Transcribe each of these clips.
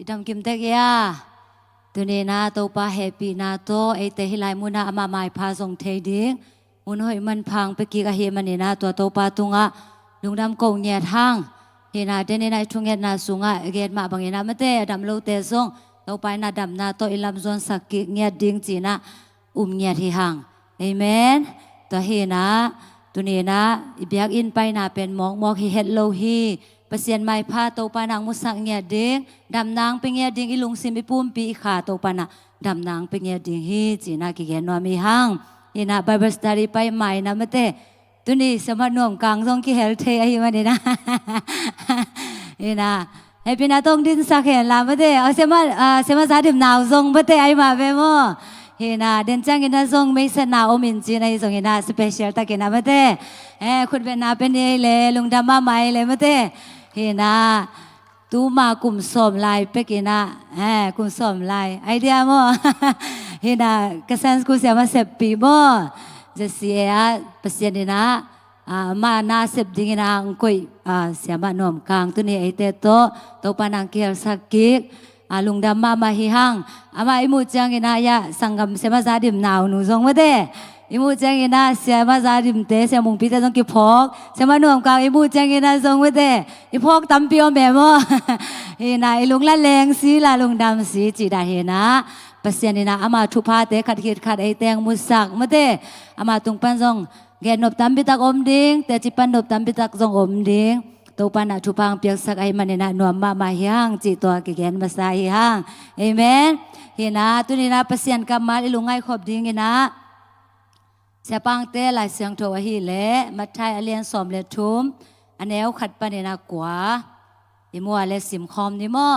ดำกิมเตกยาตัวนี้นะตัวปลาแฮปปี้นะโตไอเตหิลายมุนาอามาไม้พาส่งเทดิ้งมุนหอยมันพังไปกี่กะเฮมันนี่นะตัวปลาตุงะลุงดำกงเงียทางเฮนาเดนในทุ่งเงียนาสุงะเกตมาบางเฮนาไม่เตะดำโลเตส่งตัวไปนะดำนะตัวอิลำซอนสักกิเงียดิ้งจีนะเงียที่ห่างเอเมนตัวเฮนะตัวนี้นะอีเบียกอินไปนะเป็นหมอกฮีเฮดโลฮีเปเซียนไม้ผ้าตัวปานางมุสักเงียดิ้งดำนางเป็นเงียดิ้งอีลุงซิมไปปุ่มปีขาตัวปานะดำนางเป็นเงียดิ้งฮีจีนะกิเกนวามีห่างเฮนะไบเบิลสตารีไปใหม่นะไม่เตะตัวนี้สมัครหน่วมกลางทรงกิเฮลเทไอ้มันนี่นะเฮนะให้พี่นาต้องดินสักเห็นละไม่เตะเอาเสมาสาดิมหนาวทรงไม่เตะไอ้มาเปโมเฮนะเดินจังกินนะทรงไม่สนาวมินจีนะทรงเฮนะสเปเชียลตะกินนะไม่เตะคุณเป็นนาเป็นยังเลยลุงดำมาใหม่เลยไม่เตะเฮนะตูมากลุ่มสมลายเป็กินะกลุ่มสมลายไอเดียโมเฮนะกษัตริย์กูเสียมาเสพปีโมจะเสียเปอร์เซ็นต์นี่นะมานาเสพดิ้งนะองคุยเสียมาหน่วมกลางตัวนี้ไอเตโตตัวปานังเกียร์สักกิกลุงดำมาหิหังมาอิมูจังกินะยะสังกัมเสียมาซาดิมหนาวหนูทรงไม่ได้อิมูจังกินะเสียมาซาดิมเตเสียมุงพิจารณากิพอกเสียมาหน่วมกลางอิมูจังกินะทรงไม่ได้อิพอกตั้มเปียวแม่โมเฮนะลุงละแรงสีละลุงดำสีจีดาเฮนะเปอร์เซ็นต์นี่นะมาทุพาเตขัดขีดขัดไอแตงมุสักไม่ได้มาตุงปันทรงแกนบตั้มปิตักอมดิ้งแต่จิปันนบตั้มปิตักทรงอมดิ้งตัวปานะทุพังเปียกสักไอมันนี่นะหนวมมาหิหังจีตัวกิเกนมาใส่หิหังเอเมนเฮนะตัวนี้นะเปอร์เซ็นต์กำมาอิลุงไงขอบดิ้งนะเสียปังเตะหลายเสียงโทวหิเละมาไทยอเลียนสอมเลทุมอันแนวขัดปานี่นะกว่าอิมัวเลสิมคอมนี่มั้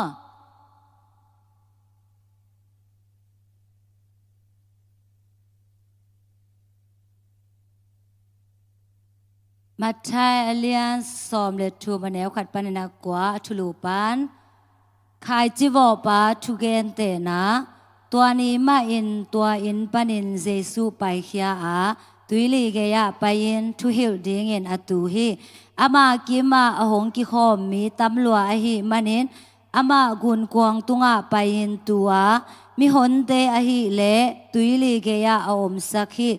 มาไทยอเลียนสอมเลทูมันแนวขัดปันนักกว่าทุลูปันขายจีวปาทุเกนเตนะตัวนี้มาอินตัวอินปันินเจสูไปเขียตุยลีเกียไปอินทุฮิลดิ้งอินอตุฮีอามากิมาอหงกิคอมมีตำลัวอหิมันินอามากุนกวงตุงะไปอินตัวมีหนเตอหิเลตุยลีเกียอมสักฮี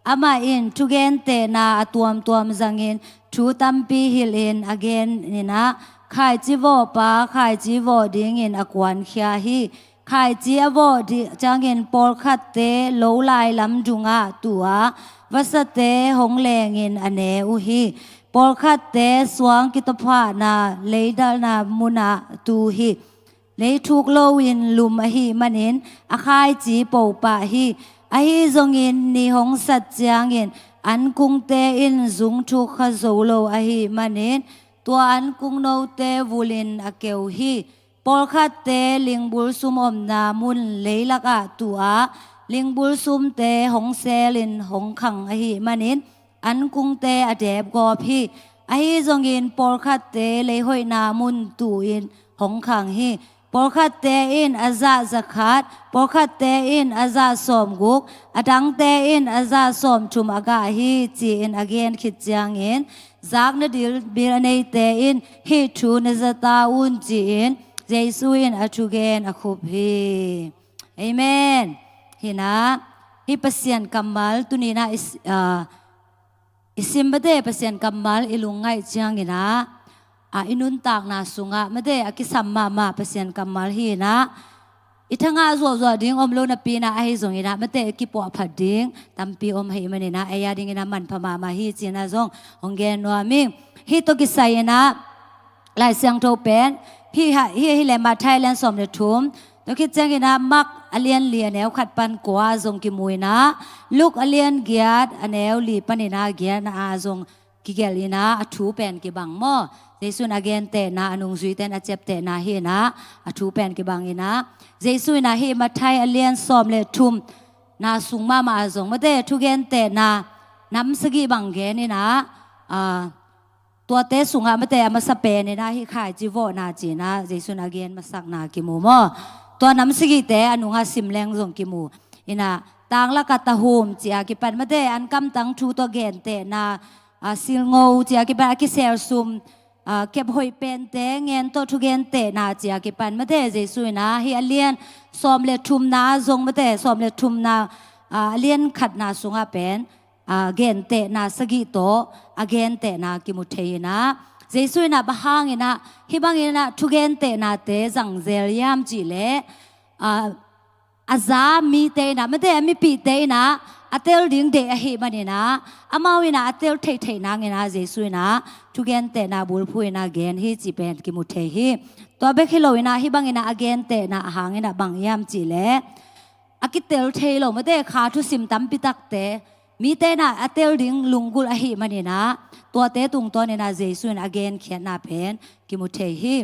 อามาอินทุเกนเตนาตัวมจังอินทูตัมปีฮิลอินอเกนนี่นะขายจีวปาขายจีวดิ้งอินอกวนเขียฮีขายจีวดิจังอินปอลคัดเตโลลายลำจุงะตัววัสเตหงแรงอินอเนอุฮีปอลคัดเตสวงกิตพานาเลดานามุนาตูฮีเลยทุกโลวินลุมอหิมันอินอาขายจีปอปะฮีอหิจงอินนิหงสัจจางอินอันกุงเตอินจุงทุกขโซโลอหิมันอินตัวอันกุงโนเตวูลินอเกวฮีปอลคัดเตลิงบุลซุมอมนามุนเลลักะตัวลิงบุลซุมเตหงเซลินหงขังอหิมันอินอันกุงเตอเดบกอพีอหิจงอินปอลคัดเตเลหอยนามุนตูอินหงขังฮีปอลคัดเตอินอาซาสกัดปอลคัดเตอินอาซาสอมกุกอดังเตอินอาซาสอมชุมอากาฮีจีอินอเกนขิดจางอินจากนดิลบิลเนเตอินฮิทูนซาตาอุนจีอินเจสุอินอชุเกนอคุบฮีเอเมนฮินะฮิปัสยันกัมมัลตุนีนะอิสิมบเดปัสยันกัมมัลอิลุงไงจางอินะอินุนตากนาสุงะไม่ได้กิสัมมาเปเซียนกัมมัลฮีนะอิทั้งอาจวดิ้งอมโลนปีนะไอซงอินะไม่ได้กิปวผัดดิ้งตัมปีอมให้มันนะไอยาดิ้งอินะมันพมาฮีจีนะซงองเกนนัวมิงฮีตกิสัยนะลายเสียงโทเป็นฮีเลมาไทยแลนด์สมเด็จทุ่มตกิจังอินะมักอเลียนเลียนแนวขัดปันกว่าซงกิมวยนะลูกอเลียนเกียดอแนวลีปันอินะเกียดนะซงกิเกลีนะทูเป็นกิบังโมเจสุนอเกนเตนะอนุงซุยเตนอเจ็บเตนะเฮนะทูเป็นกิบังอินะเจสุนะเฮมาไทยอเลียนสอมเลทุมนาสุงมาซงมาเตทุเกนเตนะน้ำสกีบังเกนี่นะตัวเตสุงมาเตมาสเปนนี่นะฮิขายจีโวนาจีนะเจสุนอเกนมาสักนากิมูโมตัวน้ำสกีเตอนุงาสิมแรงซงกิมูอินะต่างละกัตตะโฮมจีอากิปันมาเตอันกำตังทูตัวเกนเตนะซิลโง่จีอากิปันอากิเซลซุม เก็บหอยเป็นเตเงินโตทุเกนเตนาเจียกิปันมาเตเจสุยนะเฮียเลียนสอมเลทุมนาจงมาเตสอมเลทุมนาเลียนขัดนาสุงาเป็นเกนเตนาสกิโตเกนเตนากิมุเทยนะเจสุยนะบะฮางเนะฮิบังเนะทุเกนเตนาเตจังเซลยามจิเลอาซามีเตนะมาเตมีปีเตนะอัตเตลดิ้งเดะเฮมันเนี่ยนะอามาวินะอัตเตลเทเทนางเงินะเจสุยนะทุกเกนเตนะบุลพูนะเกนฮีจีเป็นกิมุเทฮีตัวเบคิโลวินะฮิบังเงินะเกนเตนะหางเงินะบังยามจีเลอากิเตลเทโลมาเตขาทุสิมตัมปิตักเตมีเตนะอัตเตลดิ้งลุงกุลเฮมันเนี่ยนะตัวเตตุงตัวเนี่ยนะเจสุยนะเกนเขียนนะเป็นกิมุเทฮี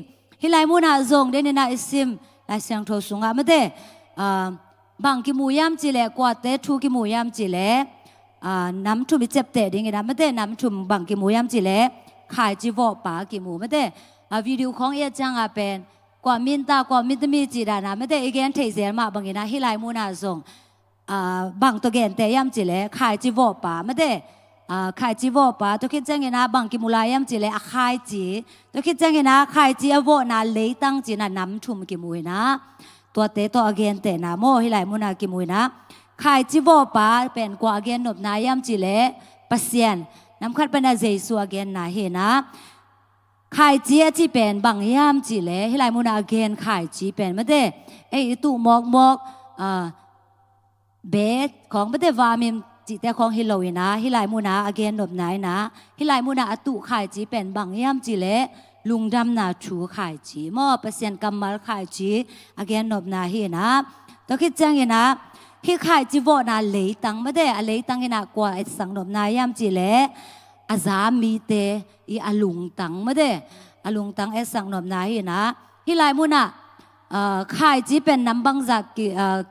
ฮิไลมูนะจงเดเนี่ยนะอิซิมลายเสียงโทสุงะมาเตบางกิมูยามจีเล่กว่าเตทูกิมูยามจีเล่น้ำทุ่มเจ็บเตะดิ้งนะไม่ได้น้ำทุ่มบางกิมูยามจีเล่ขายจีวอป่ากิมูไม่ได้วิดีโอของเอจังเป็นกว่ามินตากว่ามินตมีจีดานะไม่ได้อีกแกนเทเซลมาบางนะฮิไลมูนาส่งบางตัวแกนเตยามจีเล่ขายจีวอป่าไม่ได้ขายจีวอป่าตัวคิดจังนะบางกิมูลายามจีเล่ขายจีตัวคิดจังนะขายจีอวนาเลยตั้งจีนะน้ำทุ่มกิมูนะตัวเตตัวเกนเตนะโมฮิไลมุนากิมุยนะขายจิโวปาเป็นกว่าเกนนบนายามจิเลปัสยนน้ำขัดเป็นอาเจสัวเกนนาเฮนะขายจีจีเป็นบางยามจิเลฮิไลมุนาเกนขายจีเป็นไม่ได้ไอ้ตุมอกเบสของไม่ได้วามิมจิแต่ของฮิโลวินะฮิไลมุนาเกนนบนายนะฮิไลมุนาตุขายจีเป็นบางยามจิเลลุงดำนาชูขายจีมอเปอร์เซ็นต์กำมัลขายจีอาเกนนบนาเฮนะตัวคิดจังเฮนะฮิขายจีวอนาเลยตังไม่ได้เลยตังเฮนะกว่าไอ้สังนบนายามจีเล่อาซามีเตอีอาลุงตังไม่ได้อาลุงตังไอ้สังนบนาเฮนะฮิไลมุนะขายจีเป็นน้ำบังจาก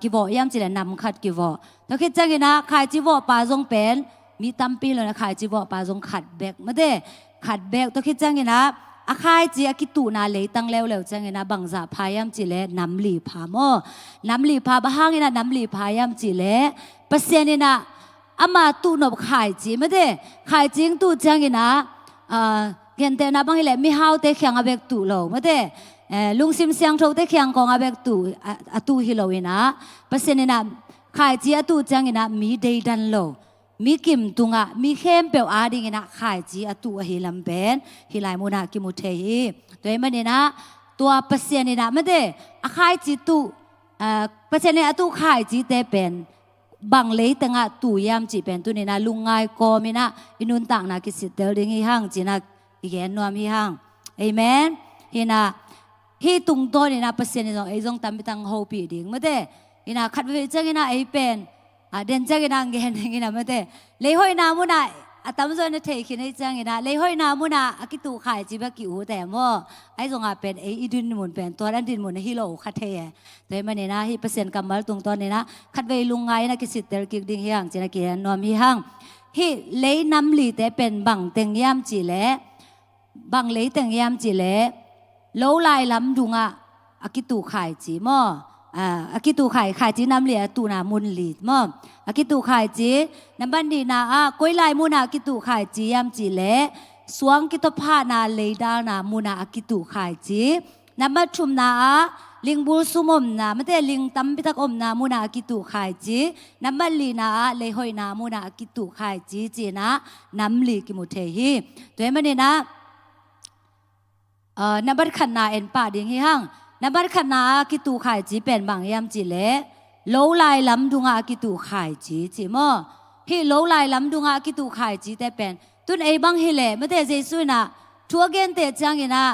กิวอยามจีเล่นำขัดกิวตัวคิดจังเฮนะขายจีวอปาจงเป็นมีตั้มปีเลยนะขายจีวอปาจงขัดแบกไม่ได้ขัดแบกตัวคิดจังเฮนะอาคายจีอากิตูนาเลยตั้งแล้วจังเงนะบังซาพายามจีเลน้ำหลีพาโมน้ำหลีพาบ้างเงนะน้ำหลีพายามจีเลเปอร์เซ็นต์เนี่ยนะอามาตูนบขายจีไม่ได้ขายจริงตูจังเงนะเงินเตนะบางเงมีฮาวเตะแข่งอาเบกตูโลไม่ได้ลุงซิมเสียงโทเตะแข่งของอาเบกตูอาตูฮิโลเวนะเปอร์เซ็นต์เนี่ยนะขายจีอาตูจังเงนะมีเดย์ดันโลมีกิมตุงะมีเข้มเปลวอาดิงนะขายจีอตัวเฮลัมเบนฮิไลมูนากิมุเทฮีตัวมันเนี่ยนะตัวเปอร์เซ็นต์เนี่ยนะไม่ได้ขายจีตุเปอร์เซ็นต์เนี่ยตัวขายจีเตเป็นบางเลยตั้งะตัวยามจีเป็นตัวเนี่ยนะลุงไงก็มีนะอินุนต่างนะกิสิเตลดิ้งฮีฮังจีนะอีแกนนวมฮีฮังเอเมนฮีนะฮีตุงตัวเนี่ยนะเปอร์เซ็นต์เนี่ยไอ้จงตามไปตั้งโฮปีดิ้งไม่ได้ฮีนะคัดไปจังฮีนะไอ้เป็นเดินจังกินางเกนกินาไม่ได้เลยหอยนามุนาตามส่วนเทคินให้จังกินาเลยหอยนามุนากิตูขายจีบกิวแต่หม้อไอ้จงอาเป็นไอ้ดินมุนเป็นตัวนั้นดินมุนฮิโลคัดเทแต่มันเนี่ยนะฮิเปอร์เซ็นต์กำมัลตรงตอนนี้นะคัดไปลุงไงนะกิสิตเตอร์กิกดิ้งเฮียงจีนักเกียนนวมฮิฮังฮิเลยน้ำหลีแต่เป็นบังเต็งยามจีเล่บังเลยเต็งยามจีเล่โลลายล้ำดุงกิตูขายจีหม้ออากิตูขายจีน้ำเหลียตูนามุนลีดมั่งอากิตูขายจีน้ำบันดีนาก้อยลายมุนาอากิตูขายจียามจีเล่สวงกิตพานาเลยดานามุนาอากิตูขายจีน้ำบัดชุมนาลิงบูสุมมนาไม่ได้ลิงตั้มพิทักอมนามุนาอากิตูขายจีน้ำบันลีนาเลยหอยนามุนาอากิตูขายจีจีนะน้ำลีกิมุเทฮีตัวมันเนี่ยนะน้ำบัดขันนาเอ็นป่าดิ่งฮีฮังนับบัดขณะกิตูขายจีเป็นบางยามจีเล่โลลายล้ำดุงอากิตูขายจีจีมั่วฮีโลลายล้ำดุงอากิตูขายจีแต่เป็นตุนไอบางฮีเล่ไม่ได้เจสุนะทัวเกนเตจังกินะ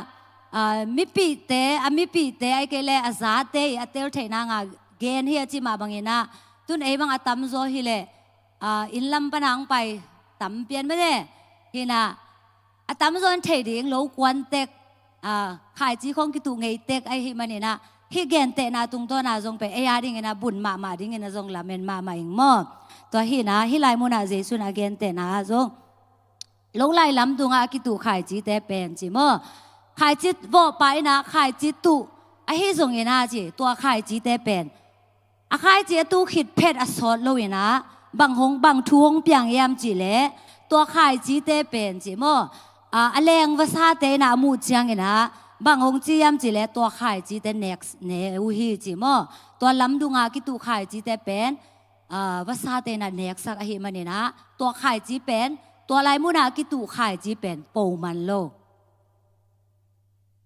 มิปีเตมิปีเตไอเกเลอาซาเตอเตลเทนางเกนเฮียจีมาบางกินะตุนไอบางอาตัมโซฮีเล่อินลำปนังไปตัมเปียนไม่ได้ฮีนะอาตัมโซนเทดิ่งโลกวนเตกขายจีของกิตูไงเต็กไอฮิมันเนี่ยนะฮิเกนเตนะตุงตัวนาจงไปไอ้ยาดิ่งนะบุญมาดิ่งนะจงละเมนมาอิงมอตัวฮินะฮิไลมุนาเจสุนาเกนเตนะจงลงไล่ลำตุงกิตูขายจีเตเป็นจีมอขายจีวอไปนะขายจีตุไอฮิจงเงนะจีตัวขายจีเตเป็นขายจีตูขิดเพชรอสอดโลยนะบางหงบางทวงเปียงยามจีเล่ตัวขายจีเตเป็นจีมอ อแรงภาษาเตนะมูเจียงนะบางองจียมจีเลตัวขายจีแต่ next เนอุฮีจีมอตัวลำดุงากิตูขายจีแต่เป็นภาษาเตนะ next สักอหิมันนะตัวขายจีเป็นตัวลายมุนากิตูขายจีเป็นปูมันโล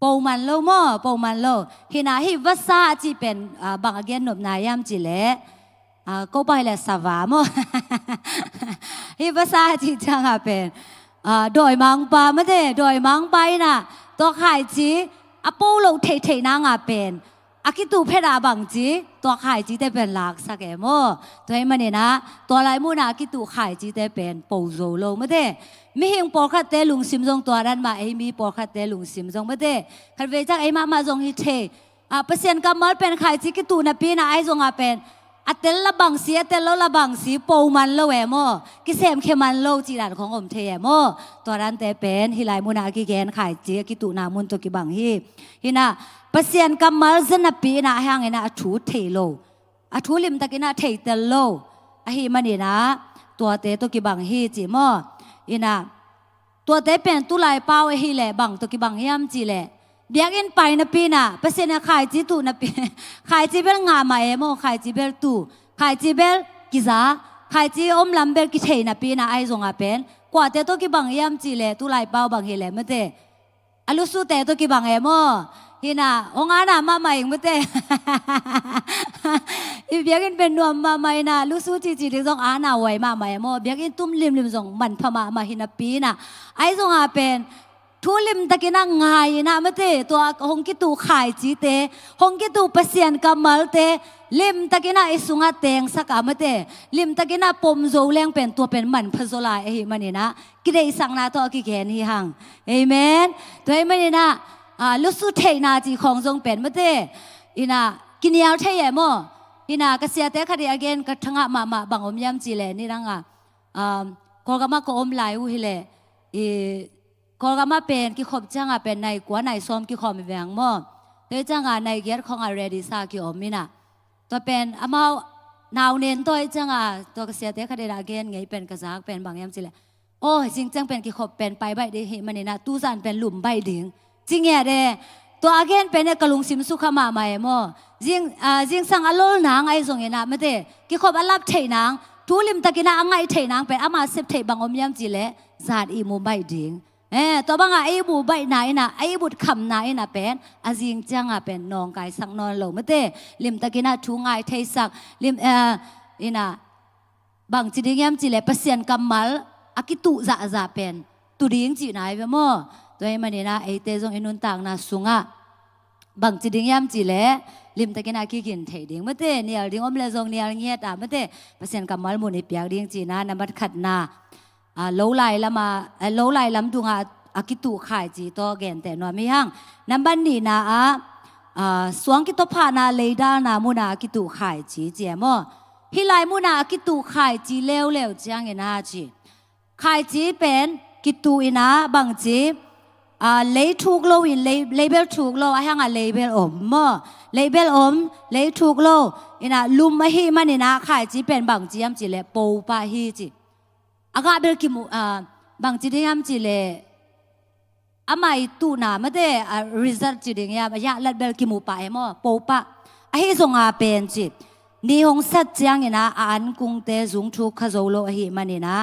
ปูมันโลมอปูมันโลฮินาฮิภาษาจีเป็นบางอเกนนบนายามจีเลก็ไปเลยสวามอฮิภาษาจีจังเป็นโดยมังปาไม่ได้โดยมังไปนะตัวขายจีอปูโลเทนางเป็นอากิตูเพดาบังจีตัวขายจีได้เป็นหลักสักแก่โมตัวให้มันเนี่ยนะตัวลายมูนาอากิตูขายจีได้เป็นปูโซโลไม่ได้มีหิงปอคัดเตลุงซิมจงตัวนั้นมาไอมีปอคัดเตลุงซิมจงไม่ได้คันเวจักไอมาจงฮิเทเปอร์เซ็นต์กำมัดเป็นขายจีกิตูนะปีนะไอจงเป็นเตลละบังสีเตลละบังสีปูมันโลเอโมกิเซมเคมันโลจีรันของอมเทโมตัวนั้นแต่เป็นฮิไลมูนากิเกนขายจีกิตูนามุนตัวกิบังฮินะเปอร์เซ็นต์กำมัดจะนับปีนะห่างนะชูเทโลชูลิมตะกินะเทเตลโลฮิมันนี่นะตัวเตตัวกิบังฮีจีโมฮินะตัวเตเป็นตุลายเป้าฮิเลบังตัวกิบังยามจีเลเบียกินไปนะปีน่ะเปอร์เซ็นต์ขายจีตูนะปีขายจีเบลงามาเอโมขายจีเบลตูขายจีเบลกิซาขายจีอมลำเบลกิเทนะปีน่ะไอซงอาเป็นกว่าเตตัวกิบังยามจีเลตุลายเป้าบังฮิเลเมื่อเตอลุสุเตตัวกิบังเอโมฮินะองอานามาใหม่เมื่อเตอีเบียกินเป็นนวมมาใหม่น่ะลุสุจีจีที่ซงอานาไว้มาใหม่โมเบียกินตุ้มลิมซงมันพมาฮินะปีน่ะไอซงอาเป็นทุลิมตะกินังไงนะเมื่อเตตัวหงกิตูขายจีเตหงกิตูเปเซียนกำมัลเตลิมตะกินาไอสุงาเตงสักเมื่อเตลิมตะกินาปมโจเลงเป็นตัวเป็นมันพโซลาเอมันนี่นะกิเลสังนาตัวกิเกนฮิหังเอเมนตัวเอมันนี่นะลุสุเทนาจีของทรงเป็นเมื่อเตอินะกินยาวเทยโมอินะกษตรเตคดีอเกนกระทังมาบังอมยามจีเลนี่รังกอลกามาก็อมลายอุฮิเลก็ก็มาเป็นกี่ขบจังเป็นในกว่าในซ้อมกี่ขบมีแหวงมั่วโดยจังในเกียรของอะไรดีซากี่อมมินะตัวเป็นอามานาวเน้นตัวจังตัวเกษตรคดีดาเกนไงเป็นกระซักเป็นบางยามสิแหละโอ้จริงจังเป็นกี่ขบเป็นไปใบดีหิมันนี่นะตู้สันเป็นหลุมใบดิ่งจริงแง่เด้ตัวอาเกนเป็นกระลุงซิมสุขมาใหม่มั่วจริงสังอโลนางไอ้ส่งเงินไม่ได้กี่ขบอัลลับเทนางทุลิมตะกินาอังไงเทนางเป็นอามาเสพเทบางอมยามจิเละซาดอีมูใบดิ่งตัวบางไอ้บุใบไหนนะไอ้บุคำไหนนะเป็นอาจิงจังเป็นนองกายสังนอนหลงไม่เต้ลิมตะกินาทูงไงเทสักลิมอินะบางจีดิ้งยามจีเลเปเซียนกำมัลอากิตุจะเป็นตุดิ้งจีไหนเวมอตัวไอ้มันนี่นะไอ้เตจงอินุนต่างนะสุงะบางจีดิ้งยามจีเลลิมตะกินาขี้กินเทดิ้งไม่เต้เนี่ยดิ้งอมเลจงเนี่ยเงี้ยตาไม่เต้เปเซียนกำมัลมุนไอ้เปียกดิ้งจีนะนำบัดขัดนาโลไลละมาโลไลลำดุงอากิตุขายจีตัวเกนแต่นวไม่ห่างน้ำบันนี่นะสวงกิตุพานาเลดานามุนาอากิตุขายจีเจียมฮิไลมุนาอากิตุขายจีเร็วจังเงินอาจีขายจีเป็นกิตุอินะบางจีเลยถูกโลอินเลเบลถูกโลไอ้ห่างเลเบลอมเลเบลเลยถูกโลอินะลุมมาฮีมันนี่นะขายจีเป็นบางจียมจีเลปูปาฮีจีอากาศเบลกิมูบางจีเดียมจีเลอามาตูนาไม่ได้result จีเดียมอยากลัดเบลกิมูไปมั้งปูปะไอ้ส่งอาเป็นจีนี่หงสัจจังนี่นะอันกุงเตจุงทุกขโจโลหิมันนี่นะ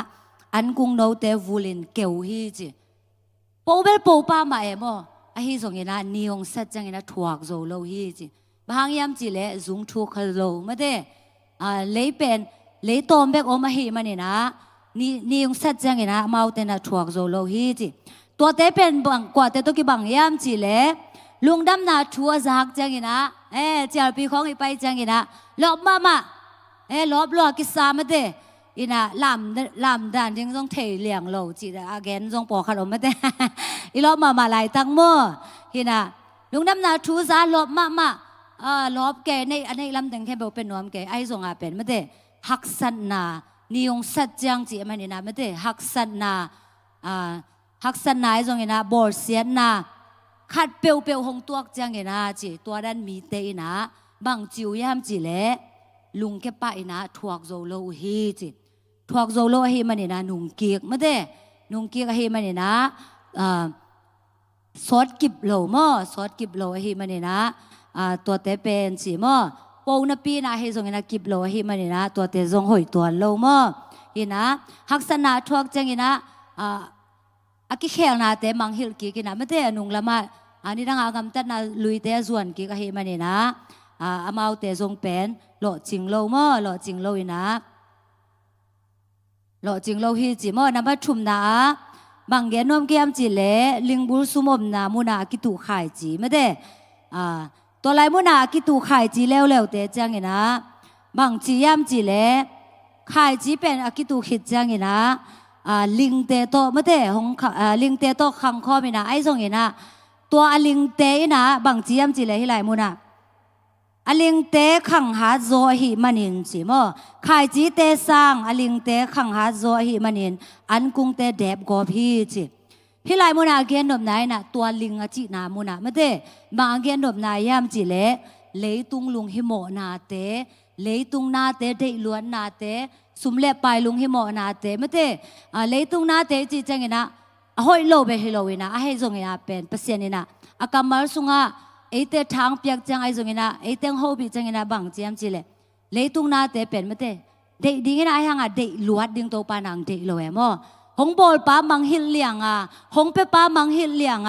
อันกุงโนเตวูลินเกี่ยวฮีจีปูเบลปูปะมามั้งไอ้ส่งนี่นะนี่หงสัจจังนี่นะถวกโจโลฮีจีบางยามจีเลจุงทุกขโจไม่ได้เลยเป็นเลยตอมเบกอมาหิมันนี่นะนี่ยงสัจจังนะมาเอาแต่น่ะถวกโจโลฮีจีตัวเตเป็นบางกว่าเตตัวกี่บางยามจีเล่ลุงดำน่ะชัวจักจังนะเจ้าปีของอีไปจังนะลอบมาลอบกิสามเตอินะลำด่านจึงต้องเทเลี้ยงโลจีอาเกนต้องปอกขนมเตอีลอบมาหลายตั้งมั่วอินะลุงดำน่ะชัวซาลอบมาลอบแกในอันนี้ลำถึงแค่บอกเป็นนวมแกไอ้ส่งอาเป็นเตฮักสันนานิยงสัจจังจีมันนี่นะไม่ได้ฮักสันนาฮักสันนาไอ้ตรงนี้นะบอลเสียนนาขัดเปียวหงตัวจังนี่นะจีตัวด้านมีเตยนะบางจิวยามจีเล่ลุงแค่ไปนะถวกโจโลฮีจีถวกโจโลฮีมันนี่นะนุ่งเกียกไม่ได้นุ่งเกียกฮีมันนี่นะ ซอสกิบโลมอซอสกิบโลฮิมันนี่นะตัวเตเป็นสีมอโปนปีนะให้ทรงนะกิบโลฮิมันนี่นะตัวเตทรงหอยตัวโลมอฮินะฮักษณะทวกจังฮินะอากิเขียงนาเตมังฮิลกิกินะไม่เตอนุงละมาอันนี้ดังอากำตัดนะลุยเตส่วนกิกะฮิมันนี่นะอามาเอาเตทรงเป็นโลจิงโลมอโลจิงโลฮินะโลจิงโลฮิจิมอนะบัดชุมนะบางเดียนนมเกียมจีเล่ลิงบุลสุมมนามุนากิตูขายจีไม่ได้ตัวไรมุนากิตูขายจีแล้วเตจังเงนะบางจียามจีเล่ขายจีเป็นอากิตูขิดจังเงนะลิงเตโตไม่ได้ของลิงเตโตขังข้อไม่นะไอ้ส่งเงนะตัวลิงเตนะบางจียามจีเล่ให้ไรมุนาอลิงเตขังหาโซหิมันินสิมอขายจีเตสังอลิงเตขังหาโซหิมันินอันกุงเตเดบกอพีจิฮิไลมุนาเกนดมนายนะตัวลิงอจินามุนาไม่ได้บางเกนดมนายยามจิเลเลยตุงลุงหิโมนาเตเลยตุงนาเตเดล้วนนาเตสุมเล็บไปลุงหิโมนาเตไม่ได้เลยตุงนาเตจิจังเงนะหอยโลเบฮิโลวินะให้ทรงเงนะเป็นเปอร์เซ็นต์นี่นะอากามาสุงะไอเตทางเปียกจังไอส่งเงินไอเตงโฮบิจังเงินบางเจียมจีเลยเลยตุงนาเตเป็นไม่เตเด็กดิ้งนะไอหังเด็กลวดดิ้งโตปานังเด็กเลยมั้งหงบอลป้ามังหิลเลียงหงเปป้ามังหิลเลียง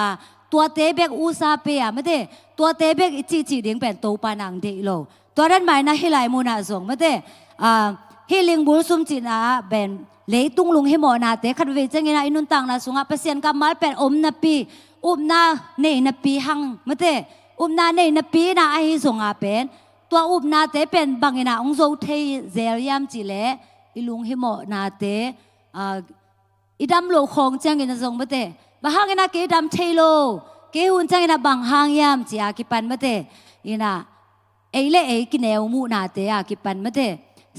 ตัวเตเบกอุซาเปียไม่เตตัวเตเบกจีดิ้งเป็นโตปานังเด็กโลตัวนั้นหมายนะฮิไลมูนาส่งไม่เตฮิลิงบุลซุมจีนะเป็นเลยตุงลุงฮิโมนาเตขัดเวจังเงินไอนุนตังนะส่งเปอร์เซ็นต์กำมัลเป็นอมนาปีอุบนาเนนปีหังไม่เตอุบนาในนปีนาไอฮิสงอาเป็นตัวอุบนาเตเป็นบางนาองโซเทเซลยามจิเลอิลุงฮิโมนาเตอิดำโลคงจังกินทรงมะเตบางนาเกดำเทโลเกหุนจังกินบางหางยามจิอากิปันมะเตอินาเอเลเอกินเอวมูนาเตอากิปันมะเต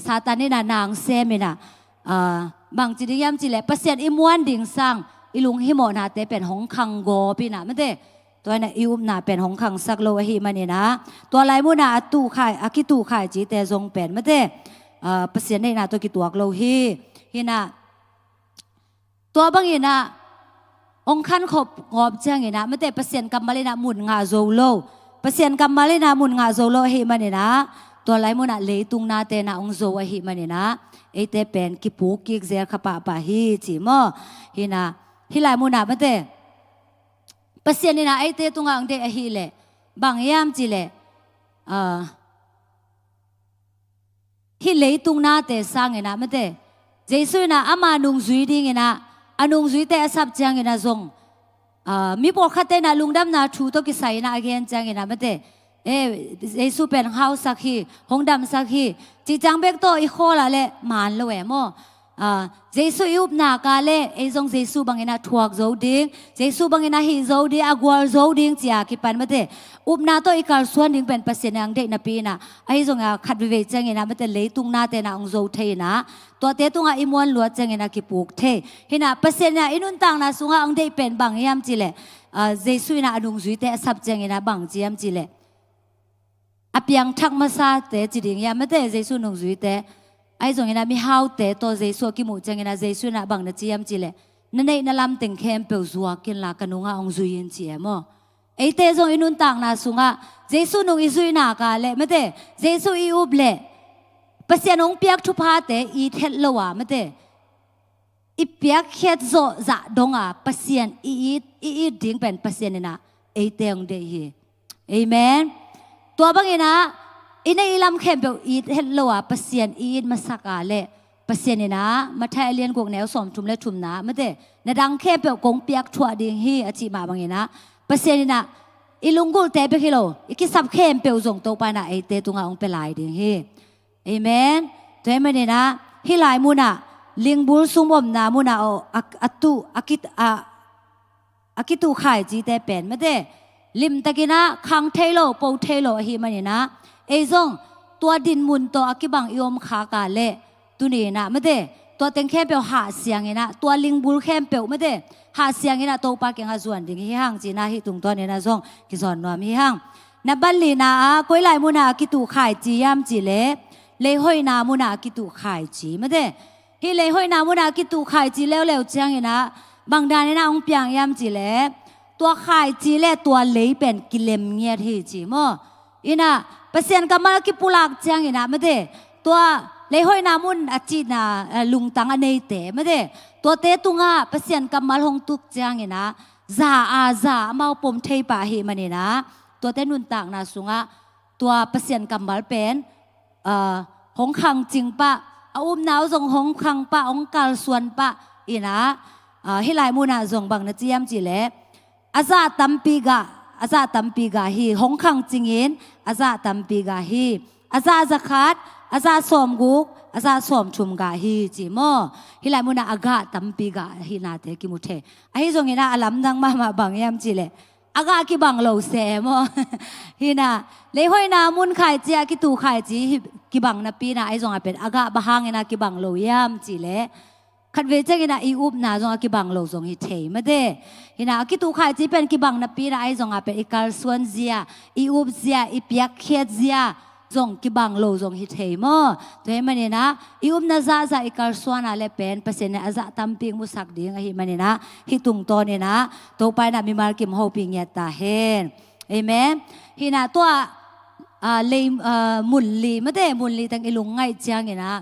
ซาตานนี่นานางเซมินาบางจิตยามจิเลเปอร์เซ็นต์อิมวันดิ่งสังอิลุงฮิโมนาเตเป็นหงคังโกปีน่ะมะเตตัวนั้นอิวน่ะเป็นของขังสักโลหิมันนี่นะตัวไรมุนาตูขายอากิตูขายจีแต่ทรงเป็นไม่ได้เปอร์เซ็นต์ในน่ะตัวกิตัวโลหิฮินะตัวบางอย่างน่ะองคันขบงอบเจ้าอย่างน่ะไม่ได้เปอร์เซ็นต์กำมาเลยนะมุนงาโซโลเปอร์เซ็นต์กำมาเลยนะมุนงาโซโลหิมันนี่นะตัวไรมุนาเลยตุงนาเตนะองโซหิมันนี่นะไอเตเป็นกิปูกิกเซลขปะปะฮิจิมอฮินะฮิไรมุนาไม่ได้เปอร์เซ็นต์นี่นะไอเตตุงอังเดอฮีเล่บางยามจีเล่ฮิเลยตุงนาเตสังเงนะไม่เตเจสุนะอามานุงซุยดิ้งเงนะอานุงซุยเตอสับจังเงนะซงมีบอกขัดเตนะลุงดำนาชูโตกิไซนะเกนจังเงนะไม่เตเจสุเป็นเฮาสักฮีหงดำสักฮีจีจังเบกโตอีโคละเล่มานละเวมอเจสุยุบนากาเล่ไอซงเจสุบางเงนะทวกโจดิ้งเจสุบางเงนะฮิโจดิ้งอากวาโจดิ้งจีอากิปันไม่เตอุบนาโตอีกาส่วนดิ้งเป็นเปอร์เซ็นต์ยังเด็กนับปีนะไอซงขัดวิเวจังเงนะไม่เตเลยตุงนาเตนะองโจเทนะตัวเตตุงอิมวนลวดจังเงนะกิปุกเทเห็นนะเปอร์เซ็นต์นะอินุนตังนะสุงาองเด็กเป็นบางยามจีเล่เจสุนะอนุงจุยเตสับจังเงนะบางจียามจีเล่อเปียงทักมาซาเตจีดิ้งยามไม่เตเจสุนุงจุยเตไอ้ส่วนนี้มีฮาวเตะตัวเจสัวกิมูจังเงินเจสุนะบังนัดจียมจีเล่นั่นเองนั่นลำติงเข้มเปิลสัวกินลากันนุงาองซุยนจีมอไอ้เตะส่วนอินุนต่างนาสุงะเจสุนุงอิซุยนากาเล่ไม่เตเจสุอิอุบเล่ภาษาองเปียกทุพาเตอีเทลวะไม่เตอีเปียกเฮ็ดโซจะดงภาษาอีดิ้งเป็นภาษาเนี่ยนะไอ้เตะองเดฮีเอเมนตัวบางอย่างนะอินในลำเข้มเปอีเฮลโละเปอร์เซ็นต์อีนมาสักอะไรเปอร์เซ็นต์นี่นะมาไทยเรียนกวงแนวสอมชุมและชุมนะไม่ได้ในดังเข้มเปกงเปียกถั่วดิ่งฮีอจิมาบางอย่างนะเปอร์เซ็นต์นี่นะอีลุงกุลเตะไปกิโลอีกิสับเข้มเปส่งตัวไปนะไอเตตุงอาองไปหลายดิ่งฮีเอเมนตัวเองไม่ได้นะฮิหลายมุนะลิงบุลซุมอมนามุนะอัตุอากิตุขายจีเตเป็นไม่ได้ลิมตะกินะคังเทโลโปเทโลฮีมันนี่นะไอ้ซงตัวดินมุนตัวอากิบังยอมขากาเล่ตัวนี้นะไม่ได้ตัวเต็งแค่เปียวหาเสียงนะตัวลิงบุลแค่เปียวไม่ได้หาเสียงนะตัวปากยังหาส่วนดิ่งที่ห้างจีน่าฮิตุงตัวนี้นะซงกิสอนนวมีห้างนับบัลลีนะก้อยไหลมุนากิตูขายจียามจีเล่เลยห้อยนามุนากิตูขายจีไม่ได้ฮิเลยห้อยนามุนากิตูขายจีแล้วจังนะ บางดานนี่นะองเปียงยามจีเล่ตัวขายจีเล่ตัวเลยเป็นกิเลมเงียที่จีโมอีน่ะเปอร์เซ็นต์กำมากิปุลักเจียงอีน่ะไม่ได้ตัวเลยห้อยนามุนอาจีน่ะลุงตังอันนี้เตะไม่ได้ตัวเตะตุงอ่ะเปอร์เซ็นต์กำมาหงตุกเจียงอีน่ะจ่ามาปมเทปะเฮมันนี่นะตัวเตะนุนตังน่ะสุงอ่ะตัวเปอร์เซ็นต์กำมาเป็นหงคังจริงปะเอาหนาวส่งหงคังปะองกาลส่วนปะอีน่ะให้หลายมูน่ะส่งบังนะเจียมจีเล่อาซาตัมปีกาฮีหงคังจริงอินอาซาตัมปีกาฮีอาซาสกัดอาซาสอมกุกอาซาสอมชุมกาฮีจีโมฮิลายมุนาอากาตัมปีกาฮีนาเตกิมุเทไอฮิซงอินาอลัมดังมาบังยามจีเลอากากิบังโลเซโมฮินาเลยห้อยนามุนขายจีอากิตูขายจีกิบังนาปีนาไอซงอาเป็นอากาบะฮังอินากิบังโลยามจีเลขัดเวจกินาอีอุบนาซงอากิบังโลซงฮิเทมาเดฮินากิตูขายจีเป็นกิบังนาปีนาไอซงอาเป็นอีกาลส่วนเซียอีอุบเซียอีเปียกเคียดเซียจงกิบังโลจงฮิตเฮมอตัวเองมันเนี่ยนะอีอุมนาซาอีกาส่วนอะไรเป็นเปอร์เซ็นต์เนี่ยอาจจะตั้มปิงมุสักดิ้งอะไรมันเนี่ยนะฮิตุงตัวเนี่ยนะตัวไปนะมีมาร์กิมโฮปิงเยตาเฮนเอเมนฮินะตัวเลยมุนลีไม่ได้มุนลีตั้งอีลุงไงเจียงเนี่ยนะ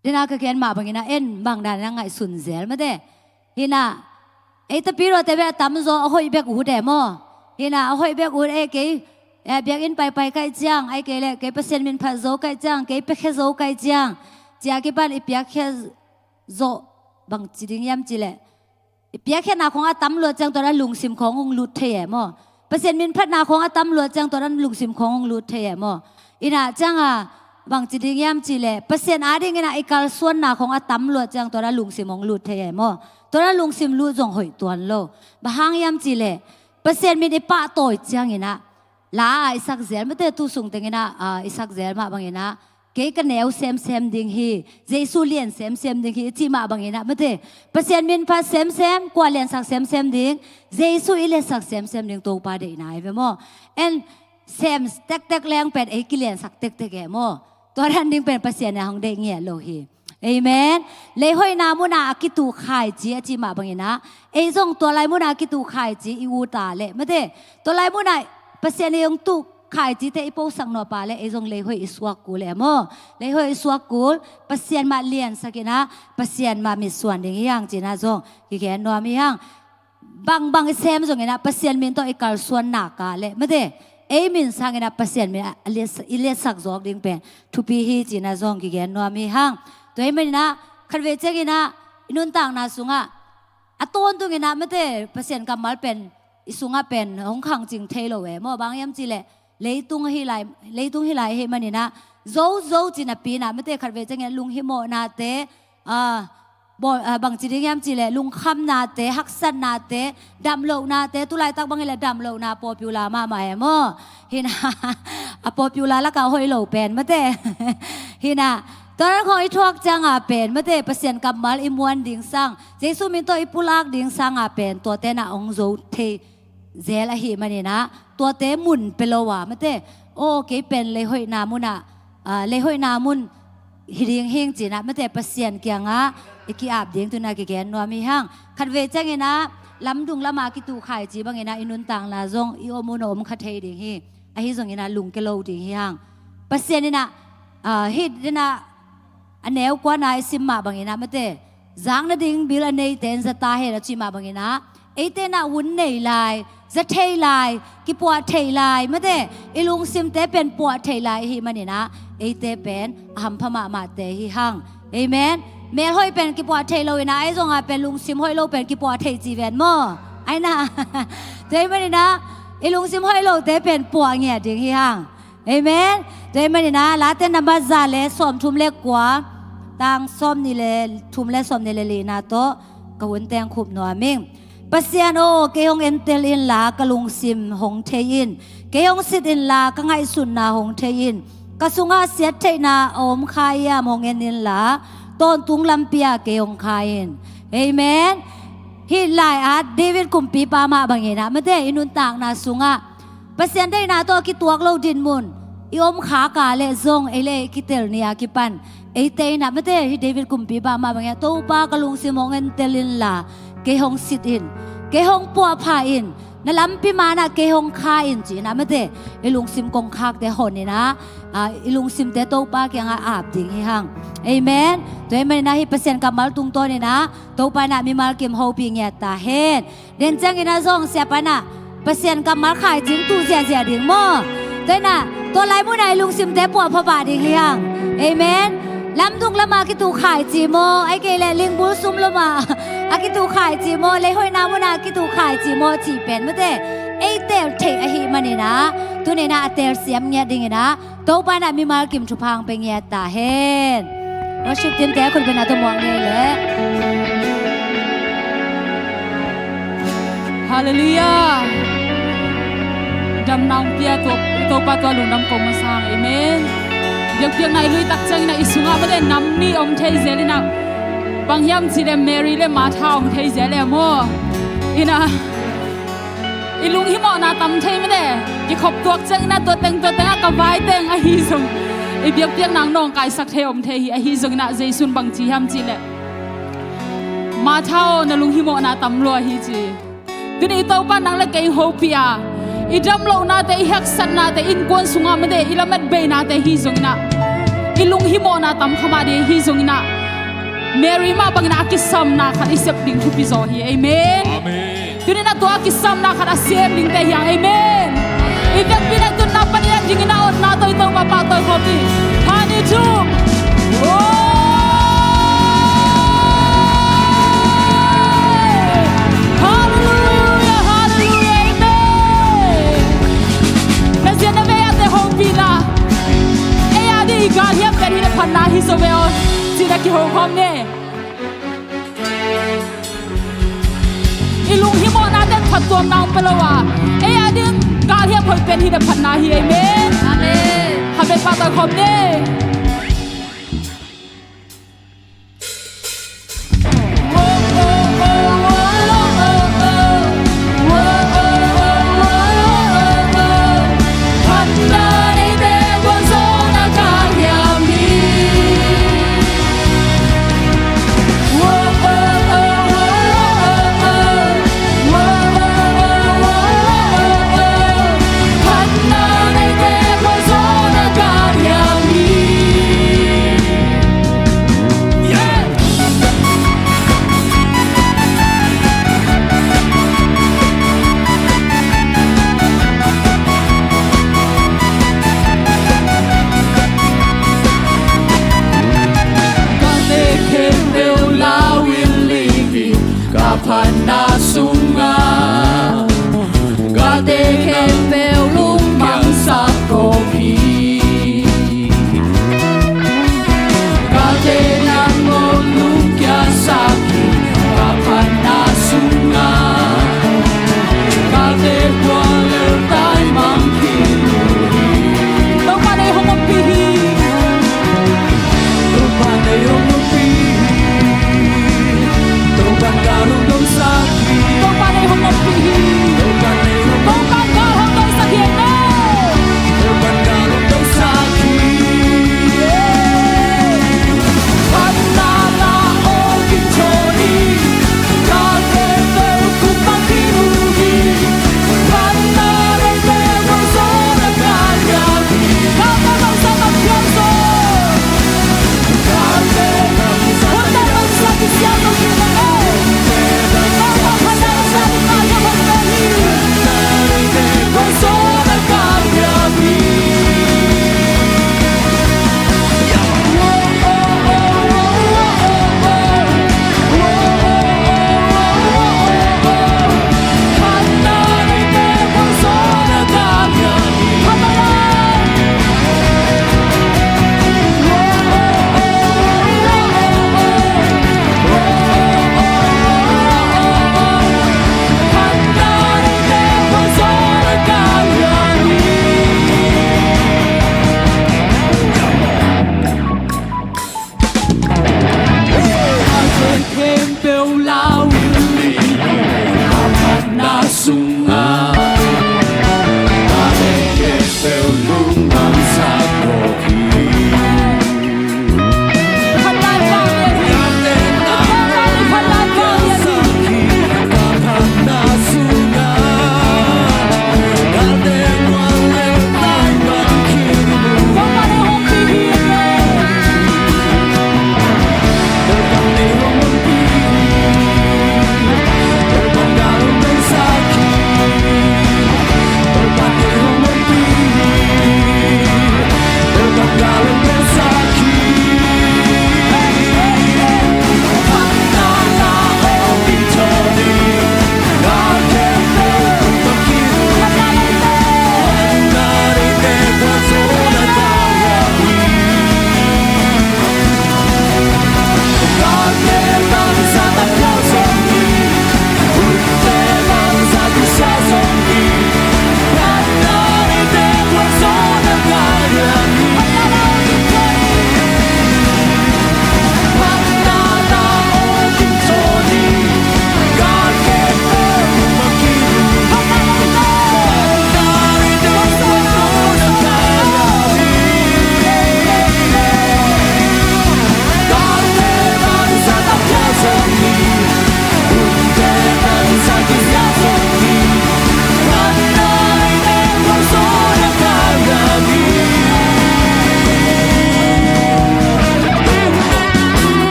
เดี๋ยวนะก็เขียนมาบางอย่างนะเอ็นบางด้านนั่งไงสุนเซลไม่ได้ฮินะไอ้ตะปีเราแต่แบบตั้มโซเอาหอยเบกหูเดมอฮินะเอาหอยเบกหูเอเกเบียกอินไปใกล้เจียงไอ้เกล่เกเปอร์เซ็นต์มินพัดโซใกล้เจียงเกเปแค่โซใกล้เจียงเจียกิบันอีเปียกแค่โซบางจีดิงยามจีเล่อีเปียกแค่นาของอาตำรวจจังตัวนั้นลุงซิมขององลุดเทียมอเปอร์เซ็นต์มินพัดนาของอาตำรวจจังตัวนั้นลุงซิมขององลุดเทียมออีน่าจังบางจีดิงยามจีเล่เปอร์เซ็นต์อาดิงน่ะอีกาลส่วนนาของอาตำรวจจังตัวนั้นลุงซิมของลุดเทียมอตัวนั้นลุงซิมลุดจงหอยตัวโลบางยามจีเล่เปอร์เซ็นต์มินอีป้าโตจังอีน่ะลาอิสักเซลไม่ได้ตู้ส่งแต่เงินอิสักเซลมาบางเงินเกี่ยกันแนวเซมดิ่งฮีเจสุเลียนเซมดิ่งฮีที่มาบางเงินไม่ได้เปอร์เซ็นต์มินพัดเซมกว่าเลียนสักเซมดิ่งเจสุอิเลสักเซมดิ่งตัวปาเดนายไปมั้งเอ็นเซมเต็กแรงเป็นไอ้กิเลียนสักเต็กแก่มั้งตัวนั้นดิ่งเป็นเปอร์เซ็นต์ในห้องเด็กเงี้ยโลฮีเอเมนเลยห้อยนามุนากิตูขายจีที่มาบางเงินไอ้ส่งตัวไรมุนากิตูขายจีอีวูตาเละไม่ได้ตัวไรมุนาเปอร์เซ็นต์ยังตุกขายจีเตอีโปสังนอปาเลไอซงเลยหอยอิสวากูเลยมั้งเลยหอยอิสวากูเปอร์เซ็นต์มาเลียนสักนะเปอร์เซ็นต์มามีส่วนอย่างยังจีน่าจงกี่แค่นวมียังบางเซมจงเงี้ยนะเปอร์เซ็นต์มีตัวอีกาลส่วนหนักเลยไม่ได้เอมินสังเงี้ยนะเปอร์เซ็นต์มีอิเลสักจอกดิ่งเป็นทุพีฮีจีน่าจงกี่แค่นวมียังตัวเองไม่นะคันเวจกี้นะอินุนต่างน่าสุงะอัตโนตัวเงี้ยนะไม่ได้เปอร์เซ็นต์กำมัลเป็นอิสุงะเป็นหงคังจริงเทโลเวมอบางยามจีเล่เลยตุงฮิไลเฮมันนี่นะโจจีน่ะปีน่ะไม่ได้ขัดเวจังเงี้ยลุงฮิโมนาเตบางจีดิงยามจีเล่ลุงคำนาเตฮักซันนาเตดำโลนาเตตุไลตักบางเงี้ยดำโลนาปอปิวลามาเอมอฮินะปอปิวลาแล้วก็หอยโลเป็นไม่ได้ฮินะตอนนั้นของไอ้ทอกจังเป็นไม่ได้เปอร์เซ็นต์กับมัลอิมวนดิ่งสังเจสุมินตัวอิปุลักดิ่งสังเป็นตัวเตน่ะองโจเทเจลหิมันนี่นะตัวเตมุนเป็นโลวะไม่ได้โอ้เกเป็นเลยหอยนามุนะเลยหอยนามุนฮิดิงเฮงจีนะไม่ได้เปอร์เซ็นต์เกี่ยงอีกอาบดิ่งตัวน่ะกี่แกนนัวมีห้างขัดเวจังไงนะลำดุงละมากิตูขายจีบางไงนะอินุนต่างนะจงอีโอมุนอมขัดเทดิ่งฮีไอฮิจงไงนะลุงเกโลดิ่งฮีห้างเปอร์เซ็นต์นี่นะฮิดนี่นะอันแนวกว่านายซิมมาบางอย่างนะไม่เต้จางนั่นดิ่งบิลอันนี้เต้นจะตาเฮรจิมาบางอย่างนะไอเต้น่ะวุ่นเหนื่อยลายจะเทลายกิปวดเทลายไม่เต้อีลุงซิมเต้เป็นปวดเทลายฮีมันนี่นะไอเต้เป็นอัมพม่ามาเต้ฮีหังเอเมนเมลห้อยเป็นกิปวดเทโลนะไอจงเป็นลุงซิมห้อยโลเป็นกิปวดเทจีเวนมั้งไอน่ะเต้มันนี่นะอีลุงซิมห้อยโลเต้เป็นปวดเงี้ยดิ่งฮีหังเอเมนเดี๋ยวมันนี่นะลาเต้นนับซาเลสอมทุ่มเล็กกว่าต่างสอมนี่เลยทุ่มเล็กสอมนี่เลยลีนาโตกวนแตงขุบหนัวมิงปัสยานโอเกยองเอ็นเตลินลากะลุงซิมหงเทยินเกยองสิดินลากะไงสุนนาหงเทยินกะสุงาเสียเทนาอมคายามหงเอ็นินลาต้นตุงลำเปียเกยองคายินเอเมนฮิลายอาเดวิดกุมปีปามาบางอย่างนะไม่ได้อินุนต่างนาสุงาปัสยานได้นาตัวกิตัวเราดินมุน อีอมขากาเลซงเอเลกิเตลเนียกิปันเอเตนะไม่เตฮิเดวิดกุมปีบามาบางอย่างตัวป้ากะลุงซิมองเงินเตลินลาเกฮงสิทอินเกฮงปัวพาอินนั่นลำปีมานะเกฮงคาอินจีนะไม่เตอีลุงซิมกงคากเตหอนนี่นะอีลุงซิมเตตัวป้าเกียงอาบดิ่งฮิฮังเอเมนตัวเองไม่นะฮิเปอร์เซ็นต์กับมาลตุงตัวนี่นะตัวป้านะมีมาลกิมโฮปีเงียตาเฮนเดนจังอินาซงเสียป้านะเปอร์เซ็นต์กับมาลขายจิงตู้เสียดิ่งมั่วตัวน่ะตัวไรผู้ใดลุงซิมเตปัวพบาดิ่งฮิฮังเอเมนลำทุกละมากิตูขายจีโมไอเกลลิงบูซุมละมาอากิตูขายจีโมเลยห้อยน้ำมันอากิตูขายจีโมจีเป็นไม่ได้ไอเตลเทอหิมันนี่นะตัวนี้นะเตลเสียมเงี้ยดิ่งนะตัวป้าน่ะมีมากิมชุพังไปเงี้ยตาเห็นเราชุบเต็มแต่คนเป็นอาตัวมองเงี้ยเลยฮาเลลูยาดำนำเปียตัวป้าตัวลุงดำกงมาสร้างเอเมนเดี๋ยวเพียงในลุยตักจังนะอิสุงาไม่ได้นำนี่อมเทเจลินะบางยามสิเดมเมรี่เลมาท่าอมเทเจเลโมอินะอิลุงหิมอนาตำเทไม่ได้กิขบตัวจังนะตัวเต็งกับไว้เต็งไอฮิซุงไอเบียกเพียงนางนองกายสักเทอมเทฮีไอฮิซุงนะเจสุนบางจีฮัมจีเลมาท่านลุงหิมอนาตำลัวฮิจีทีนี้ตัวป้านางเล็กเกยโฮเปียอีดำโลนาแต่อีฮักสันนาแต่อินกวนสุงาไม่ได้อีละเม็ดเบนาแต่ฮิซุงนะอีลุงหิมอนาตำขมาดีฮิซุงนะเมรี่มาบังนาคิสซัมนาขัดอิเซปดิ้งทุพิโซฮีเอเมนทีนี้นะตัวคิสซัมนาขัดอาเซียมดิ้งแต่ยังเอเมนอีเด็กปีนั้นตุนนับปัญญาดิ้งนาอดนาตัวอีตัวมาปาตัวขบีฮานิจูโอ้ฮาเลลูยาฮาเลลูยาเอเมนนั่นเสียงเมียแต่ฮงปีนาเอียดีการเฮียเป็นที่พันนาฮิโซเวลสิได้กี่หงคอมเนี่ยอีลุงฮิโมนาเด็กผัดตัวน้องไปแล้วว่ะเอียดีการเฮียพลเป็นที่ได้พันนาฮิเอเมนอาเมนทำเป็นปาตาคอมเนี่ย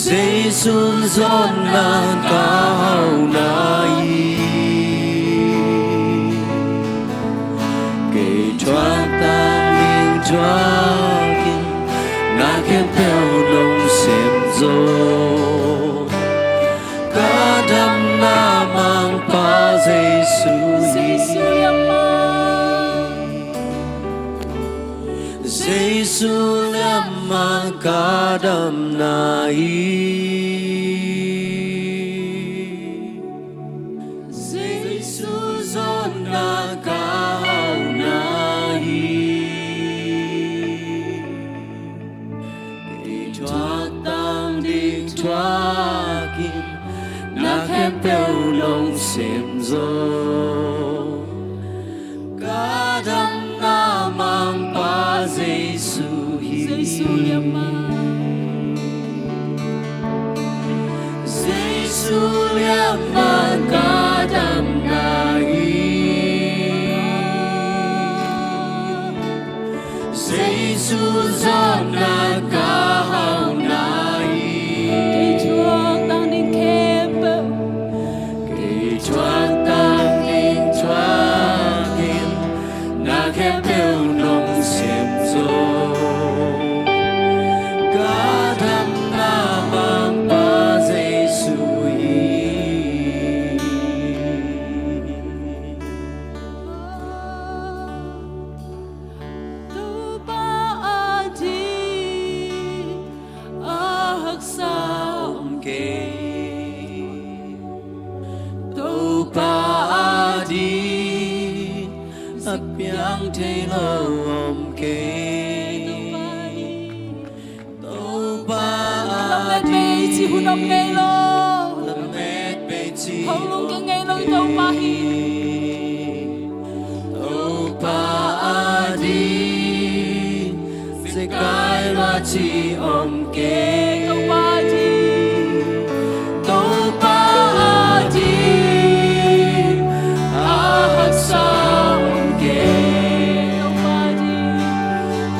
Giêsu giòn nan cao nai kể choa ta mình choa kinh na khen theo nông xem dô cả đam na mang pa Giêsu Giêsu mang cả đam na Giêsu giòn na cao na kể choa tăng đi choa kinh na khen theo lòng xem dâu cả đâm na mang ba Giêsu Giêsu liêm ma Giêsu liêm ma cả đâm na Giêsu giọt na cả hào na cây chuông đang đi kẹp cây chuông đang đi na kẹp bèo nông xem gió cả đâm na mang ba Giêsu tu ba a di a hắc sao kê đâu ba đi ấp yang thế lâu om kê đâu ba mê chi hun om ngay lo lâm mét bê chi hồng lung cái ngay lo đâu ba hi đâu ba đi sẽ cái loa chi om kê đâu ba di đâu ba đi a hắc sao kê đâu ba di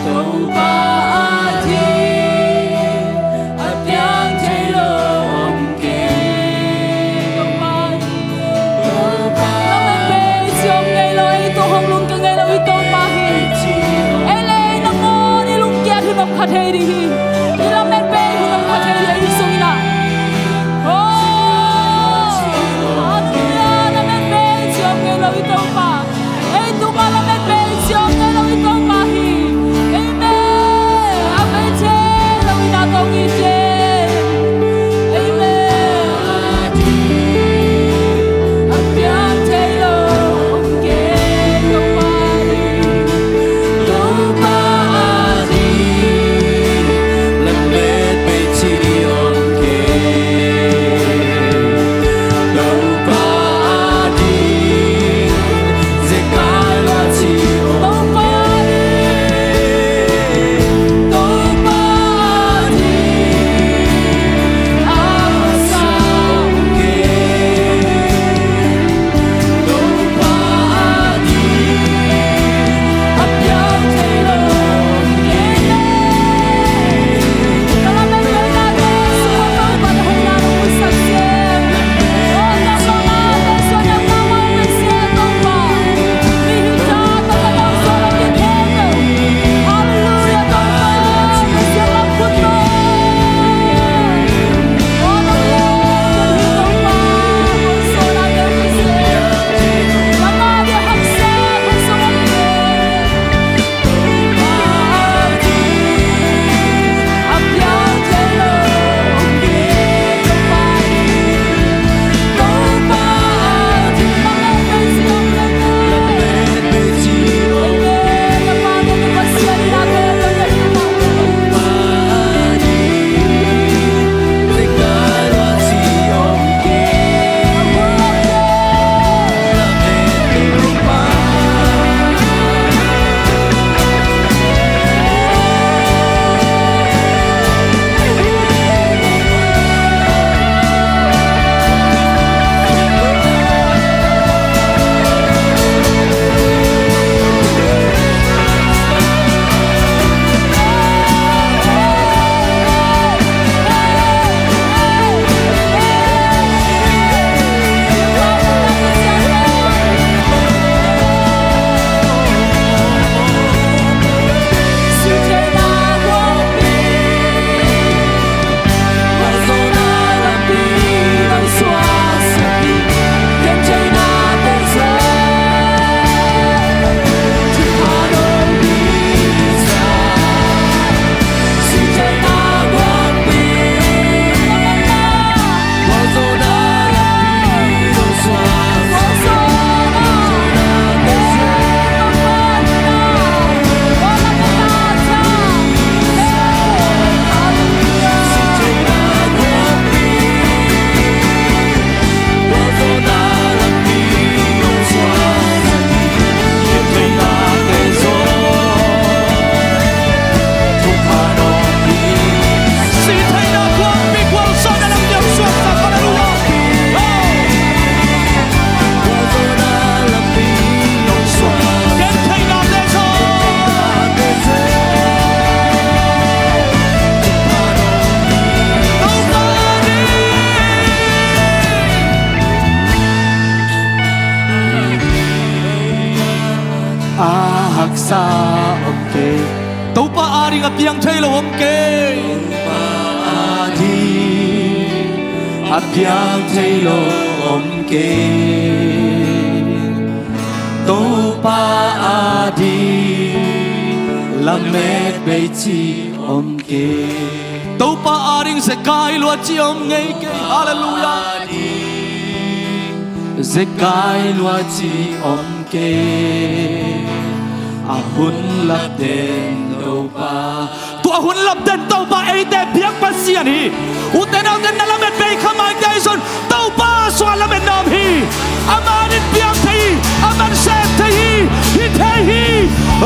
đâu ba đi ấp yang thế lâu om kê đâu ba di đâu ba mê chi om ngay lo ito hồng lung cái ngay lo ito ba hi chi ele namo ni lung kia thu nam khat hei di hi sa om ke tàu pa ari nga piang thei lo om ke pa di a piang thei lo om ke tàu pa di la met bei chi om ke tàu pa ari se kai lo chi om ngei ke hallelujah ze kai lo chi om ke a hun la den tàu pa tua hun lap den tàu pa ei te piang pa sia ni u te nau ten la met bei khamai dai son tàu pa swa la met nam hi aman piang thei aman se thei hi thei hi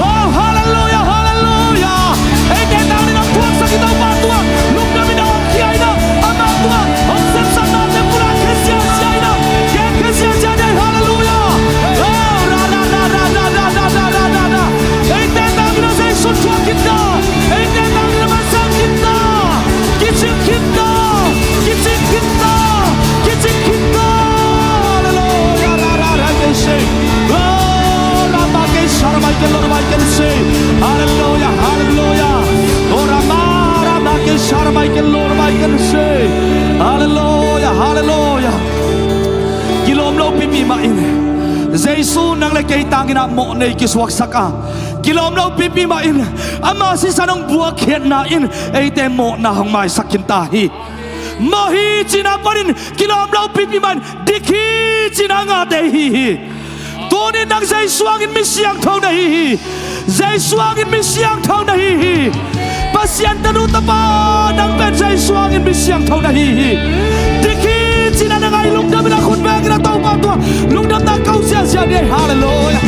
oh hallelujah hallelujah ei te nau ni nam tuang sa ki tàu pa tua lung na mi na om ki ai na aman tua om sem sa na te pula ke sia sia na ke sia sia dai hallelujah oh ra ra ra ra ra ra ra ra ra ra ei te nau ni na se sun tua kita ei te nau ni na ma sam kita kitchen kita kitchen kita kitchen kita hallelujah ra ra ra ke se oh la ma ke sharma ke lor ma ke se hallelujah hallelujah oh ra ma ke sharma ke lor ma ke se hallelujah hallelujah kilom lo pi mi ma in Jesus nang le kay tangina mo nei ki swak saka kilom lo pi pi ma in ama si sanong buak khet na in ei te mo na hong mai sakin ta hi mahi china parin kilom lo pi pi man dikhi china nga de hi toni nang zai suangin mi siang thau na hi zai suangin mi siang thau na hi pasian tanu tapa nang pen zai suangin mi siang thau na hi dikhi china nang ai lung dam na khun ba na tau pa tua lung dam na kau sia sia de hallelujah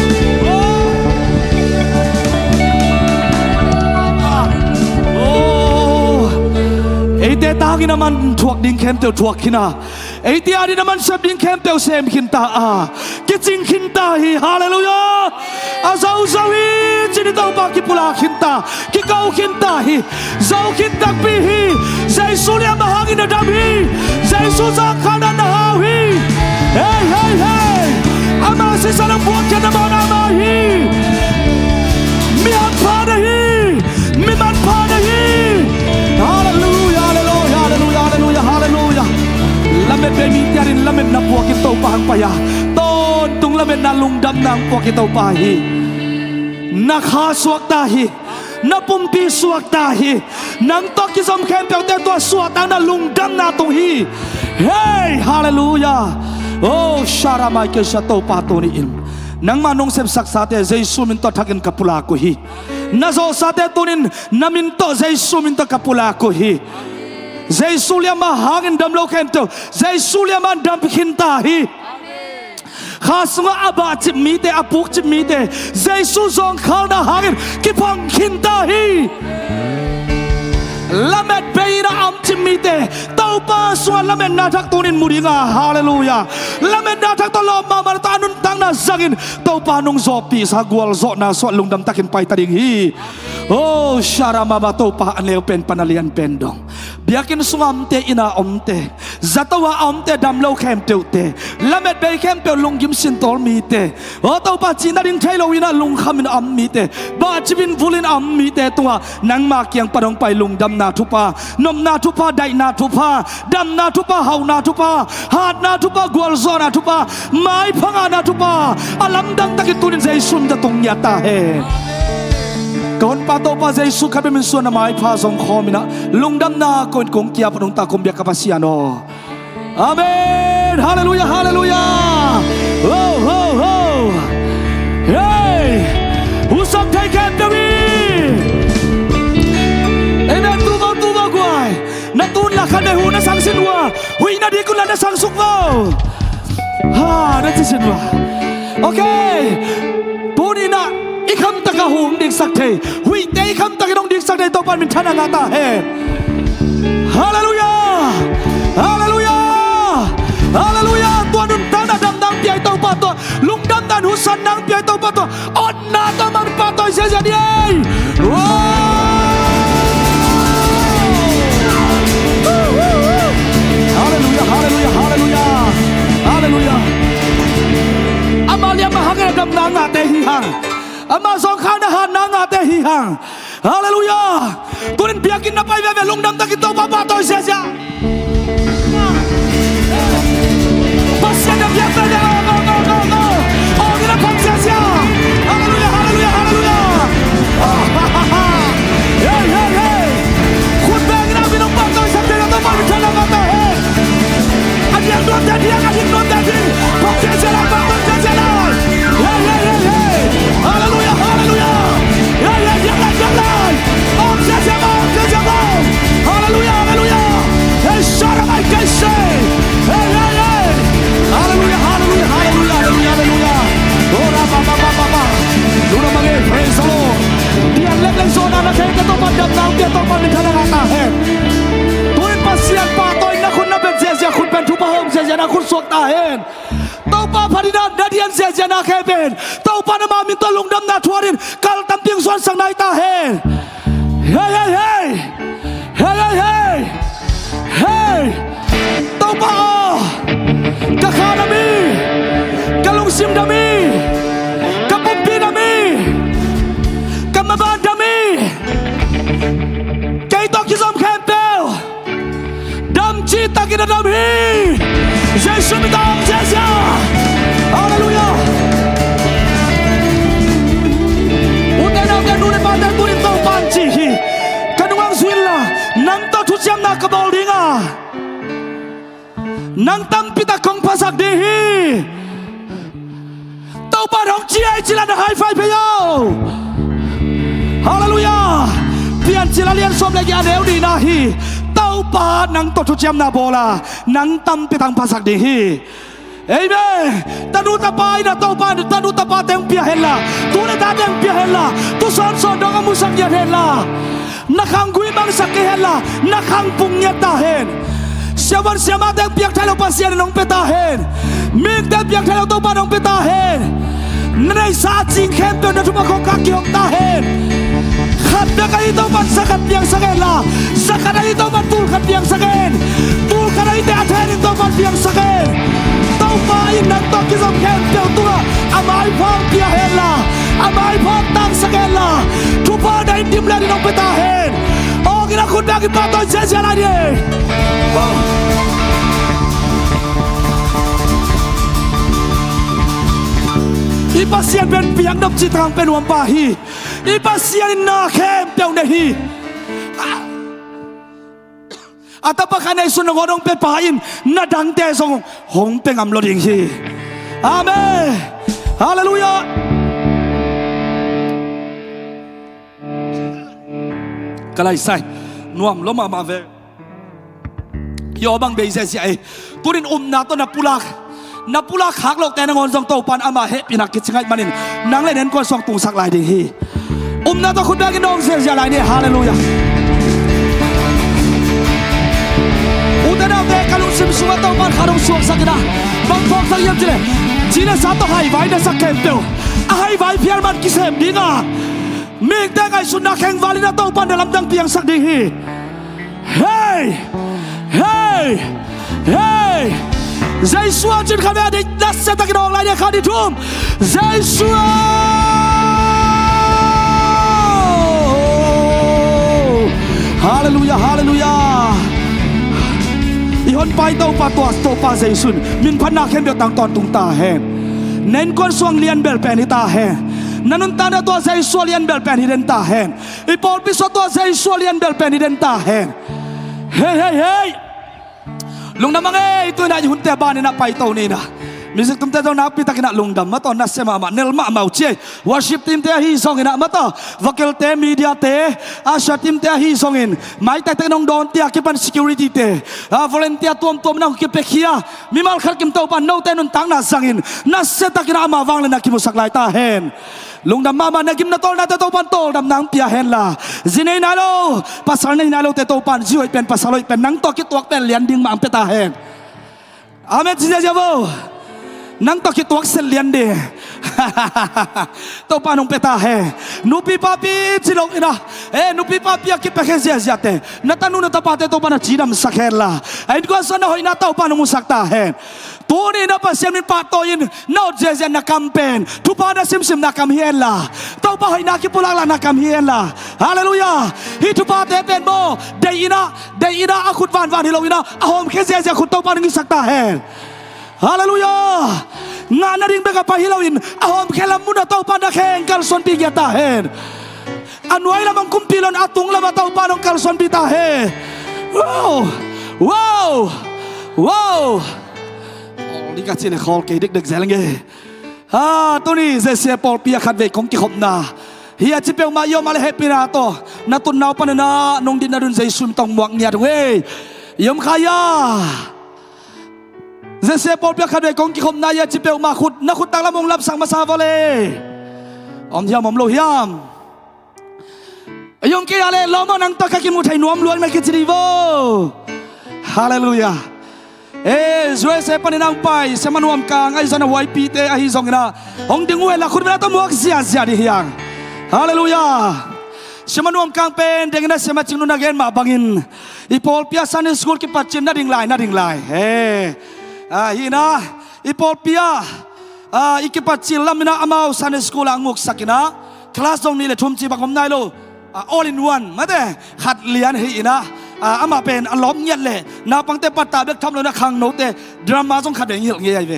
ei te tangi naman thuak ding khem teu thuak khina ei te ari naman sab ding khem teu sem khin ta a ki ching khin ta hi hallelujah a zau zau hi chini tau ba ki pula khin ta ki kau khin ta hi zau khin tak pi hi zai sulia ma hangin na dam hi zai su za khana na ha hi hey hey hey ama si sana buat kana ma na ma hi mi han pa na hi mi man pa na hi hallelujah hallelujah hallelujah hallelujah lamet be mi tiarin lamet na puak ki tau pa hang pa ya ton tung lamet na lungdam nang puak ki tau pa hi na kha suak ta hi na pumpi suak ta hi nang to ki som khem pe te to suak ta na lungdam na tu hi hey hallelujah oh sharamai ke sha tau pa to ni in nang manong sem sak sa te jesu min to thakin kapula ko hi na zo sa te tunin namin to jesu min to kapula ko hi jesu lia ma hangin dam lo khem to jesu lia man dam khin ta hi khasnga aba chip mi te apuk chip mi te jesu zong khal na hangin ki phang khin ta hi lamet beira am chip mi te tau pa swa lamet na thak tunin muringa hallelujah lamet na thak to lo ma mar ta nun tang na zangin tau pa nung zo pi sa gwal zo na so lungdam takin pai ta ding hi oh sharama ba tau pa aneu pen panalian pendong biakin sungam te ina omte zatawa omte dam lo khem teu te lamet be khem pe lungim sin tol mi te o tau pa china ding thailo ina lung khamin am mi te ba chibin vulin am mi te tua nang ma kyang padong pai lungdam na thupa nom na thupa dai na thupa dam na thupa hau na thupa hat na thupa gwal zo na thupa mai phanga na thupa alam dang takin tunin zai sun da tung ya ta he kon pa to pa jesu khabe min suan mai pha song khomina lungdam na kon kong kia padong ta kom bia kapasiano amen hallelujah hallelujah oh oh oh hey who some take it to me amen tu ba guai na tun la khane hu na sang sinwa hui na di kun la na sang sukwa ha na chi sinwa okay tunina ikham ta ka hum dik sak the hui te ikham ta ki dong dik sak the to pan min thana nga ta he hallelujah hallelujah hallelujah tuan nun ta na dam dam piai to pa to lung dam dan hu san nang piai to pa to on na ta man pa to se se di hallelujah hallelujah hallelujah hallelujah amalia mahanga dam na nga te hi hang อามาสองข้างนะฮะนางอาเตหิฮังฮาเลลูยาตุนินเบียกินนับไปเวเวลงดำตะกินโตปะปะโตเสียเสียปัสเซียนเบียเฟเดโกโอ้กินนับปัสเสียเสียฮาเลลูยาฮาเลลูยาฮาเลลูยาเฮ้เฮ้เฮ้คุณเบงนะพี่น้องปังโตสักเดือนต้องมาเป็นชนะกันต่อเฮ้อันยังโดนแต่ที่อันยังโดนแต่ที่ปัสเสียเสียละปัสเสียเสียละเฮ้เฮ้เฮ้เฮ้ฮาเลลูยาฮาเลลูยาเฮ้เฮ้ยังไงยังไงโอ้เสียเสียมาเสียเสียมาฮาเลลูยาฮาเลลูยาเฮ้ชาร์ไมเกสเซ่เฮ้เฮ้เฮ้ฮาเลลูยาฮาเลลูยาฮาเลลูยาฮาเลลูยาฮาเลลูยาโอ้ราบาบาบาบาบาดูนะมังเอ๋เพรสโลเดียนเล็กเล็กโซนานะเฮ้ก็ต้องมาดับน้ำเดียต้องมาเป็นทนายตาเฮ้ตัวนี้ปัสเซียนปาตัวนี้นะคุณน่ะเป็นเสียเสียคุณเป็นทุบะโฮมเสียเสียนะคุณสวกตาเฮ้ตัวป้าพอดีนั้นนาเดียนเสียเสียนะแค่เป็นตัวป้านะมามินตัวลงดำนาทัวรินกัลตั้มเตียงส่วนสังนายตาเฮ้เฮ้เฮ้เฮ้เฮ้เฮ้เฮ้เฮ้ตัวป้ากะขานามีกะลงซิมนามีกะปุ่มปีนามีกะมาบานนามีไก่ตอกกิซอมแคมเปลดำจีตากินดำฮีเยซูมิตามเจสยาฮาเลลูยาอุเตนาเกนูในบ้านตุรินโตปันจีฮีกันวังสวิลล่านังโตทุจยมนักบอลดิงานังตั้มพิตาของภาษาดีฮีเต้าบ้านของจีไอจิลันไฮไฟเพย์ฮาเลลูยาเปลี่ยนจิลาเลียนสมเลกีอาเดลดีนาฮีเต้าบ้านนังโตทุจยมนาโบลานังตั้มพิตาภาษาดีฮีเอ้ยแม่ตานูตาปายนะเต้าบ้านตานูตาปาเต็มเปียเฮล่าตัวเล็กตาเต็มเปียเฮล่าตัวสอนสอนดองมุสังเยเฮล่านักขังกุยบังสักเฮล่านักขังปุงเยตาเฮนSiawan siapa yang pihak thailand pasien nong petahen, ming dan pihak thailand toba nong petahen, nenai saat sing kempen dan cuma kau kaki hong tahen, khadda kali toba sakat pihak saken lah, sakat kali toba tul kat pihak saken, tul kali te athen toba pihak saken, toba inang toki som kempen tua, amai pang pihak lah, amai pang tang saken lah, cuba dah intim lagi nong petahen. Kita kuda kita tahu saja lagi. Ipasian ben piang dap citrang ben wampahi. Ipasian na kem piang dehi. Atapa kanai sunong odong pepain na dangte song hong pengam loding hi. Amen. Hallelujah. Kalai sai nuam loma ma ve yo bang be se sia turin na to na pulak hak lok te na ngon song to pan ama he pinak ki chingai manin nang le nen ko song tung sak lai ding hi na to khut ba ki dong se sia lai ni hallelujah udana te kalung sim suwa to pan kharong suak sakina bang thok sang yam chile sa to hai vai na sak kem pe hai vai phiar man ki sem dinga Ming teng ay sunak heng vali na tau pan dalam dang piang sak dihi. Hey, hey, hey. Zai suam jin kami ada nasa tak kena orang lain yang kau ditum. Zai suam. Hallelujah, hallelujah. Ihon pai tau patuas tau pa zai sun. Min panak hem biar tang ton tung ta hem. Nen kon suang lian bel pen ita hem. Nanun tanda tua saya sualian belpen hiden tahen. Ipol piso tua saya sualian belpen hiden tahen. Hey hey hey. Lung namang itu na junte bani na paitaw ni na. Misik tum tayo na pita kina lungdam mato na sema ma nelma mau cie. Worship team te hi songin na mato. Vakil te media te. Asya team te hi songin. Mai te te nong don te akipan security te. Volunteer tuam na kipekia. Mimal khal kim tau pan no te nun tang na sangin. Na seta kina ama wang le na kimusak lai tahen. Lungdam mama nagim na tol na te topan tol dam nang piahen la. Zinay nalo. Pasal na nalo te topan. Ziway pen pasaloy pen. Nang tokit wak pen lian ding maang petahen. Amen siya jabo. Nang tokit wak sel lian de. Topan nung petahe. Nupi papi silong ina. Nupi papi akit peken siya siya te. Natanu na tapate topan na chinam sakhen la. Ayin ko asa na hoy na topan nung musak tahen. ตัวนี้นะpasien min patoin no jejen na campaign tupa na simsim na kamhien la tau pa na ki pulang la na kamhien la haleluya hi tupa te pen mo de ina akut van hilowina ahom khe je khut tau pa ngi sakta hen haleluya ngana ring beka pa hilowin ahom khelam muna tau pa na khen kal son pi ta hen anwai lamang kumpilon atung lama tau pa nong kal son pi ta he wowนี่ก็ที่ในคอลเกดิกเด็กแสลงเกตัวนี้เสียปอลปียขัดเวกของกิขบนาเฮียจิเปียวมาโยมาเลยเฮปีนาโตนาตุนนาวปนนานงดินนาดุนใจซุมตองหวังเงียดเว้ยยมขายาเสียปอลปียขัดเวกของกิขบนาเฮียจิเปียวมาขุดนักขุดตังละมงรับสั่งมาซาฟาเลอมเฮียมอมโลเฮียมยมเกียร์เลยล้อมันนังตะกักิมุไทยนวมล้วนไม่กิจดีโวฮาเลลูยาZue se paninang pai se manuam kang ai zona wai pite ai zongina ong dingwe la khurna to muak sia di hiang haleluya se manuam kang pen dengna se ma Cingnu na gen ma bangin ipol pia Sunday school ki pachin na ding lai hina ipol pia iki pachil lamina amau Sunday school anguk sakina class dong ni le thumchi bangom nai lo all in one mate khat lian hi inaอามาเป็นอารมณ์เงียบเลยนาปังเตปตาเบกทำเลยนะขังโนเตดราม่าต้องขัดเองเหี้ยเงี้ยไป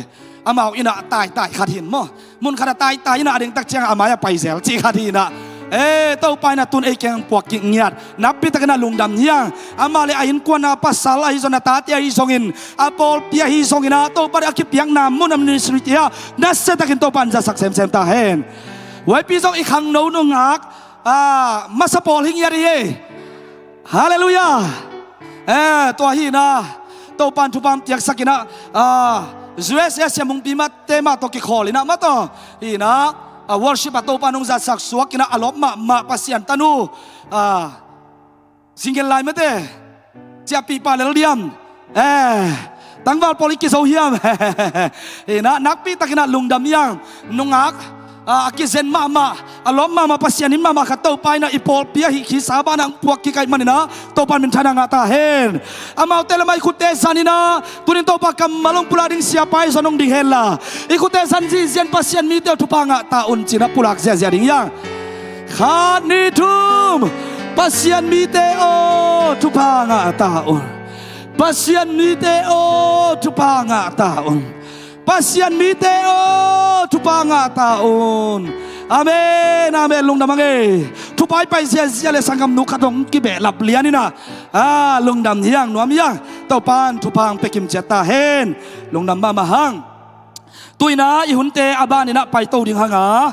อามาอินะตายขัดหินมั้งมุนขัดตายอินะเด้งตักเชียงอามาอย่าไปเสียจีขัดหินนะเต้าไปนะตุนเอแกงปวกกิ่งเงียดนับพิตกันนะลุงดำเฮียงอามาเลยอินกวนนะปัสสาวะฮิซอนตาเตียฮิซองอินอาปอลเปียฮิซองอินะเต้าไปอาคิปยังนำมุนอันนี้สุดที่นัสเซตักินเต้าปันจะสักเซมตาเห็นไว้ปีซองอีกขังโนนุ่งหักมาสปอลหิงเงียดเย่ฮาเลลูยาตัวฮีนะตัวปันทุปัมเตียกสักินะUSมุงปีมาเตมาตกิขอลินะมาต่อฮีนะworship ตัวปันนุงจัดสักสวกินะอารมณ์มาปัสยันตานูซิงเกิลไลน์มาเตจะปีปาเลเลียมตั้งวัลโพลิกิโซเฮียมฮีนะนักปีตะกินะลุงดำยังนุงอักกิเซนมาอารมณ์มาปัสยานินมาขัดเต้าไปนะอีปอลเปียหิขีสาบานังพวกกิไกมันนะเต้าปันเป็นชนะงาตาเห็นอามาเตลไม่ขุดเตสันินะตุนินเต้าปากำมาลงปุลาดิงเสียไปสนองดิงเฮล่ะอีขุดเตสันจีเซียนปัสยานมีเตลทุพังะตาอุนจินะปุลักเสียดิงยังขาดนิทุมปัสยานมีเตโอทุพังะตาอุนปัสยานมีเตโอทุพังะตาอุนpasien miteo tupanga taon amen lung damang tupai pai sia le sangam nu khatong ki be lap lian ni na lung dam hiang nuam yang tau pan tupang pekim jata hen lung dam ba mahang tuina i hunte abani na pai to ding hanga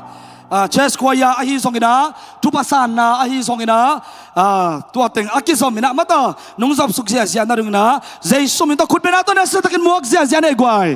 chess kwaya ahi songina tupasan na ahi songina tua teng akisom ina mata nung zap suk sia na rung na zai sum to khut be na to na sa takin muak sia ne gwai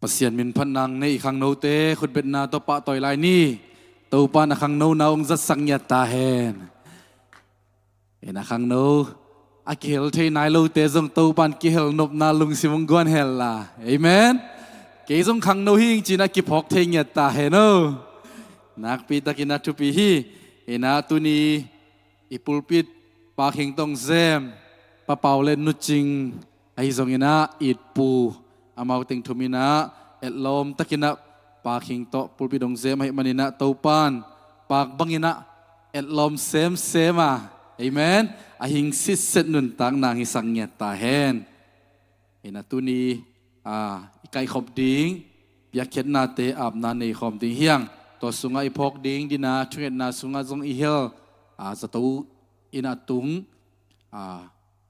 ปัสยานมินพันนางในอีกครั้งโนเตคุณเป็นนาตัวปะต่อยลายนี่ตัวปะนักขังโนนาองจัดสังยาตาเฮนนักขังโนอากิเฮลเทนายโลเตจงตัวปันกิเฮลนบนาลุงสิมงกวนเฮลล่ะเอเมนเกยจงขังโนหิงจีนักกิพอกเทงยาตาเฮนนักปีตะกินัทุปีฮีนาตุนีอิปุลปิดปากหิงตงเซมปะเป่าเล่นนุจิงไอจงนาอิดปูอามาติงทุมินะเอลอมตะกินะปากหิงโตปุลปิดงเซมให้มันินะเตาปานปากบังยินะเอลอมเซมอ่ะเอเมนอาหิงสิเซนุนตังนางหิสังเงียตาเฮนเอนาตุนีอีกไก่ขอบดิ้งอยากเข็นนาเตอาบนาในขอบดิ้งเฮียงตัวสุงไอพอกดิ้งดินาช่วยนาสุงไอจงอีเฮลสตูอินาตุง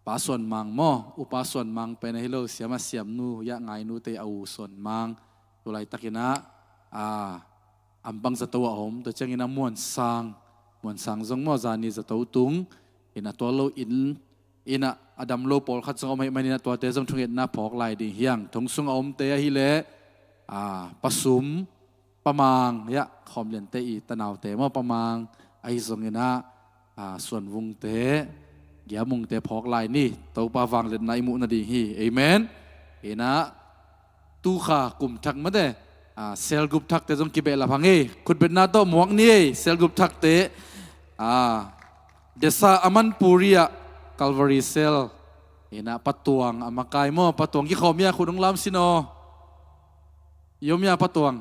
ปาส่วนมังมออุปาส่วนมังไปในโลกเสียมาเสียมนูยะไงนูเตเอาส่วนมังตัวไรตะกินะอัมบังสตัวผมตัวเจ้ากินะมวนสังจงมอจานีสตัวตุงอินะตัวโลอินะอดัมโลปอลขัดจงเอาไม่ไม่นะตัวเตจงทุงเอ็ดนาพอกลายดีเฮียงทงสุงเอาเตะฮิเลปสุมประมังยะคอมเลียนเตอีตะนาวเตมอประมังไอจงกินะส่วนวงเตอย่ามุงแต่พอกลายนี่ตัวปาฟังเล่นในมุนาดีฮีเอเมนเห็นะตู้ขากลุ่มทักมาเดเซลกลุ่มทักแต่จงกิเบลละพังเอคุณเป็นนาโตหมวกนี่เซลกลุ่มทักเตเดซ่าอามันปูริยคัลวารีเซลเห็นะปัตตวงอามากายมอปัตตวงที่เขาเมียคุณต้องล้ำสิโนยมยาปัตตวง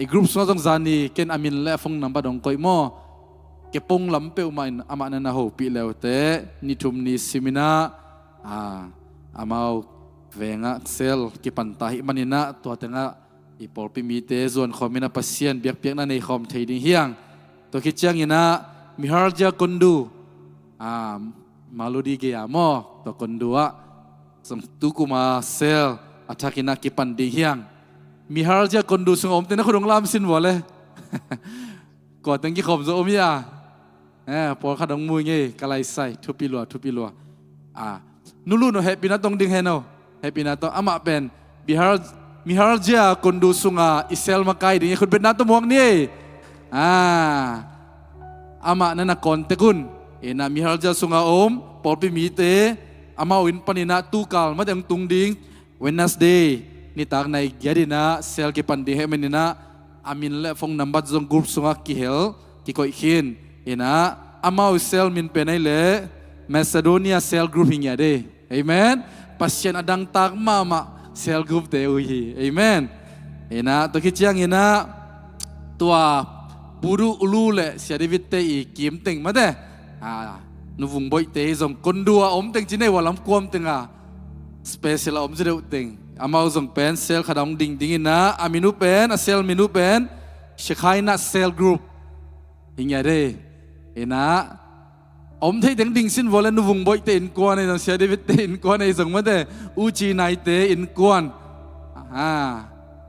อีกกลุ่มส่วนจงจานีเกณฑ์อามินและฟงนำบัดงกอยมอเก็บปงลำเปียวมาอามานันนาหูปีแล้วเตนิทุมนิสิมินาอามาเวงะเซลกิปันตาหิมันินะตัวเตงะอีปอลปิมีเตส่วนคอมินาปัสเซียนเบียกนั่นในคอมเทดิงเฮียงตัวคิดจังยินะมิฮาร์จาคนดูมาลูดีเกียมอตัวคนดูสมตุกุมาเซลอัฐกินะกิปันดิงเฮียงมิฮาร์จาคนดูสงอมเตนะคุณองลามสินวะเลยก่อนตั้งกี่ขมโซมีพอขัดงมือไงกะไลใส่ทุบปีลัวนูรูโนเฮปินาตรงดึงเฮโนเฮปินาตรงอามาเป็นมิฮาร์เจียคนดูสุงอิเซลมาไกดิ้งคุณเป็นนาตมวงนี่อามานั่นนักคนเตกุนนามิฮาร์เจียสุงอมปอลปิมีเตอามาวินปนินาตูกาลมาดังตุงดิ้งเวนนัสเดย์นี่ตากในยาดินาเซลกิปันดิเฮมินินาอามินและฟงนัมบัดจงกรุ๊ปสุงกิเฮลกิโกอิคินนะอามาเซลมินเป็นไอเล่มาซิโดเนียเซลกรุ๊ปหิงยาเดย์เอเมนปัสเชนอดังตากมา cell group te uhi amen ina to ki chiang ina tua buru ulu le sia David te i kim ting ma de nu vùng bội te zong kon dua om teng chine walam kuam tenga special om zeu teng amau zong pen cell khadong ding ding ina aminu pen a cell minu pen shekhaina cell group hinya de ina om thấy tiếng đình xin vô lên nu vùng bội te in quan này sia David te in quan này zong ma de uchi nai te in quan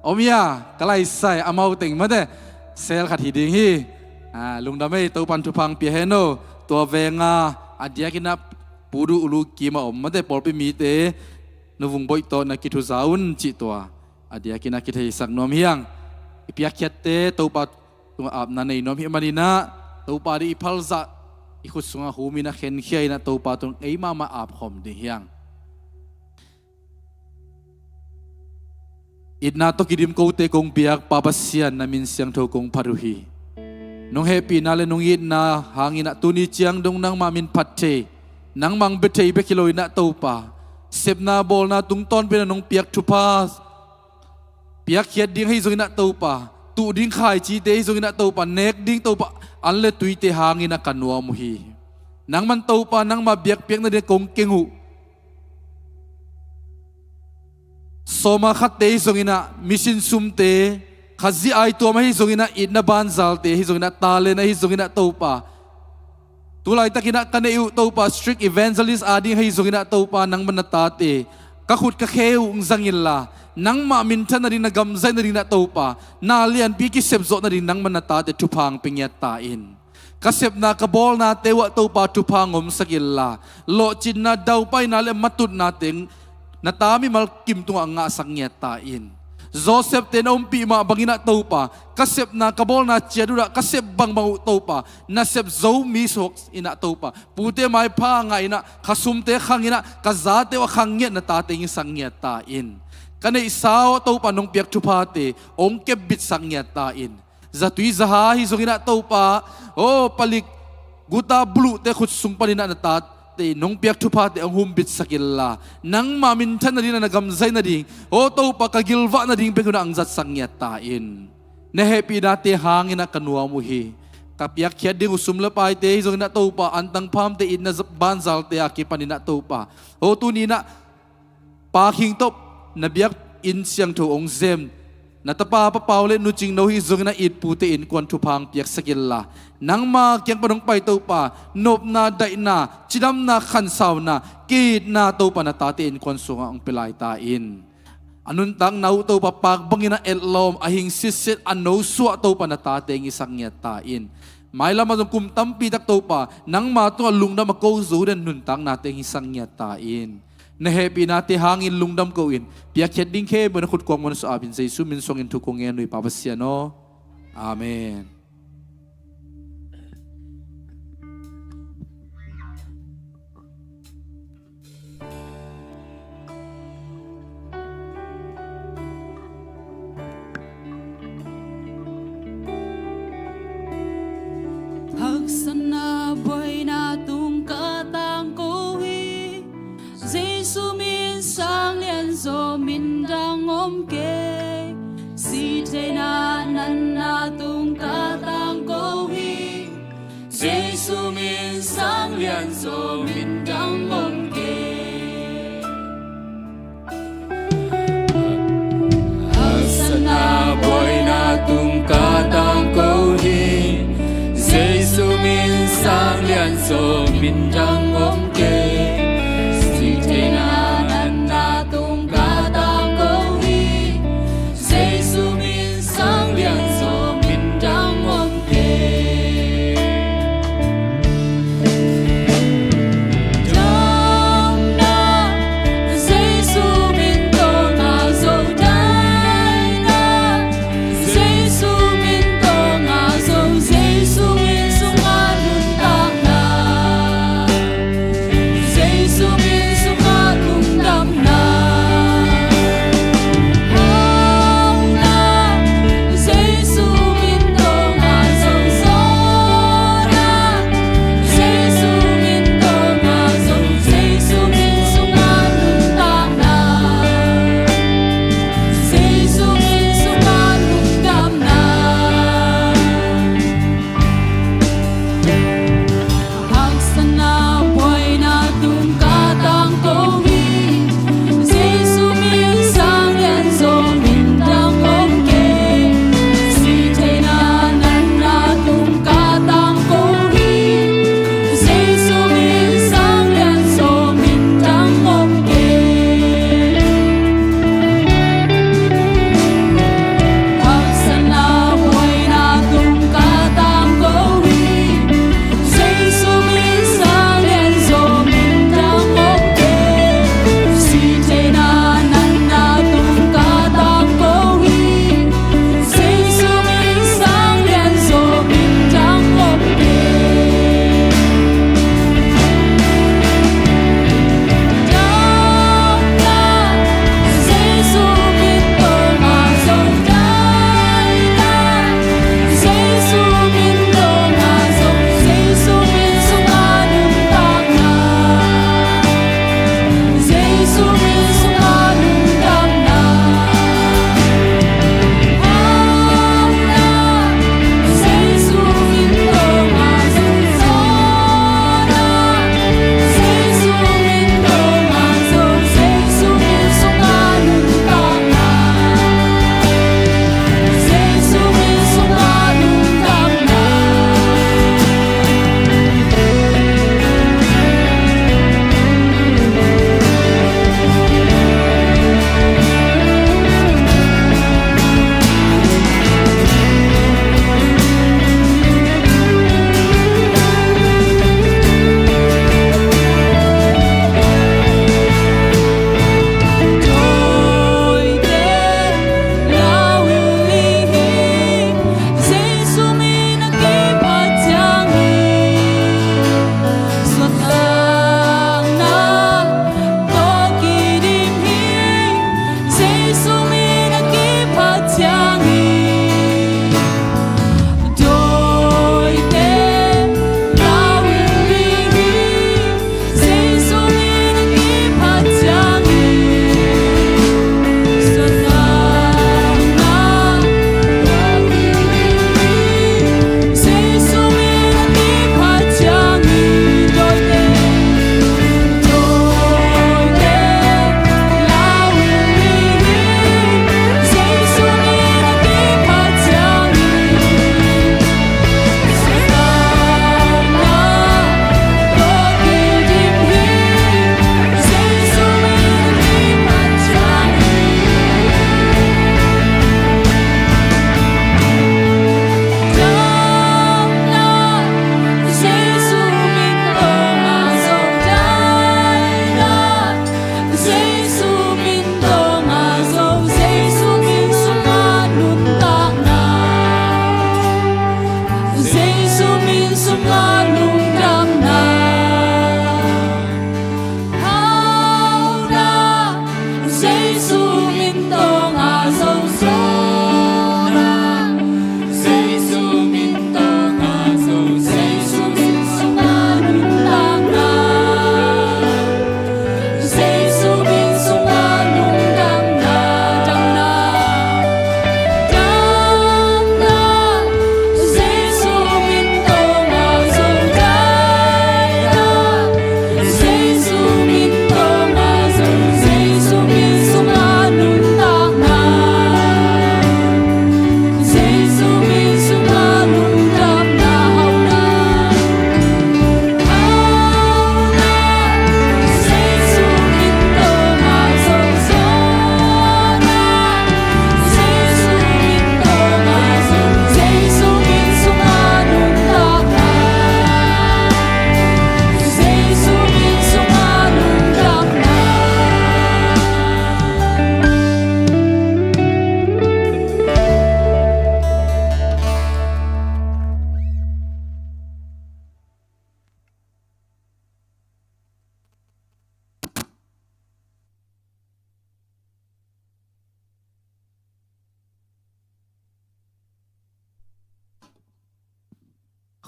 om ya kalai sai amau teng ma de cell khat hi ding hi lungdamei to pan thu phang pi heno tua venga adia kina pudu ulu kima om mate polpi mi te nu vùng bội to na kithu zaun chi tua adia kina kithei sak nom hiang ipia khet te to pa tung ap na nei nom hi manina to pa ri phalza i khut sunga humina khen khiai na to pa tung ei ma ap khom de hiang itna to kidim ko te kong piak papasian na min siang tho kong paruhi nong happy na le nong yit na hangin na tuni chiang dong nang mamin pathe nang mang betei be kiloi na to pa sep na bol na tung ton pe na nong piak thupa piak khiat ding hei zong na to pa tu ding khai chi te zong na to pa nek ding to pa an le tui te hangin na kanwa mu hi nang man to pa nang ma biak piak na de kong kengu soma khat te zong ina mission sum te khazi ai to ma hi zongina itna ban zal te hi zongina tale na hi zongina topa tulai takina kaneu topa strict evangelist adi hi zongina topa nang manata te ka khut ka kheu zangilla nang ma min than ri na gam zai na ri na topa na lian pi ki sep zo na ri nang manata te thupang pingyat ta in ka sep na ka bol na te wa topa thupangom sakilla lo chin na dau pai na le matut na teng na tami mal kim tunga nga sangyat ta in Joseph te na umpi ma bangina topa kasep na kabol na chedura kasep bang bang topa na sep Zomi sok ina topa pute mai pha nga ina khasum te khang ina kaza te wa khang nge na ta te ngi sang nge ta in kanei sao topa nong piak thupa te ong ke bit sang nge ta in zatui zaha hi zongina topa o palik guta blue te khut sung palina na ta te nong piak thupa te ang humbit sakilla nang mamin than na din na gam zai na ding o to pa ka gilwa na ding pe kuna ang zat sangya ta in ne happy na te hangin na kanwa mu hi kapiak khia ding usum la pai te zong na to pa antang pham te in na banzal te aki panina to pa o tu ni na pa khing top na biak in siang tho ong zem na tapa pa paule nu ching no hi zong na it pu te in kwan thu phang piak sakilla nang ma kyang panong pai to pa nop na dai na chidam na khan saw na kit na to pa na ta te in kwan sunga ang pilai ta in anun tang nau to pa pak bangina etlom ahing sisit ano suwa to pa na ta te ngi sangya ta in mai lama jong kum tampi tak to pa nang ma to lungna ma ko zu den nun tang na te ngi sangya ta in na happy na te hangin lungdam ko in piak khet ding khe bon khut kwang mon so abin jesu min song in thu ko nge nui pa pasya no amen Haksana boy na tung katang ko hi Giêsu min sang lian zo min dang om ke si te na nan na tung katang ko hi Giêsu min sang lian zo min dang om ke Haksana boy na tung katang ko hi Giêsu min sang lian zo min dang om ke si te na nan na tung katang ko hi Giêsu min sang lian zo min dang om ke dang na Giêsu min to na zo dai na Giêsu min to na zo Giêsu min sung a nun tang na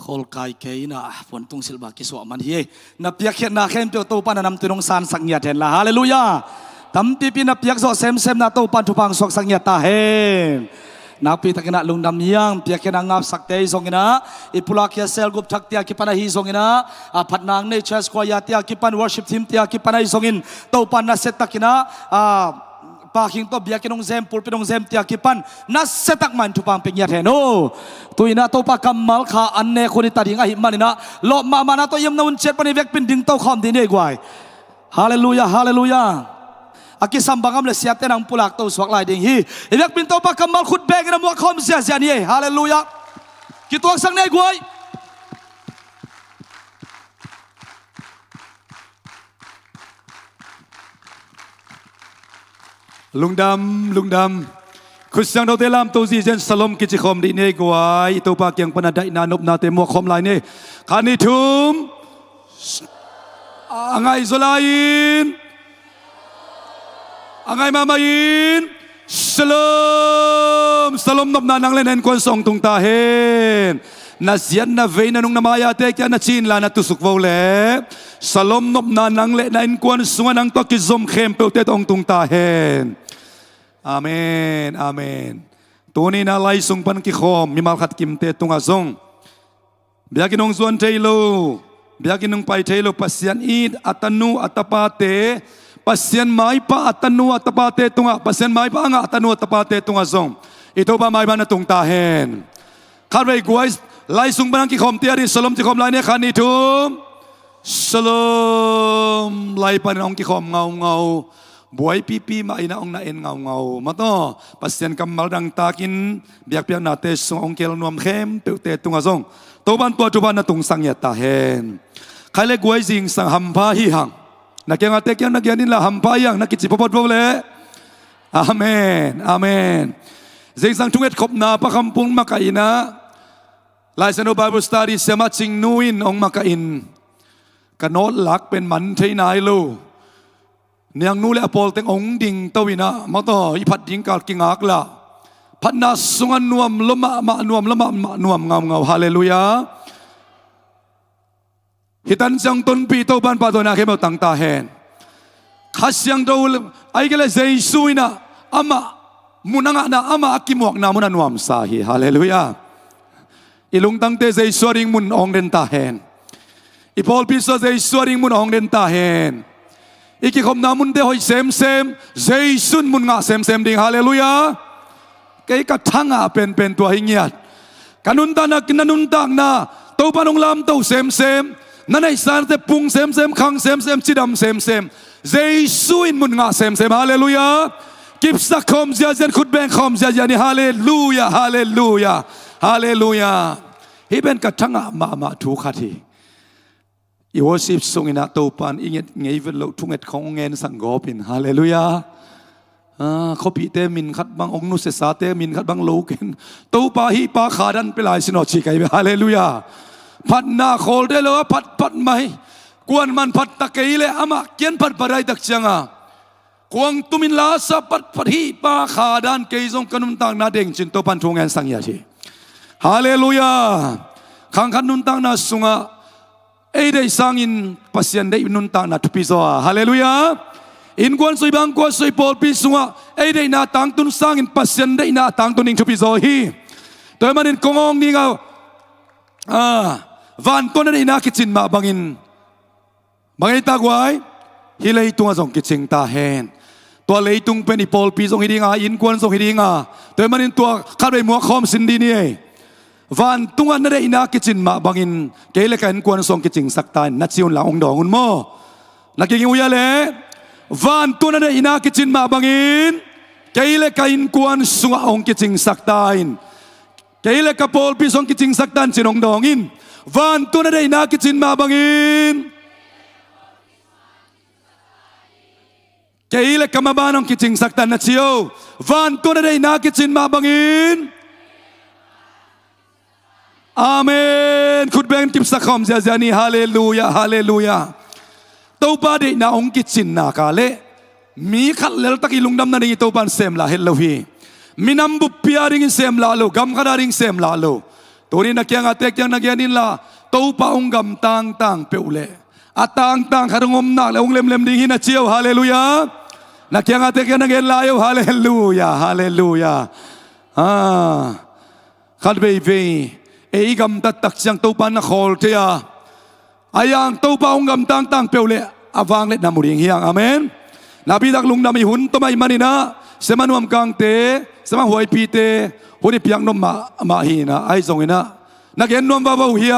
khol kai ke na pon tung silba ki so man hi na piak khet na khem pe to pan nam tu nong san sang nya then la hallelujah tam pi pi na piak so sem na to pan tu pang sok sang nya ta hen na pi takina lung dam yang piak khet na ngap sak te songina ipula kya sel gup thak tia ki pana hi songina a phat nang ne church ko ya tia ki pan worship team tia ki pana hi songin to pan na set takina paking to biakin nong zem pulpi nong zem tia kipan na setak man tupang pengya theno tuina to pa kamal kha anne khoni tading a hi manina lo ma mana to yem na un chet pani vek pin ding to khom din ei gwai hallelujah hallelujah aki sambangam le siat tenang pulak to swak lai ding hi vek pin to pa kamal khut beg na mo khom sia sia ni hallelujah ki tuak sang nei gwai lung dam kusyang do telam to ji jen salom ki chi khom di ne gwai to pa kyang panadai na nop na te mo khom lai ne khani thum angai zolain angai mamain shalom salom nop na nang len hen kon song tung ta hen na zian na vein na nung namaya te kya na chin la na tusuk vo le salom nop na nang le na in kon sunga nang to ki zom khem pe te tong tung ta hen amen amen tuni na lai sung pan ki khom mi mal khat kim te tunga zong biakin nong zuan teilo biakin nong pai teilo pasian id atanu atapate pasian mai pa atanu atapate tunga pasian mai pa anga atanu atapate tunga zong ito ba mai ba na tung ta hen kharwei guys lai sung ban ki khom tiari salom ti khom lai ne khani thum shalom lai pan ong ki khom ngau buai pipi ma ina ong na en ngau mato pasien kamal dang takin biak piak na te song ong kel nuam khem pe te tunga zong to ban to ban na tung sang ya ta hen khale guai jing sang hampa hi hang na kyang ate kyang na gyanin la hampa yang na kichi popot bole amen amen jing sang tunget khop na pa kampung makaina lai sano bible study sema Cingnu ong makain kanot lak pen man thei nai lo niang nu le apol teng ong ding tawina mato ipat ding kal kingak la พันนาสุงันนวมละมานวมละมานวมเงาฮาเลลูยาฮิตันจังต้นปีโตบันปาโตนาเข้มตั้งตาเห็นขัดยังดูไอ้ก็เลยเจสุยนะอามามุนังนะอามากิมวกนามุนันวมสาฮีฮาเลลูยาอีลุงตั้งเตเจสุริงมุนองเดนตาเห็นอีพอลพิสเจสุริงมุนองเดนตาเห็นอีกิคมนามุนเดหอยเซมเจสุนมุนงาเซมดิ่งฮาเลลูยาเกี่ยกับทั้งเป็นตัวหิงยัดกันุนตานักนันุนตากนาโตปานองลามโตเซมนั่นไอ้สารเตปุงเซมขังเซมจิดำเซมเจสุอินมุนงาเซมฮาเลลูยากิบสักคมเจียนขุดแบงคมเจียนฮาเลลูยาฮาเลลูยาฮาเลลูยาฮิเป็นกับทั้งมาถูกขัดที่อีวอสิบส่งอินาโตปานอิงเงี้ยเวลทุ่งเอ็ดของเงินสังกอปินฮาเลลูยาเขาปีเตมินขัดบางองนุเสสาเตมินขัดบางโลกินโตปาฮีปาขาดันเปลายสินอชิกายฮาเลลูยาพัดนาโคลเดลว่าพัดไม่กวนมันพัดตะเกียเลอามาเกียนพัดปะไรตักจังกวงตุมินลาสพัดฮีปาขาดันเกยซงกันุนตังนาเด้งจินโตปันทงเงินสังยาชีฮาเลลูยาขังขันนุนตังนาสุงะเอเดย์สังอินปัสยันเดย์นุนตังนาทุปิโซฮาเลลูยาอินกวนสุยบางกวนสุยปอลปิสุงะเอเดย์นาตังตุนสังอินปัสยันเดย์นาตังตุนิงทุปิโซฮีตัวมันอินกงองนี่เงาวันตัวนั้นอินาคิดจินมาบางตากไว้ฮิเลยตัวส่งกิจจิงตาเห็นตัวเลยตุงเป็นอีปอลปีส่งฮิดิงาอินกวนส่งฮิดิงาตัวมันอินตัวข้าไปมัวคอมสินดีนี่วันตัวนั้นอินาคิดจินมาบางเกลกันกวนส่งกิจจิงสักตายนัดซิอุนหลังองดองอุนโมนักกิงอุยาเล่วันตัวนั้นอินาคิดจินมาบางเกลกันกวนส่งองกิจจิงสักตายเกลกับปอลปีส่งกิจจิงสักตายจินองดองอินวันตัวนั้นอินาคิดจินมาบางเกลกับมาบ้านองกิจจิงสักตายนัดซิโอวันตัวนั้นอินาคิดจินมาบางอาเมนคุณเบนกิบสักคำเสียนี่ฮาเลลูยาฮาเลลูยาตัวป้าเด็กน่าองกิจินน่ากาเลมีขัดเลลตะกิลุงดำนั่นนี่ตัวป้าเซมลาเฮลโลฮีมีน้ำบุปผิอาริงเซมลาโลกำขนาดิงเซมลาโลตัวนี้นักยังอาเตกยังนักยังนินลาตัวป้าองกำต่างเปล่าต่างขดงมนักและองเล็มดิ่งหินเชียวฮาเลลูยานักยังอาเตกยังนักยังลายฮาเลลูยาฮาเลลูยาขัดเบย์เอกำตัดตักยังตัวปันนักโขลเทียอายังตัวป้าองกำต่างเปล่าอาวางเล็ดนามุริงเฮียงอาเมนนาบีดักลุงนามีหุ่นตัวไม่มานี่นะเสมานวมกางเตเสมาหวยพีเตหุ่นเปียงนมมาฮีนะไอ้ทรงนะนักเรียนนวมบ้าเฮีย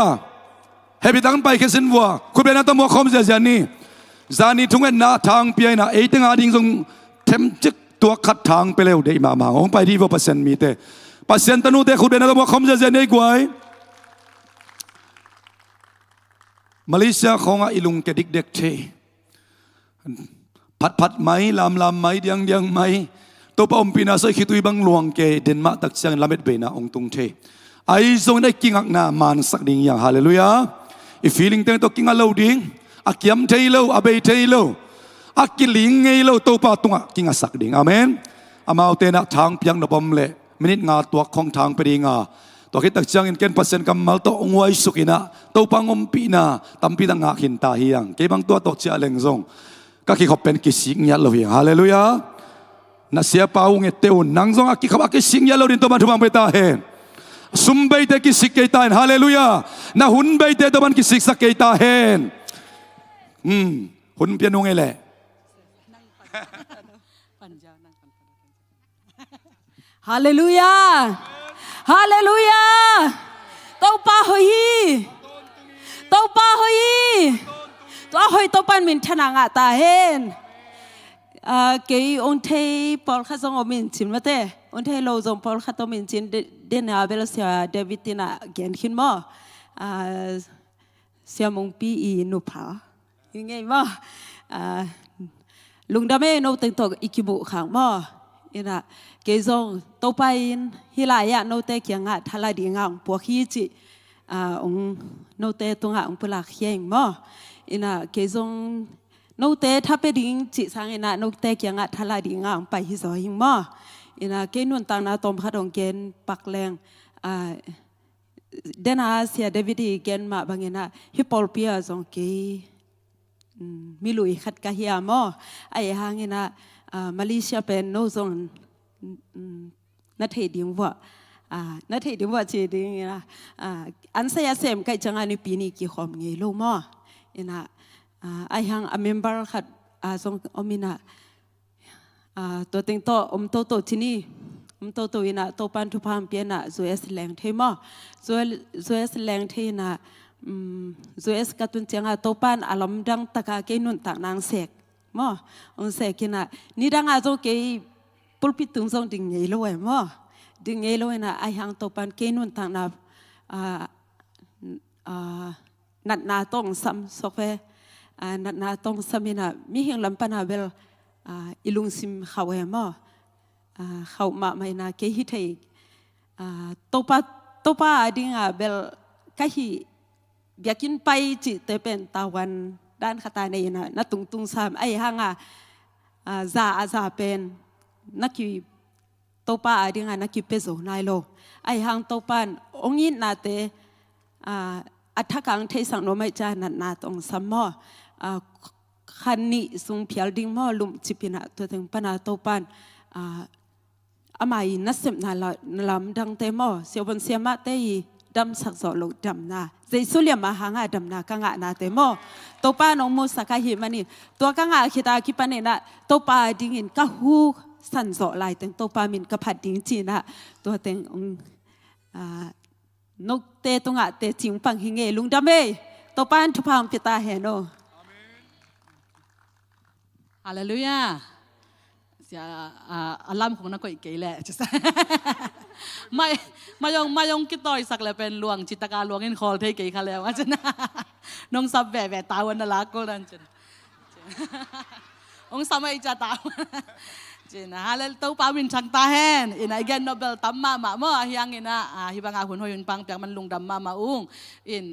เฮบิตังไปแค่สินวัวคุณเป็นนักตัวมัวคอมเสียนี่จานี่ทุ่งเงินนาทางเปียนะเอติงอาดิงทรงเทมจิกตัวขัดทางไปเร็วเดี๋ยวมาองไปดีว่าเปอร์เซ็นต์มีเตเปอร์เซ็นต์ตนุเตคุณเป็นนักตัวมัวคอมเสียนี่กว่ามาเลเซียของอิลุงแกดิกเด็กเทพัดไหมลำไหมเดียงไหมตัวป้อมปีน่าใส่ขิตุยบังหลวงเกเดนมาตักเชียงลำเอ็ดเบน่าองตุงเทไอทรงได้กิ่งอักนามันสักดิ่งอย่างฮาเลลูยาอีฟีลิงเตงตัวกิ่งอาโลดิ่งอักยำเทโลอาเบเทโลอักกิลิงเงโลตัวป้าตุงอักกิ่งสักดิ่งอาเมนอามาเอาเตนะทางเพียงนบอมเล่มินิงาตัวของทางไปดิ่งาตัวคิดตักเชียงอินเกนเปอร์เซ็นต์กำมัลตัวองไว้สุกินะตัวปังอมปีนาตั้มปีตังอาขินตาเฮียงเก็บังตัวตกเชียเลงซงก็คิดเขาเป็นกิสิงยัลโลฮีฮาเลลูยานัสเซียปาวงเอเตอุนนังซงอาคิดเขากิสิงยัลโลดินตัวมันทุบังเบตาเฮซุมเบย์เตกิสิกเกตาเฮนฮาเลลูยานาหุนเบย์เตตัวมันกิสิกสักเกตาเฮนหุนเปียนงเอเล่ฮาเลลูยาฮาเลลูยาตัวป้าหอยตัวป้าหอยตัวหอยตัวปันมินชนะงาตาเห็นเกี่ยองเทปอลข้าส่งอมินชิมมาเต้องเทโลซงปอลข้าตัวมินชินเดนอาเบลเซียเดวิติน่าเกียนขึ้นมาเสียมงปีอีนุพายังไงมาลุงดำเมโนตึงตกอิกิบุขังมาอินะเกี่ยงตัวไปฮิลายะโนเตเกียงะทลายดีงามพวกฮีจิองโนเตตัวงะองปลาเขียงมาอินะเกี่ยง โนเตถ้าไปดิ้งจิสังเนะโนเตยังทลายดิ้งไปฮิซอหิงมอเกนุนตังนาตอมขัดองเกนปักแรงเดนาเสียเดวิดีเกนมาบางฮิปโปลเปียจงเกมิลุยขัดกะเฮียมอไอหางมาเลเซียเป็นโนซงนัทเฮดิงวะนัทเฮดิงวะเจดิงอันเสียเสมไกจังอันปีนี้กี่ขอมเงยลูมอไอหางเมมเบอร์ขัดจงอมินาตัวเต็งโตโตที่นี่โตโตปันทุพามเปียนะโซเอสแรงเทมอโซเอสแรงเทนะโซเอสกัตุนเจียงโตปันอารมณ์ดังตะกาเกนุนตักนางเสกมอองเสกินะนี่ดังอาโจเกปุลปิตุงซงดิ่งเงยลอยมอดิ่งเงยลอยนะไอหังโตปันเกนุนตักนานัดนาต้องซ้ำสกเวนัดนาต้องซ้ำนะมีเฮียงลำปนาเบลอิลุงซิมเขาเอมอเขามาไม่นาเกฮิตให้โตปาดิ้งเบลกะฮิเบียกินไปจิเตเป็นตาวันด้านขตาในนะตุงสามไอห่างซาเป็นนักกีโตปาดิ้งนักกีเปโซนายโลไอห่างโตปันองยินนาเตอัฐกังเทสังโนไม่จานัดนาตองสัมมอขันนี้สุงเพียลดิ้งมอลุมจิปินะตัวถึงปนาโตปันอามายินัสเซมนาลำดังเตมอเสียวบนเสียมาเตยดำสักสอลงดำนาเจสุเลียมาหางาดำนากังานาเตมอโตปานองมุสกาหิมันี่ตัวกังาคิตาคิปานี่นะโตปาดิ้งินกะฮูสันโซลายตึงโตปามินกะผัดดิ้งจีนะตัวเต็งนกเตตงะเตจิงปังหิงเอลุงดำเอโตปานทุพามปิตาเฮโนฮาเลลูยาเสียอัลลัมของนักก็อีกเกยแหละจะใช่มายองคิดต่อยสักเลยเป็นลวงจิตการลวงอินคอลเทเกยค่ะแล้วอาจารย์น้องซับแหวตาวันละก็นั่นจ้ะองซับไม่จะตาจีนะฮะแล้วตัวป้าวินช่างตาแหนอินะอีกโนเบลตั้มมาเมื่อยังอินะฮิบังอาหุ่นหอยปังเปียกมันลุงดำมาอุ้งอิน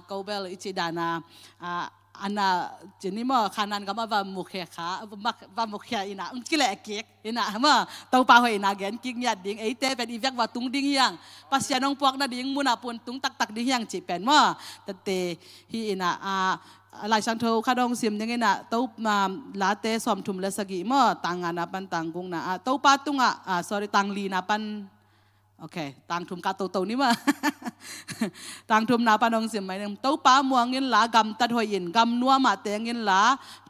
โกเบลอิจิดานาอันน่ะจีนี่มั่วขานันก็มาว่ามุขขาว่ามุขอินะกิเลสเก๊กอินะมั่วตัวป้าหอยนาเกนกิ๊กยัดดิ่งไอเต้เป็นอีเวกว่าตุงดิ่งยังปัสยานองพวกน่ะดิ่งมุนาปุ่นตุงตักดิ่งยังจีเป็นมั่วแต่เตฮีอินะหลายชั้นโทข้าดองเสียมยังไงนะตัวมาลาเตสอมทุมเลสกีมั่วต่างงานนะปันต่างกงนะตัวป้าตุงsorry ต่างลีนะปันโอเคต่างทุมกาโตนี่มาต่างทุมนาปานองเสียมไหมเนี่ยเต้าป้ามัวเงินหลากำตัดหอยอินกำนัวมาเตงเงินหลา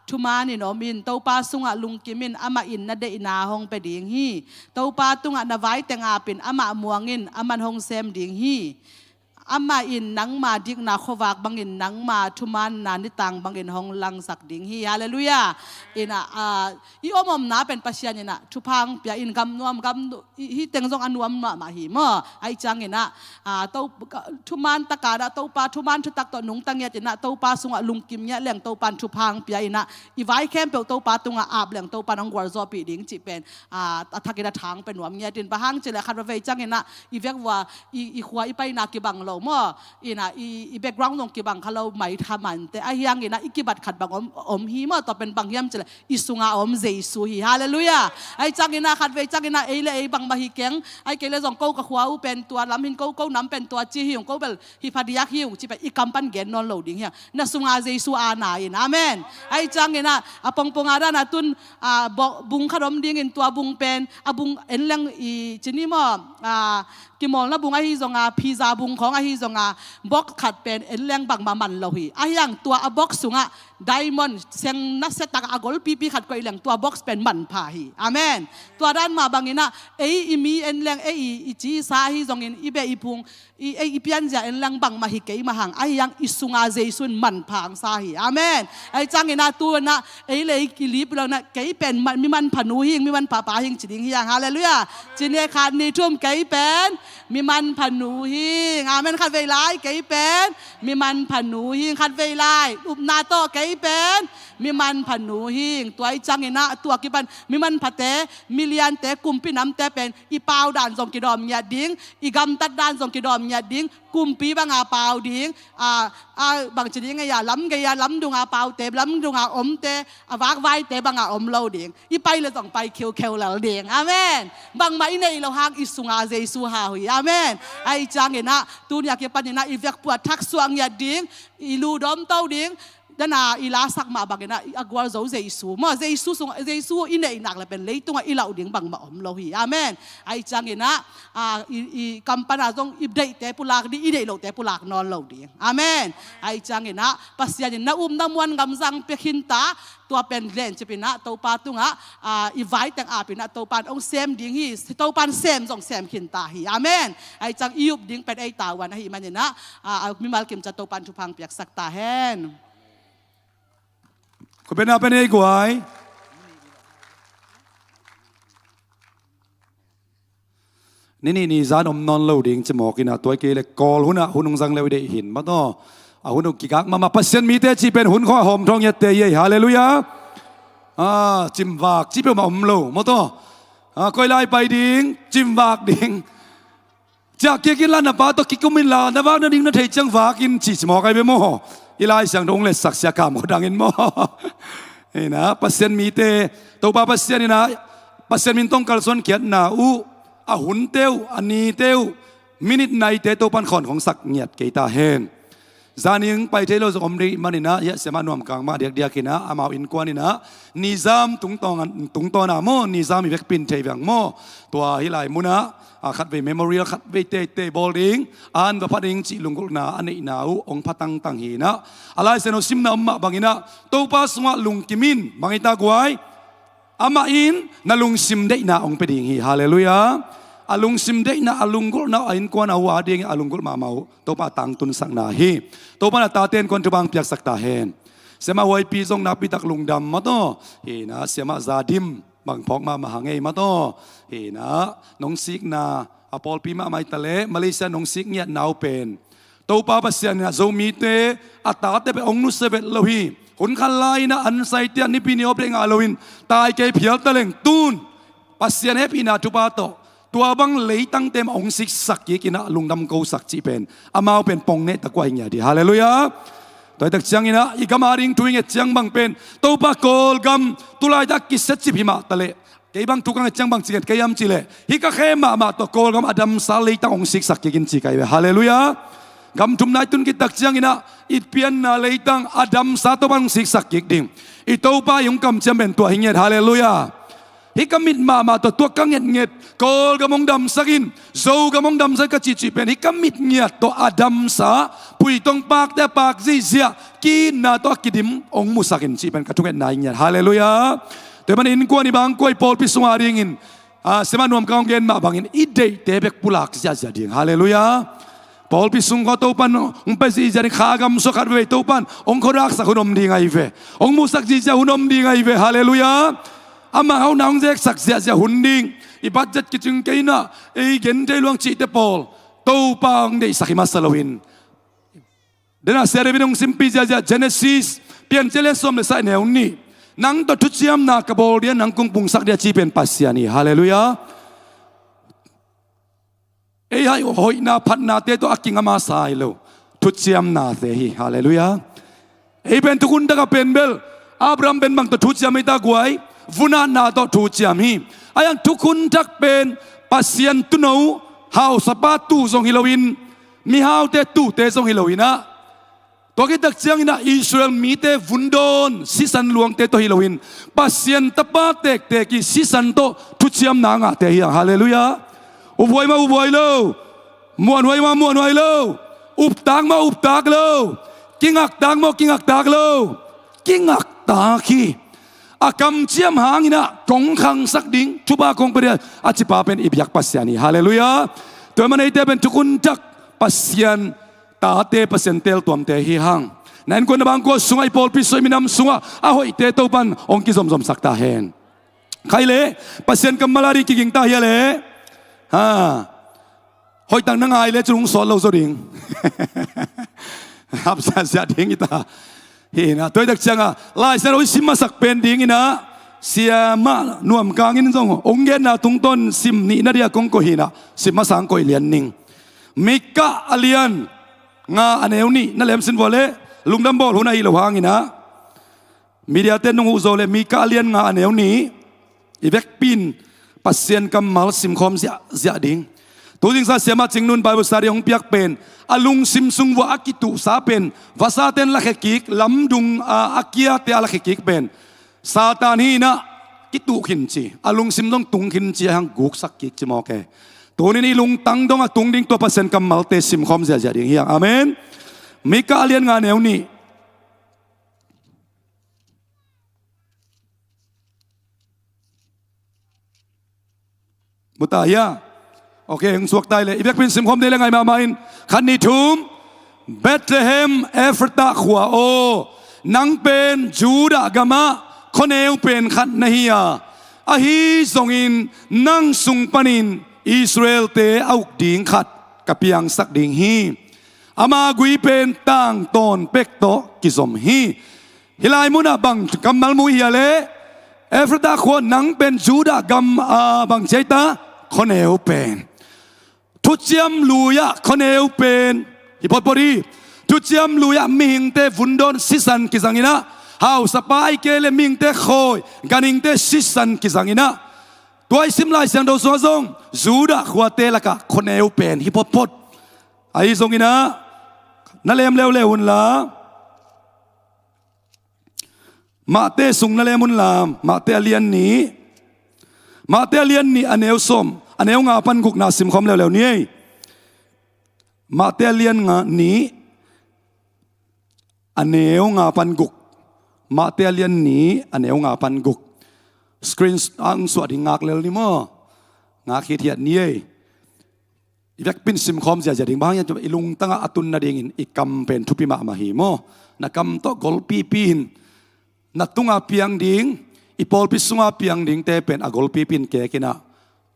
ทุมานี่น้อมินเต้าป้าสุงะลุงกิมินอามาอินนาเดอินาฮงไปดิ่งฮีเต้าป้าตุงะนาไว้เตงอาปินอามามัวเงินอามันฮงเซมดิ่งฮีอามาอินนังมาดิกนาขวากบังอินนังมาทุมานนานิตังบังอินฮองลังสักดิ่งฮีฮาเลลูยาอินะอีอมอมนาเป็นปัจจัยนี่นะทุพังเปียอินกำนวมกำฮีเต็งซองอันวมมาหิมไอจังอินะเต้าทุมานตะกาดเต้าปาทุมานทุตักตัวหนุ่งตังเงียจินะเต้าปาสุงะลุงกิมเนี่ยเลี้ยงเต้าปันทุพังเปียอินะอีไว้แค่เปียวเต้าปาตุงะอาบเลี้ยงเต้าปันองกวาร์ซอปีดิ่งจิเป็นทักกินทางเป็นหวมเงียดินปะหังจิเลขัดไปจังอินะอีเวกว่าอีขวาอีไปนากิบังเรามั่วอินะอีแบ็กกราวน์ตรงกิบังเขาเราไม่ทำมันแต่ไอ้ยังอินะอีกิบัดขัดบังอมฮีมั่วต่อเป็นบังยามจิเลอิสุงะอมเจสุฮีฮาเลลูยาไอ้จังอินะขัดไปจังอินะไอ้เลยไอ้บังมาฮิเกงไอ้เกลเลยส่งเก้ากับขวาอุเป็นตัวลำหินเก้าน้ำเป็นตัวจีฮิวเก้าเป็นฮิพาดิยักฮิวจิเป็นอีกัมปันเกนนอนโหลดิ้งเฮียน่ะสุงะเจสุอานาอินะอาเมนไอ้จังอินะปงอาดานะตุนบุงขนมดิ้งอินตัวบุงเป็นบุงเอ็นเลี้ยงอีจินี่มั่วกิมอลนะบุงไอ้ฮิซงพิซซ่าบุงของไอ้ฮิซงบ็อกขัดเป็นเอ็นเลี้ยงบังมามันเราฮีไอ้ยังตัวบ็อกสุงะไดมอนด์เสียงนักเซตักอากอลปีขัดก็อีเลี้ยงตัวบ็อกเป็นมันพาฮีอาเมนตัวด้านมาบางอินะอีมีเอ็นเลี้ยงอีจีซาฮิซงอินอีเบอีพุงอีเปียนจะเอ็นเลี้ยงบังมาฮิเกยมาหังไอ้ยังอิสุงาเจสุนมันพางซาฮีอาเมนไอ้จังอินะตัวนะเลยกิลิบเรานะเกยเป็นมีมันผนุหิงมีมันป่าหิงจิดิงฮีฮาเลลูยาจินเนคานนี่ทุ่มเกยเป็น มีมันผนูหิงอาเมนขัดเวลายเกยเป็นมีมันผนูหิงขัดเวลายอุบนาโตเกยเป็นมีมันผนูหิงตัวไอจังเงนะตัวกิบันมีมันผะเตมิเลียนเตกุมปีน้ำเตเป็นอีเปาด่านส่งกิดอมยาดิ้งอีกำตัดด่านส่งกิดอมยาดิ้งกุมปีบังอาเปาดิ้งบางชนิดไงยาล้ำดุงอาเปาเตล้ำดุงอาอมเตวากไว้เตบังอาอมเราดิ้งอีไปเลยต้องไปเคียวแล้วดิ้งอาเมนบางไม่ในเราหางอิสุงอาเจสุฮาหุยอาเมนไอจังเงนะตุนอยากเก็บปัญญาอีเวกปวดทักสวงยาดิ้งอีลูดอมเต้าดิ้งด้านอีลาสักมาบังนะอากวาโจเจสูมาเจสูสงเจสูอินเดนักเลยเป็นเลยตัวอีเหล่าดิ่งบังมาอมเราหีอาเมนไอจังเงนะอีกัมปนาจงอิบเดย์แต่ปุลากดีอิเดย์เราแต่ปุลากนอนเราดิ่งอาเมนไอจังเงนะปัสยานินะน้ำวันกำจังเปกินตาตัวเป็นเลนจะเป็นนะตัวปาตุงะอีไว้แต่งอาเป็นนะตัวปานองเซมดิ่งฮีตัวปานเซมจงเซมขินตาหีอาเมนไอจังอียุบดิ่งเป็นไอตาวันฮีมันเนี่ยนะมิมาลกิมจะตัวปานชุพังเปียกสักตาแฮนคุณเป็นอะไรกวยนี่จานอมนอนเล่าดิ่งจะหมอกินตัวเกล็กกอลหุ่นงสังเลวได้หินมาต่อหุ่นกิกักมาพัศยันมีเตจีเป็นหุ่นข้อหอมทองเยเตยฮาเลลูยาจิมวากจิเป็นมาอมเล่ามาต่อก้อยไล่ไปดิ่งจิมวากดิ่งจากเกี่ยกินลานป้าตัวกิกุมินลานว่านั่นดิ่งนั่นเทจังวากินจีสมอไกไปโมอีไลสังดงเลสักเสียกรรมเขาดังอินโมนี่นะปัสเซนมีเตตัวป้าปัสเซนนี่นะปัสเซนมินต้องการส่วนเขียนนาหุ่นเตียวอันนี้เตียวมินิทในเตตัวปันขอนของสักเงียดเกตาเฮนจานิงไปเทโลสอมรีมันนี่นะเยสมานวมกลางมาเดียกินะอามาอินกวานี่นะนิซามตุงตองนะโมนิซามีเวกปินเทวียงโมตัวฮิไลมุนะขัดไปเมมโมเรียลขัดไปเตบอลดิงอันว่าพัดดิงจิลุงกุลนาอันนี้นาองพัตังตังหีนะอะไรเซโนซิมนาอมมาบางอินะตัวป้าสงะลุงกิมินบางอิตากวยอามาอินนาลุงซิมเดนาองเป็ดิงฮีฮาเลลูยาอาลุงซิมเดนาอาลุงกุลนาอินกวนเอาวาดิงอาลุงกุลมาเมาตัวป้าตังตุนสักนาฮีตัวป้าตาเตนคนทุบังเปียกสักตาเฮนเสมาไว้ปีทรงนับปีตักลุงดำมาโตเฮนะเสมาซาดิมบางพอกมาหางไงมาโตเฮนะน้องซิกนาอพอลปีมาไม่ทะเลมาเลเซียน้องซิกเนี่ยหนาวเป็นตัวป้าปัสยานะโซมีเตอัตตาเตไปองนุสเวตโลหีหุ่นขันไลนะอันไซเตียนนิพินิโอเปงอาโลวินตายเกยเพียลตะเลงตูนปัสยานะพินาทุบาโตตัวบังเลยตั้งเต็มองซิกสักยี่กินะลุงดำกูสักจีเป็นอามาเป็นปองเนตะกวยเนี่ยดีฮาเลลูยาตัวตักจังนะอีกมาริงทุยเงจังบังเป็นตัวป้าโกลกัมตุลายตักกิสจิพิมาตะเลไอ้บางทุกข์จังบางสิ่งที่ยามจิเลฮิกะเข้มาตัวโกลกัมอดัมซาลีตั้งองซิกสักกินจิกายฮาเลลูยากำทุมนายตุนกิตักจังนะอิดเพียนนาเลยตั้งอดัมซาตัวบางซิกสักกิดิ่งอิตัวป้ายุงกำจำเป็นตัวหิเงฮาเลลูยาฮิกามิดมาตัวกังเงียดโกลกำมงดำสักินโซกำมงดำสักจิจิเป็นฮิกามิดเงียดตัวอดัมซาปุยตงปากแต่ปากซีเซียกินนาตัวกิดิมองมุสักินจิเป็นกระทุกนายเงียดฮาเลลูยาแต่มันอินกวนบางกวยพอลพิสวาริงินเสมานวมกางเกนมาบางอินอิดเดย์เตเบกปุลักเสียดิ่งฮาเลลูยาพอลพิสุงก็ตัวปันไปซีจะได้ขากำสกัดเวตัวปันองค์รักสักหุ่นอมดีไงเวองมุสักจิจะหุ่นอมดีไงเวฮาเลลูยาอามาเขาหนังเจ๊กสักเสียจะหุ่นดิ่งอีบัดจัดกิจงเกยนะไอ้เกนเจลวงจิตเตปอลตัวปังได้สักมาสลาวินเดน่าเสรีวินงซิมพิจาจะเจเนซิสเปลี่ยนเจเลสอมเลสายแนวนี้นังตัวทุจริตนักบอลเดียนังกุงปุงสักเดียจีเป็นปัสยานีฮาเลลูยาเอ้ยหอยนาพัดนาเตตัวอักกิงอามาสายโลทุจริตนาเตฮีฮาเลลูยาเอ้ยเป็นทุกคนตะกับเป็นเบลอับรามเป็นบางตัวทุจริตไม่ตะกวยฟุนานาตัวทุจริตฮีอายังทุกคนจักเป็นปัสยันตุโนฮาวสปาตูทรงฮิโลวินมีฮาวเตตูเตทรงฮิโลวินะตัวกิตักเจียงนะอิสราเอลมีเตฟุนโดนสิสันหลวงเตโตฮิโลวินปัสยันตปาเตกเตกิสิสันโตทุจริตนางาเตฮีฮาเลลูยาอุบไว้มาอุบไว้โลมวนไว้มามวนไว้โลอุบตากมาอุบตากโลกิงักตากมากิงักตากโลกิงักตาคีอากำเจียมหางนะกงขังสักดิ่งทุบากงเปรียอาจิปาเป็นอิบยักปัสยานีฮาเลลูยาตัวมันไอเตเป็นทุกุนจักปัสยันตาเตปัสยันเตลตัวมเตฮีหังนั่นคนบางคนสุงไอพอลพิสวยมินำสุงอาหอยเตตัวปันองค์กิสมสักตาเฮนใครเล่ปัสยันกำมาลารีกิงตาเฮเล่ฮะห hoi tang na ngai le chung so lo zo ding hap sa ding ita hi na toi dak changa lai sa roi sim masak pen ding ina sia ma nuam kang in zong ong gen na tung ton sim ni na dia kong ko hi na sim masang ko lian ning mika alian nga aneu ni na lem sin vole lungdam bol huna hi lo hang ina media ten nong zo le mika alian nga aneu ni ivek pin pasien kamal sim khom zia ding tu ding sa sema Cingnu Bible study ong piak pen alung sim sung wa akitu sa pen vasaten la khekik lamdung akia te ala khekik pen satan hi na kitu khin chi alung sim dong tung khin chi hang guk sak ki chi mo ke tu ni lung tang dong a tung ding to pasien kamal te sim khom zia ding hiang amen mika alian nga neu ni Mutaya. Okay, ang suwak tayo le. Ibig pin simkhom nila ngay mamain. Kanitum, Bethlehem, Ephrata, Huao. Nang pen, Juda, Gama, Koneo pen, Khat Nahiya. Ahi zongin, nang sungpanin, Israel te auk ding khat, kapiang sak ding hi. Ama gui pen, tang, ton, pekto, kizom hi. Hilay mo na bang kamal mo hiyale. Ephrata ko nang pen Juda gam bang jaita koneu pen tuciam luya koneu pen hipopori tuciam luya mingte vundon sisan kisangina hau sapai kele mingte khoi ganingte sisan kisangina tuai simlai siang do sozong Juda khwate laka koneu pen hipopot ai zongina nalem lew lewun la Mate sung na lemon lam, mate alian ni aneu som, aneu nga pan guk na sim khom lew ni mate alian nga ni aneu nga pan guk, mate alian ni aneu nga pan guk, screen ang suat ngak lel ni mo, ngak hitiat ni Ivek pin sim khom zia ding bang ya ilung tanga atun na dingin ikam pen thupi ma mahi mo, nakam to gol pi pin. Natunga piang ding ipol pisunga piang ding te pen agol pipin ke kina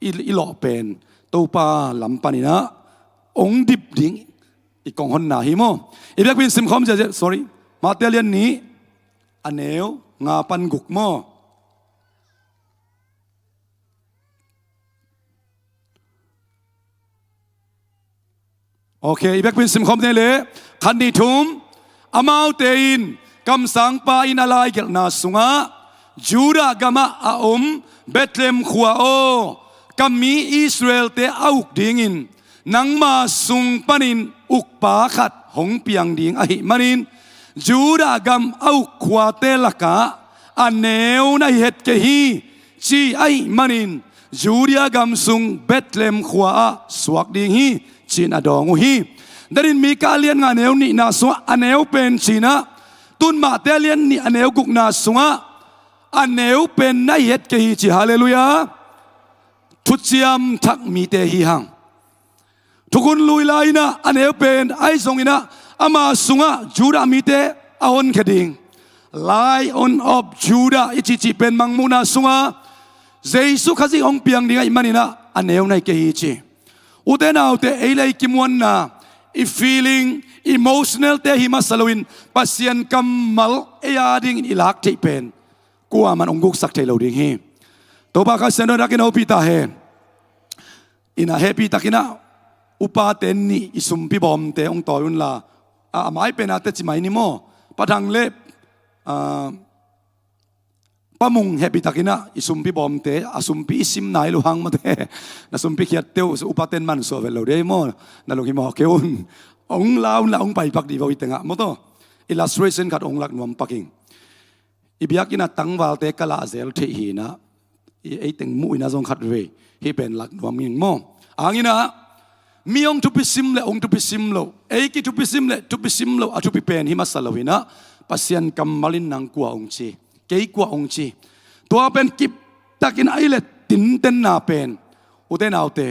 ilo pen topa lampanina ong dip ding ikong hon na himo ibyak pin sim khom je sorry matelian ni aneu nga pan guk mo okay ibyak pin sim khom ne le khani thum amau tein kam sang pa inalay gel na sunga Juda gama aom Bethlehem Huao kami Israel te auk dingin nang ma sung panin ukpa khat hong piang ding ahi manin Juda gam auk khwate laka aneu na het ke hi chi ai manin Juda gam sung Bethlehem Hua swak ding hi chin adong hi darin mika lian nga neu ni na so aneu pen china tun ma telian ni aneu guk na sunga aneu pen na yet ke hi chi hallelujah thuchiam thak mi te hi hang thukun lui lai na aneu pen ai song ina ama sunga Juda mi te ahon khading Lion of Judah ichi pen mangmuna sunga Jesu khazi ong piang dinga imanina aneu nai ke hi chi udenau te eilai kimwan na I feeling emotional te hima salawin pasien kamal eyading ilak te pen kuwa man ongguk sak te lo ding hi to ba ka seno rakin opita he ina happy takina upa ten ni isumpi bom te ong toyun la amai penate chimai ni mo padang le pamung happy takina isumpi bom te asumpi isim nai lu hang mate na sumpi khiat teu upa ten man so velo de mo na lu hi mo keun ong laun la ong pai pak di bawi tenga moto illustration kat ong lak nuam paking ibiak ina tangwal te kala zel the hi na ei teng mu ina zong khat ve hi pen lak nuam ngin mo angina miong tu pisim le ong tu pisim lo ei ki tu pisim lo atu pi pen hi masalawina pasian kamalin nang kwa ong chi kei kwa ong chi tua pen kip takin ailet tin ten na pen uten autte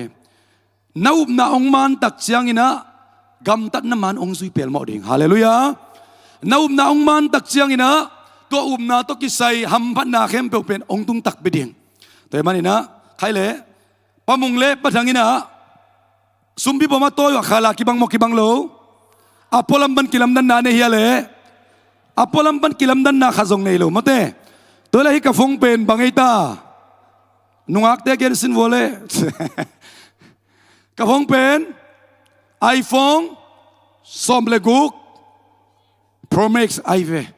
naup na ong man tak chiang ina gam tat naman ong zui pel mo ding hallelujah naup na ong man tak chiang ina to na to kisai ham phat na khem pe pen ong tung tak beding to manina khai le pamung le pathang ina sumpi boma toyo akhala kibang lo apolam ban kilam dan na ne hiale apolam ban kilam dan na khazong nei lo mate tola hi ka phong pen bangaita nungak te ger sin vole ka phong pen iPhone somble guk Pro Max ive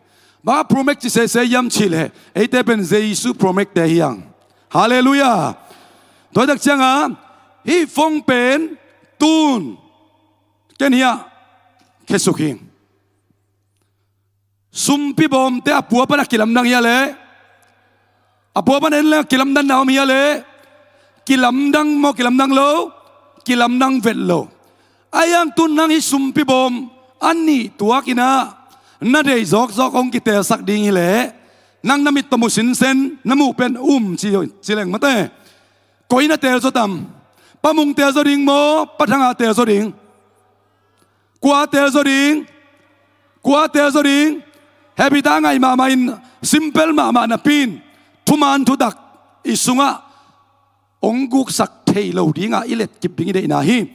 ba Pro Max se yam chile ate pen Jesus Pro Max te hiang hallelujah toy dak changa hi phong pen tun ken hiya kesuking sumpi bom te apua pa na kilam nang hiya le apua pa na kilam dan naom hiya le kilam dang lo kilam nang vet lo ayang tun nang hi sumpi bom anni tua kina na dei zok ong ki tel sak ding hi le nang namit tomu sin sen namu pen chi leng mate koina tel zo tam pamung tel zo ding mo pathanga tel zo ding kwa tel zo ding happy ta ngai ma in simple ma na pin thuman thu dak isunga ongguk sak thei lo dinga ilet kip ding de na hi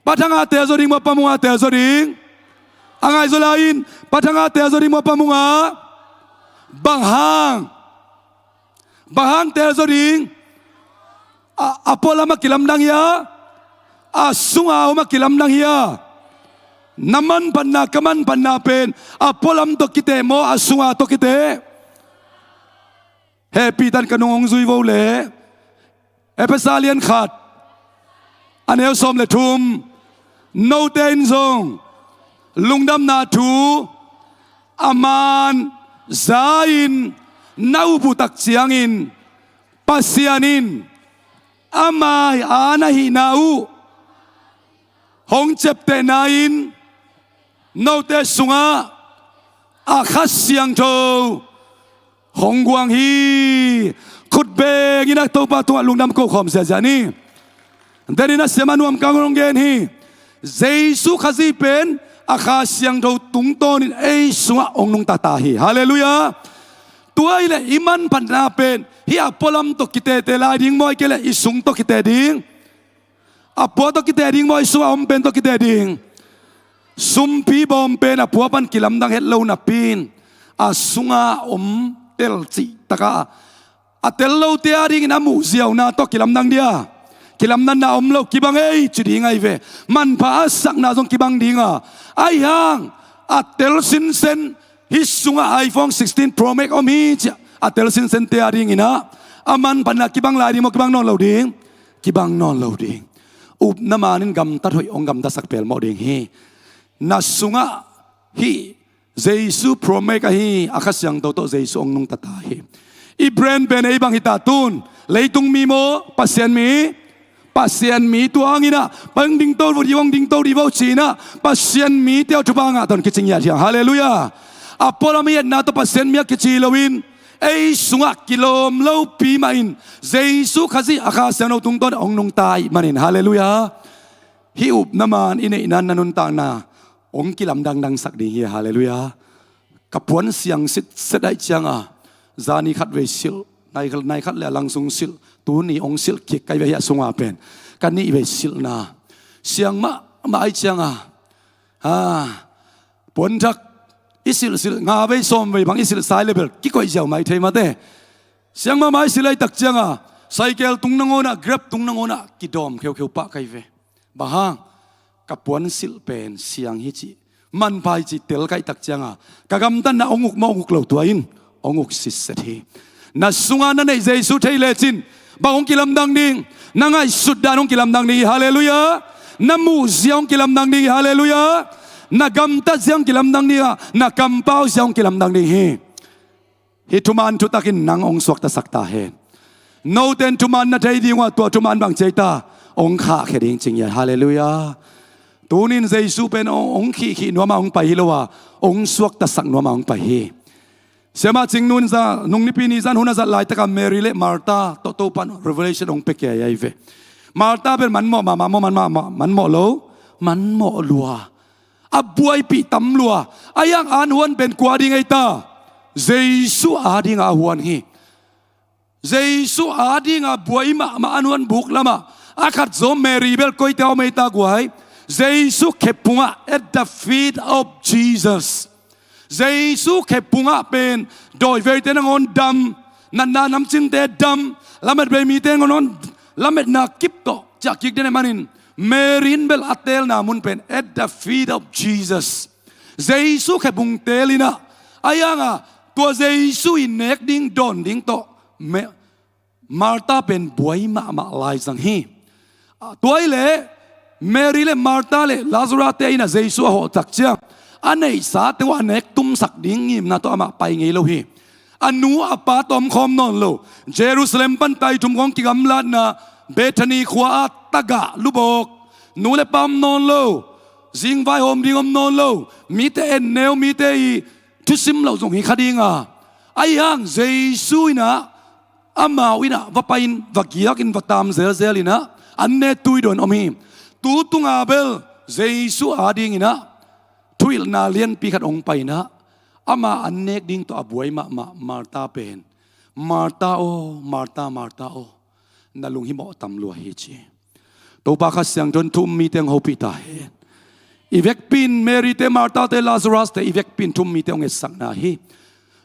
pathanga tel zo ding mo pamunga tel zo ding angai zo lain pathanga tel zo ding mo pamunga banghang tel zo ding apola makilam dang ya asunga makilam dang ya naman panna kaman panna pen apolam to kite mo asunga to kite happy tan kanong zui vo le epesalian khat anel som le thum no ten zong lungdam na thu aman zain nau butak chiangin pasianin amai anahi nau hong chep te nain no te sunga akhas siang tho hong guang hi khut be ngina to pa tu lungnam ko khom se jani derina semanuam kangong gen hi jesu khazi pen akhas siang tho tung ton ei sunga ong nung ta hi hallelujah tuai le iman pan na pen hi apolam to kite te la ding moi ke le isung to kite ding apo to kite ding moi su om pen to kite ding sumpi bom pen apo pan kilam dang het lo na pin asunga om tel chi taka atel lo te ding na mu ziaw na to kilam dang dia kilam nan na om lo kibang ei chi ding ai ve man pa sak na jong kibang dinga ai hang atel sin sen hi sunga iPhone 16 Pro Max om hi atel sin sen te ding ina aman pan na kibang lai ding mo kibang non lo ding up namanin gam ta thoi ong gam da sak pel mo ding hi na sunga hi jesu Pro Max hi akasyang to jesu ong nung tata hi i brand ben ei bang hita tun leitung mi mo pasien mi tuangina bang ding to di wo china pasien mi teo chubanga ton kiching ya hallelujah apola mi na to pasien mi kichilowin ei sunga kilom lo pi main jesu khazi akasyang no tung ton ong nung tai manin hallelujah hi up naman ine inan nanun ta na ong kilam dang sak ding hi hallelujah kapuan siang sit sedai changa zani khat ve sil nai khat le langsung sil tu ni ong sil ki kai ve ya sunga pen kan ni ve sil na siang ma ai changa pon thak isil nga ve som ve bang isil sai level ki koi jaw mai thei ma te siang ma mai silai tak changa cycle tung nangona grab tung nangona ki dom kheu pa kai ve bahang kapuan sil pen siang hi chi man pai chi tel kai tak changa kagam tan na onguk lo tuain onguk sis sethi na sunga na nei jesu thei le chin ba ong kilam dang ding na ngai suddan ong kilam dang ni hallelujah na mu ziong kilam dang ni hallelujah na gam ta ziong kilam dang ni na kam pau ziong kilam dang ni hi thuman thu takin nang ong suak ta sakta he no ten thuman na thei ding wa to thuman bang cheita ong kha kheding ching ya hallelujah tunin jesu pen ong khi no ma ong pai hilowa ong suak ta sak no ma ong pai hi sema Cingnu za nung nipi ni zan huna za lai taka Mary le Martha to pan revelation ong peke ya ive Martha pen man mo lua abuai pi tam lua ayang an huan pen kwa ding ai ta jesu ading a huan hi jesu ading a buai ma an huan buk lama akat zo Mary bel koi tao mai ta guai Jesus kepunga at the feet of Jesus Jesus kepunga pen doi ve te ngon dam nan na nam chin te dam lamet be mi te ngon lamet na kip to cha kik de manin Mary bel atel na mun pen at the feet of Jesus Jesus kepung telina ayanga tua Jesus in nek ding don ding to Martha pen buai ma lai sang hi tuai le Mary le Martha le Lazarus te ina Jesus ho tak chia anei sa te wa nek tum sak ding ngim na to ama pai ngei lo hi anu apa tom khom non lo Jerusalem pan tai tum kong ki gam lat na Bethany khwa taga lubok nu le pam non lo jing vai hom ding om non lo mi te en neo mi te i tu sim lo jong hi khadinga ai hang Jesus ina ama wina vapain vagiakin vatam zelzelina anne tuidon omi tu tunga bel Jesus ading ina tuil na lian pi khat ong pai na ama annek ding to abuai ma Martha pen Martha o nalung hi mo tam lu hi chi to pa kha siang don tum mi teng ho pi ta he ivek pin Mary te Martha te Lazarus te ivek pin tum mi te ong esak na hi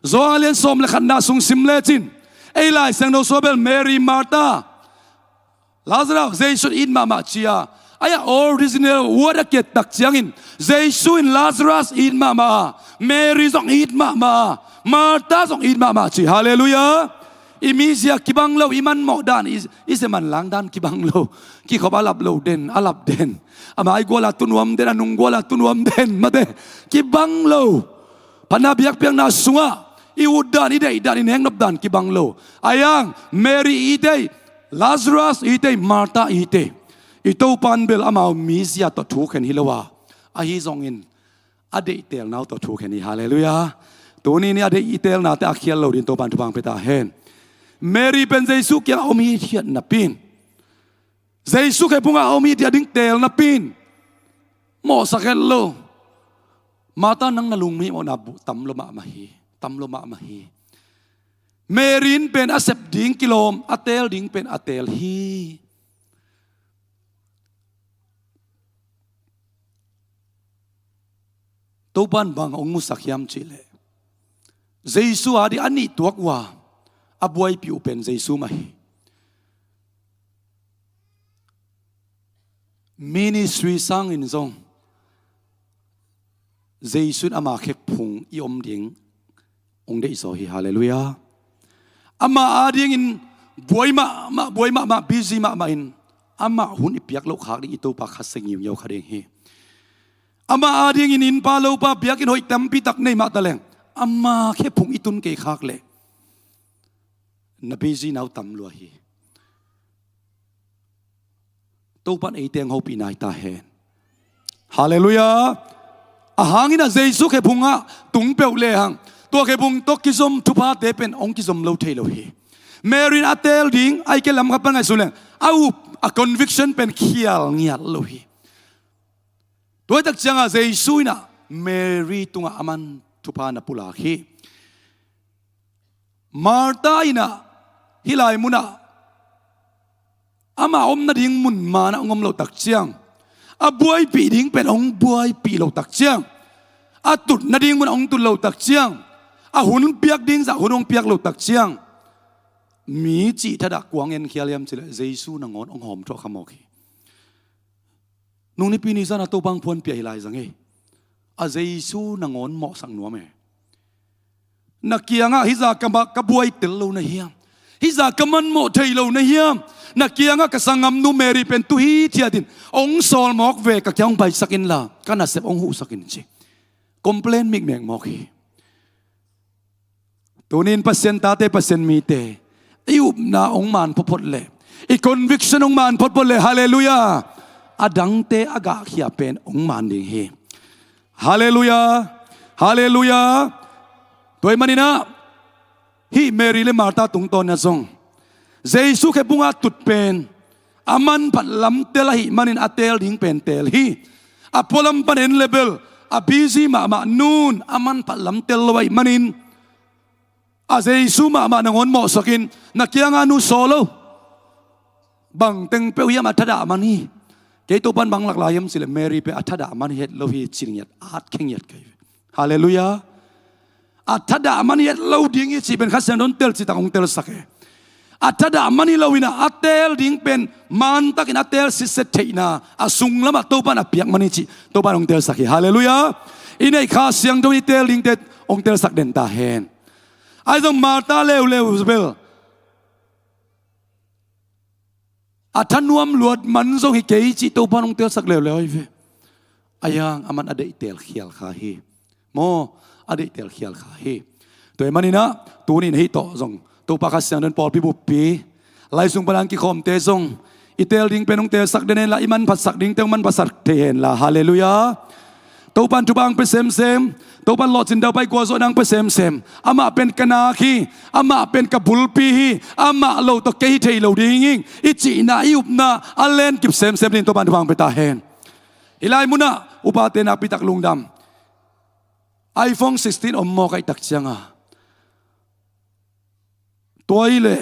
zo alian som le khan na sung sim le chin ei lai sang no sobel Mary Martha Lazarus Jesus in mama chia aya original word ket tak chiangin Jesus in Lazarus in mama Mary song in mama Martha song in mama chi hallelujah imisia kibang lo iman mo dan is man lang dan kibang lo ki khob alap lo den alap den amai gola tunwam den anung gola tunwam den mate kibang lo panabiak piang na sunga iudan ide dan ineng nop dan kibang lo ayang Mary ide Lazarus ide Martha ide ito pan bel amau misia to thu khen hilowa a hi zong in ade tel naw to thu khen hi hallelujah to ni ade itel na te akhial lo din to pan thupang peta hen Mary pen Jesus kya omi thiat na pin Jesus ke punga omi dia ding tel na pin mo sakel lo mata nang nalung mi mo na tam lo ma hi Merin pen asep ding kilom atel ding pen atel hi toban bang ong musakyam chile Jesus adi ani tuak wa abuai pi upen Jesus mahi ministry sang in zong Jesus ama khek phung iom ding ong dei so hi hallelujah ama ading in buai ma busy ma in ama hun ipiak lo khak ding ito pa khasengim yo khadeng hi ama ading in pa lo pa biak in hoi tampi tak nei ma taleng ama khe phung itun ke khak le na busy naw tam lo hi to pan ei teng ho pi nai ta hen hallelujah ahangina Jesus khe phunga tung peu le hang to khe phung to kizom thupa te pen ong kizom lo thei lo hi Mary atel ding ai ke lam khapan ngai suleng au a conviction pen khial ngial lo hi toy tak changa Jesus na Mary tunga aman thupa na pula khi Martha ina hilai muna ama om na ding mun mana ngom lo tak chiang a buai pi ding pen ong buai pi lo tak chiang a tut na ding mun ong tut lo tak chiang a hun piak ding za hunong piak lo tak chiang mi chi thada kwang en khialiam chile Jesus na ngon ong hom tho khamok hi nung ni pi ni sana to bang phon pi hilai zang he a Jesus na ngon mo sang nuam me na kianga hiza ka buai tel lo na hiam hiza kaman mo thei lo na hiam na kianga ka sangam nu Mary pen tu hi thiadin ong sol mok ve ka kyang bai sakin la kana sep ong hu sakin chi complain mik mek mok hi tunin pasien ta te pasien mi te iup na ong man popot le I conviction ong man pot le hallelujah adang te aga khia pen ong man ding hi hallelujah hallelujah toy manina hi Mary le Martha tung ton na zong Jesus ke bunga tut pen aman pat lam tel hi manin atel ding pen tel hi apolam panen level a busy ma nun aman pat lam tel loi manin a Jesus ma nangon mo sakin nakianga nu solo บังเต็งเปียมาทัดามันนี่เกตัวปันบังหลักลายมสิเลเมรีเปอัทัดามันเฮ็ดโลหิจิงยัดอาดเข่งยัดกันฮาเลลูยาอัทัดามันเฮ็ดโลดิ้งยี่เป็นข้าศึกโดนเตลสิตางองเตลสักอัทัดามันนี่โลวินะอัตเตลดิ้งเป็นมันตักินอัตเตลสิเซตเทน่าอาสุงละมาตัวปันอเปียกมันนี่ตัวปันองเตลสักฮาเลลูยาอินไอข้าศึกโดนเตลดิ้งเตองเตลสักเด่นตาเห็นไอ้ตรงมาตาเลวเบลอาท่านนวมหลวดมันทรงให้เกยจิตตัวพนองเตลสักเลวเลยอายังอามันอดีตเตลเขียลขาฮีโมอดีตเตลเขียลขาฮีตัวมันนี่นะตัวนี้ให้ต่อทรงตัวปากเสียงเดินปอดพิบุปีไล่ส่งพลังกิคอมเตทรงอิเตลดิ้งเป็นองเตลสักเดนละอิมันพัดสักดิ้งเตลมันพัดสักเทเห็นละฮาเลลูยาตัวปันทุบังเป็นเซมตัวปันหลอดสินเดาไปกว่าโซนังเป็นเซมอามาเป็นกนาคีอามาเป็นกบุลปีฮีอามาเราตะเกยเทเราดิ้งอิจินาอิอุปนาอัลเลนกิบเซมนี่ตัวปันทุบังเป็นตาเห็นอิไลมุนะอุปาเตนักปิตักลุงดำiPhone 16อมมอกไอตักเชียงอ่ะตัวอีเล่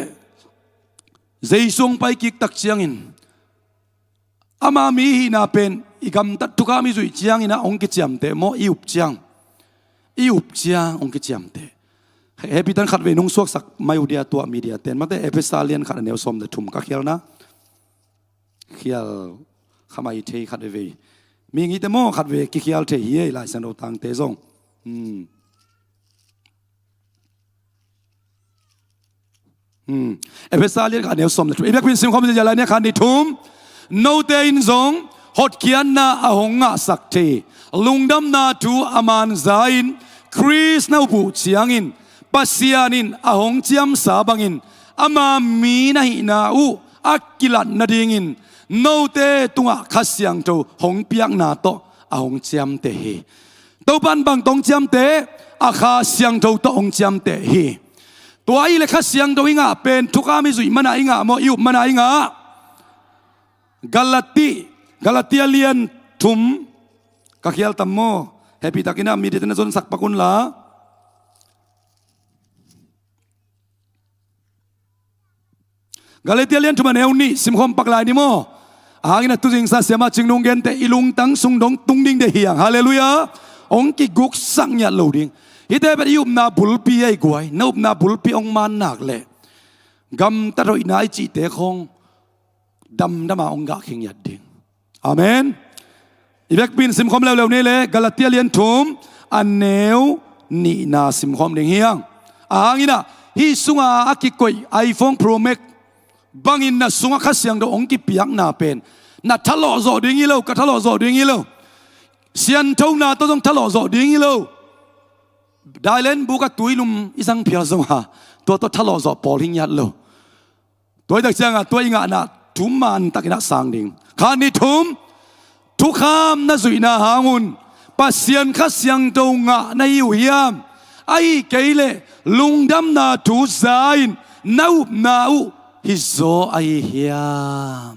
ใจทรงไปกิกตักเชียงอินอามามีหินาเป็นอีกำตัดทุกามีจุยเชียงอินะองค์กิจยมเตโมอิอุปเชียงองค์กิจยมเตเฮปิตันขัดเวนุงสวกสักมาอยู่เดียตัวมีเดียเตนมาแต่เอพิซาเลียนขัดเนวสมเดทุมกักเขียลนะเขียลขมายเทขัดเวมีงี้แต่โมขัดเวกิเขียลเทเฮียหลายสันโดตังเตซงเอพิซาเลียนขัดเนวสมเดทุมอีกเป็นสิ่งความเป็นอะไรเนี่ยขัดในทุมโนเตอินซงฮอดเขียนนาอาหงะสักเทลุงดำนาทูอามันไซน์คริสนาบุเชียงอินปัสยานินอาหงเจียมสาบังอินอามามีนาหินาอูอักกิลันนาดิงอินโนเตตุงะขัสยังโตหงเปียกนาโตอาหงเจียมเตฮีตัวปันบังตงเจียมเตอาคาเสียงโตโตหงเจียมเตฮีตัวอีเล็กขัสยังโตอิงะเป็นทุกอามิสุยมันอิงะโมอิวมันอิงะกาลาติอาเลียนทุมกักเขียลตัมโมเฮปิตักินามีเดตนซนสักปะกุนลากาลาติอาเลียนทุมเนวนี่สิมคอมปักลายนิโมหางนัตุจิงซาเสียมาจิงนงเกนเตอิลุงตังสุงดงตุงดิงเดฮียงฮาเลลูยาองกิกุกสังยัดโลดิงฮิเตเปอิอุบนาบุลปีไอกวยนาอุบนาบุลปีองมันนักเล่กำตะโรยนายจิเตคงดำมาองกะเข่งยัดดิงอาเมนอีเวกปินสิมคอมเร็วๆนี่เลยกาลาเตียเลียนทุมอันเนวนี่นาสิมคอมเด้งเฮียงงี้นะฮิสุงอากิกอยไอโฟนโปรแม็กบางอินนะสุงอาขัสยังโดองกิเปียกนาเป็นนัดทะเลาะโจดิ้งยี่โลกัทะเลาะโจดิ้งยี่โลเสียนเท่านาต้องทะเลาะโจดิ้งยี่โลได้เล่นบุกตุยลุมอีสังเพียร์สงาตัวทะเลาะโจปอลิงยัดโลตัวตักเชียงตัวอิงะนะทุมมันตักนักสังดิงขานิทุมทุกคำนั่นสุยนาหาnguนปัสยันขัสยังตงะในอยู่เฮียมไอ้เกลลุงดำนาทุสายนาอุบนาอุฮิโซไอเฮียม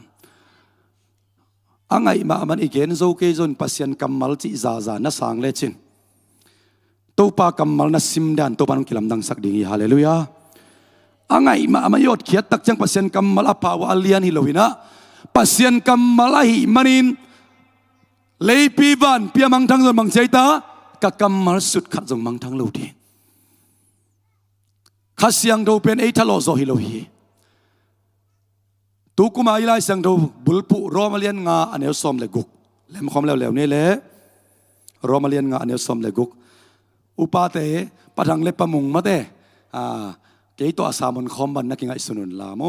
อังไงมามันอีกเห็นโซเกจนปัสยันกำมัลจิซาซานั่สังเลจินตัวปากำมัลนั่สิมดันตัวปานุกิลำดังสักดิ่งฮาเลลูยาอังไงมาไม่ยอดเขียดตักจังปัสยันกำมัลอภาวะเลียนฮิโลวินะปัสยันกำมัลหิมันินเลยปีบันเปียมังทังจนมังใจตากะกำมัลสุดขัดจงมังทังโลดีขัดเสียงดูเป็นไอ้ทะเลาะโซฮิโลฮีตุกุมาอีไลเสียงดูบุลปุรอมาเลียนงาอันเอลซอมเลกุกเล่มคอมแล้วนี่แหละรอมาเลียนงาอันเอลซอมเลกุกอุปาเตปะทังเล็บปะมุงมาเตเกยตัวอาสามันคอมบันนักกิงไอสุนุนลาโม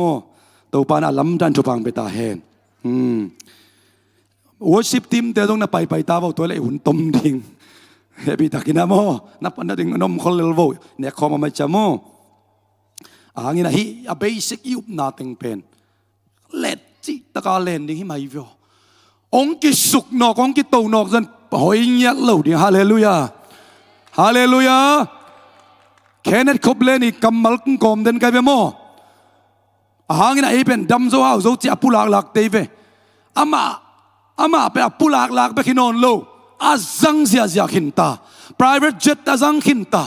ตัวปานาลำดันจุปังไปตาเฮนworship team แต่ต้องนับไปตาว่าตัวเล็กหุ่นต้มดิ่งเฮปิตากินาโมนับปันนัดดิ่งนมคนเลวเนี่ยคอมาไม่จำโมงี้นะฮีa basic ยุบนาติงเป็นเล็ดจิตะการเล่นดิ่งที่ไม่ยอองกิสุกนอกองกิโตนอกจนหอยเงี้ยเหล่าดิ่งฮาเลลูยาฮาเลลูยาแค่นั้นครบเลยนี่กำมัลกอมเดินไกลไปโมงี้นะไอ้เป็นดำโซ่เอาโซ่จะปุลากหลักเตยอามาเป็นปุลากไปขินอนโลอาจังเสียขินตา private jet อาจังขินตา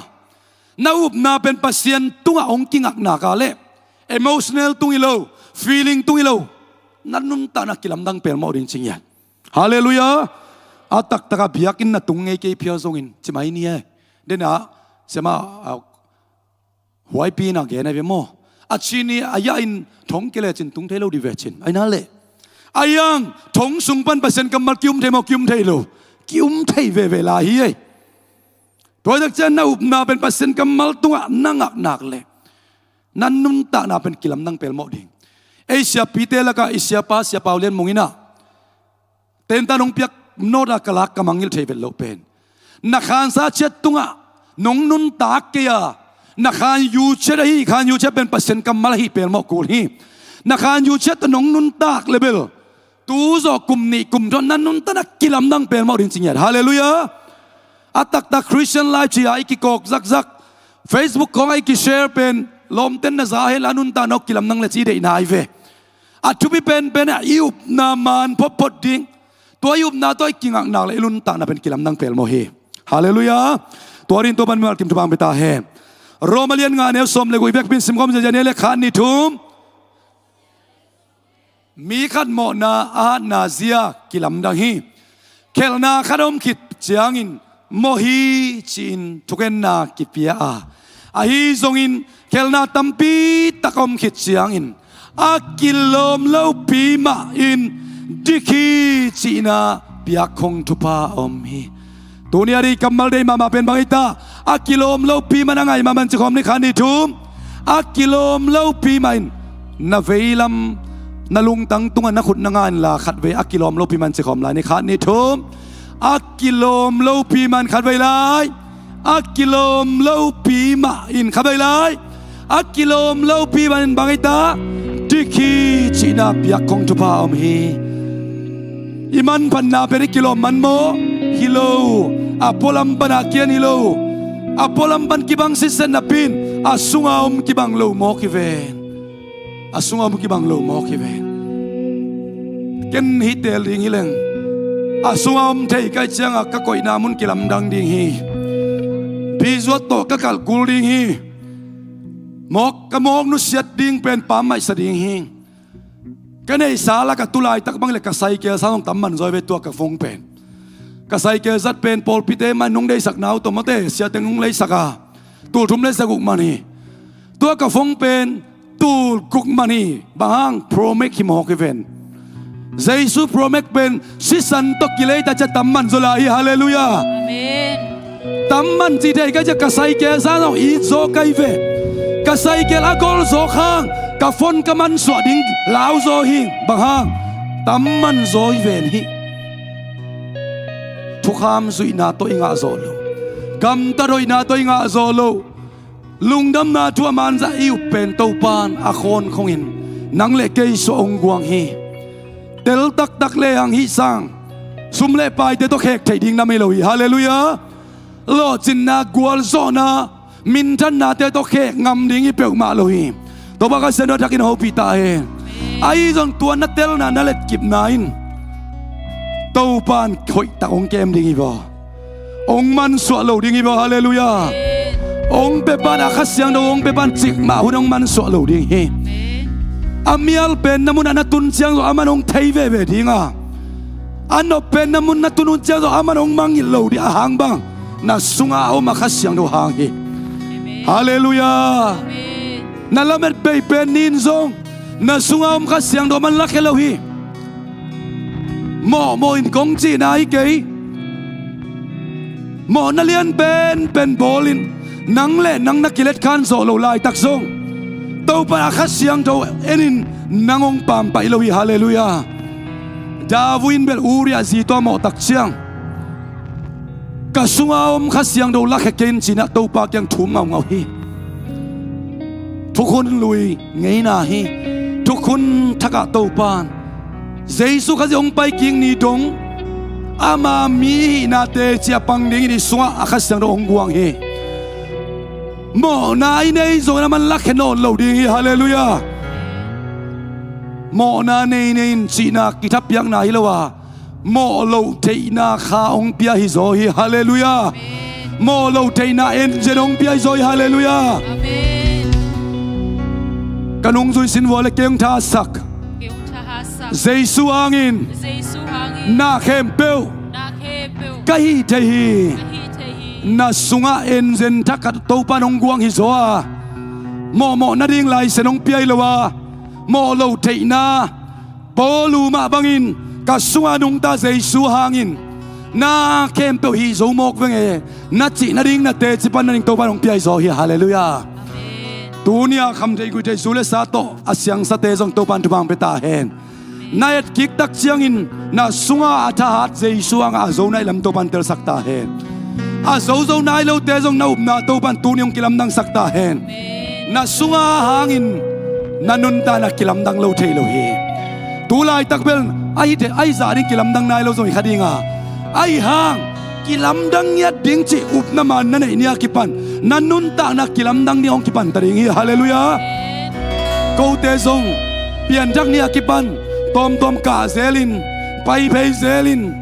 นาอุบนาเป็นปัสยันตุงองกิงักนากาเล emotional ตุงอิโล feeling ตุงอิโล นันนุนตานักกิลำดังเปลมอดินจริงยันฮาเลลูยาอาตักตะกับพิยักินนัตุงเงยเกยพิยซงอินจิมาอินี่เดน่ะเสมาหวยปีนักเกนไอเวโมอาชีนี่อายาอินทงเกลจินตุงเทโลดิเวจินไอ้นั่นแหละอายังทงสุงปันเปอร์เซ็นต์กำมัลกิมเทโมกิมเทโลกิมเทเวลาเฮียตัวจักรนาอุปนาเป็นเปอร์เซ็นต์กำมัลตัวนั่งนักเลยนั่นนุนตานาเป็นกิลำดังเปลมอดินเอเชียปีเตละก็เอเชียป้าเสียเปาเลียนมงินะเต็นตานงเปียกโนดากลักกำมังยิลเทเวลโลเป็นนักขันซาเช็ดตุงะนงนุนตากเกียนักขันยูเช็ดฮีขันยูเช็ดเป็นเปอร์เซ็นต์กำมัลฮีเปลมอกูลฮีนักขันยูเช็ดนงนุนตากเลเบลตูโซกุมนี่กุมจนนั้นนุนตานักกิลำดังเปลมอดินจริงๆฮาเลลูยาอัตตักตาคริสเตียนไลฟ์ที่ไอ้กิโกกซักเฟซบุ๊กของไอ้กิแชร์เป็นลมเต้นนะซาเฮลานุนตานกกิลำนังเลจีเดนายเวอาทุบิเป็นอิวนามันพบพดดิ้งตัวอิวนาตัวกิงอักนักเลยลุนตานะเป็นกิลำนังเปลโมเฮฮาเลลูยาตัวรินตัวบันมีอัลกิมทุบังเบตาเฮโรมาเลียนงานเอลสมเลกุยเบกบินซิมคอมเจเนเลขันนิทุมมีขัดโมนาอานาเซียกิลำดังฮีเคลนาขัดอมขิดเจียงอินโมฮีจินทุกเอ็นนากิเปียอาฮีซงอินเคลนาตัมปีตะกอมขิดเจียงอินอากิลอมเลาปีมาอินดิคีจีนาเปียคงทุพาอมฮีตัวนี้อะไรกำมัลได้มาเป็นบางอิตาอากิลอมเลาปีมานังไงมามันจะคอมในขันนิทุมอากิลอมเลาปีมาอินนาเวลัมนาลุงตั้งตัวนักขุดนางานลาขัดเวอากิลอมเลาปีมันจะคอมลายในขันนิทุมอากิลอมเลาปีมันขัดเวลายอากิลอมเลาปีมาอินขัดเวลายอากิลอมเลาปีมันบางอิตาดิคีจีนาเปียกคงทุพาอมฮีอิมันพันนาเป็นกิโลมันโมฮิโลอาโพลัมปันอาเกียนฮิโลอาโพลัมปันกิบังซิเซนนับปินอาสุงาอมกิบังโลโมกิเวนอาสุงาอมกิบังโลโมกิเวนเกนฮิเตลิงฮิเลงอาสุงาอมเทยไกจังอากะกอยนามุนกิลัมดังดิงฮีบิจวตโตกะกัลกุลดิงฮีมอกกะมอกนุเสียดดิงเป็นปามไม่สดิงฮีกันไอ้สาละกับตุลายตักบังเล็กกับไซเกลสาวต้องตำมันซอยไปตัวกับฟงเป็นกับไซเกลซัดเป็นปอลพิเตมันนุ่งได้สักหนาวตัวมาเตเสียแต่นุ่งเลยสักาตูทุ่มเลยสักกุกมันนี่ตัวกับฟงเป็นตูกุกมันนี่บางโปรเมกฮิมฮอกเวนเจสุโปรเมกเป็นสิสันตกิเลตจะตำมันโซลาฮิฮาเลลูยาอาเมนตำมันจีเดก็จะกับไซเกลสาวต้องอีโซไกเวกับไซเกลอากอลโซข้างกับฝนกับมันสวดิงลาวโซหิงบางฮางตำมันโซยเวนฮิทุกคำสุยนาตัวอิงอาโซโลกำตะโดยนาตัวอิงอาโซโลลุงดำนาทัวมันจะอิวเป็นเต้าปานอาโคนคงอินนังเล็กเกยสองกวางฮีเตลตักเลหังฮิสังสุมเล่ไปเตตกเฮกไทยดิ้งนาไม่ลอยฮาเลลูยาโลจินนากวลโซนามินทันนาเตตกเฮกงำดิ้งอีเปียกมาลอยตัวบ้าก็เสนอทักอินหูปีตาเองไอ้จงตัวนัดเตลนานั่นเล็ดกิบนายเต้าปานคอยตะองเกมดิ้งอีบ่องมันสวดโลดิ้งอีบ่ฮาเลลูยาองเปปานอาคัสยังดองเปปานจิกมาหุ่นองมันสวดโลดิ้งฮีอามีอัลเป็นน้ำมันนัตุนเชียงอามันองไทยเวเวดิ้งอ่ะอันนเป็นน้ำมันนัตุนเชียงอามันองมังอิโลดิ้งหางบังน่าสุงอาอมาคัสยังดหางฮีฮาเลลูยานั่นละมันเป็นนินซงน่าสุงอมข้าเสียงโดมันลักเฮโลฮีหมออินกงจีนายเกย์หมอนั่นเลียนเป็นบอลินนังเล่นังนักกิเลสขันโซโลไลตักซงเต้าปะข้าเสียงโดเอ็นินนังองปามไปโลฮีฮาเลลูยาดาวินเบลอูริอาซีตัวหมอตักเสียงกะสุงอมข้าเสียงโดลักเฮเกนจีน่ะเต้าปากยังทุ่มเงาฮีทุกคนลุยไงนะฮีทุกคนทักตัวปานเจสุข้าจะองไปกิงนี่ดงอามามีนาเตเจียปังดิ้งนี่สวะอาคัสยังองกวางฮีหมอนายในโซนมันลักเขนอนเหล่าดิ้งฮีฮาเลลูยาหมอนาในจีนากิทับยังนายละวะหมอเหล่าเทนาข้าองเปียฮิโซฮีฮาเลลูยาหมอเหล่าเทนาเอ็นเจองเปียฮิโซฮีฮาเลลูยากันงซุยสินวอลเกยงท่าสัก Giêsu hangin Giêsu hangin na khem peu na khe peu kai thei hi hi thei hi na sunga en zen thakat to panong guang hi zoa mo na ding lai senong piai lowa mo lo thei na polu ma bangin ka sunga nung ta Giêsu hangin na khem peu hi zo mok venge na chi na ding na te chi pan na ding to panong piai zo hi hallelujah tunia kham thei gu thei zule sa to asyang sa te jong to pan tu bang pe ta hen nayat kik tak chiang in na sunga atha hat Giêsu ang a zo nai lam to pan tel sakta hen a zo nai lo te jong na up na to pan tu niong kilam dang sakta hen na sunga hangin na nun ta na kilam dang lo thei lo hi tu lai tak bel ai za ring kilam dang nai lo zo hi khadinga ai hang kilam dang ya ding chi up na man na nei nia kipan na nun ta na kilam dang ni ong kipan ta ring hi hallelujah ko te zong pian jak nia kipan tom ka zelin pai phei zelin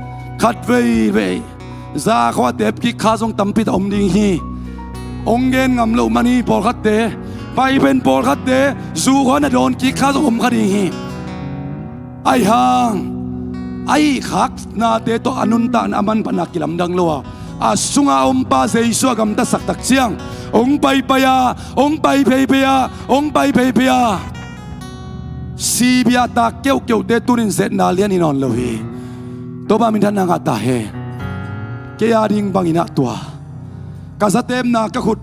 khat vei za khwa tep ki kha jong tampi ta om ding hi ong gen ngam lo mani por khat te pai ben por khat te zu kho na don ki kha jong om kha ding hi ai hang ai khak na te to anun ta na man panak kilam dang lo a sunga om pa Giêsu gam ta sak tak chiang ong pai paya ong pai phei paya ong pai phei paya si bia ta keu te turin set na lian in on lo hi to ba min than na nga ta he ke ya ding bangina tua ka zatem na ka khut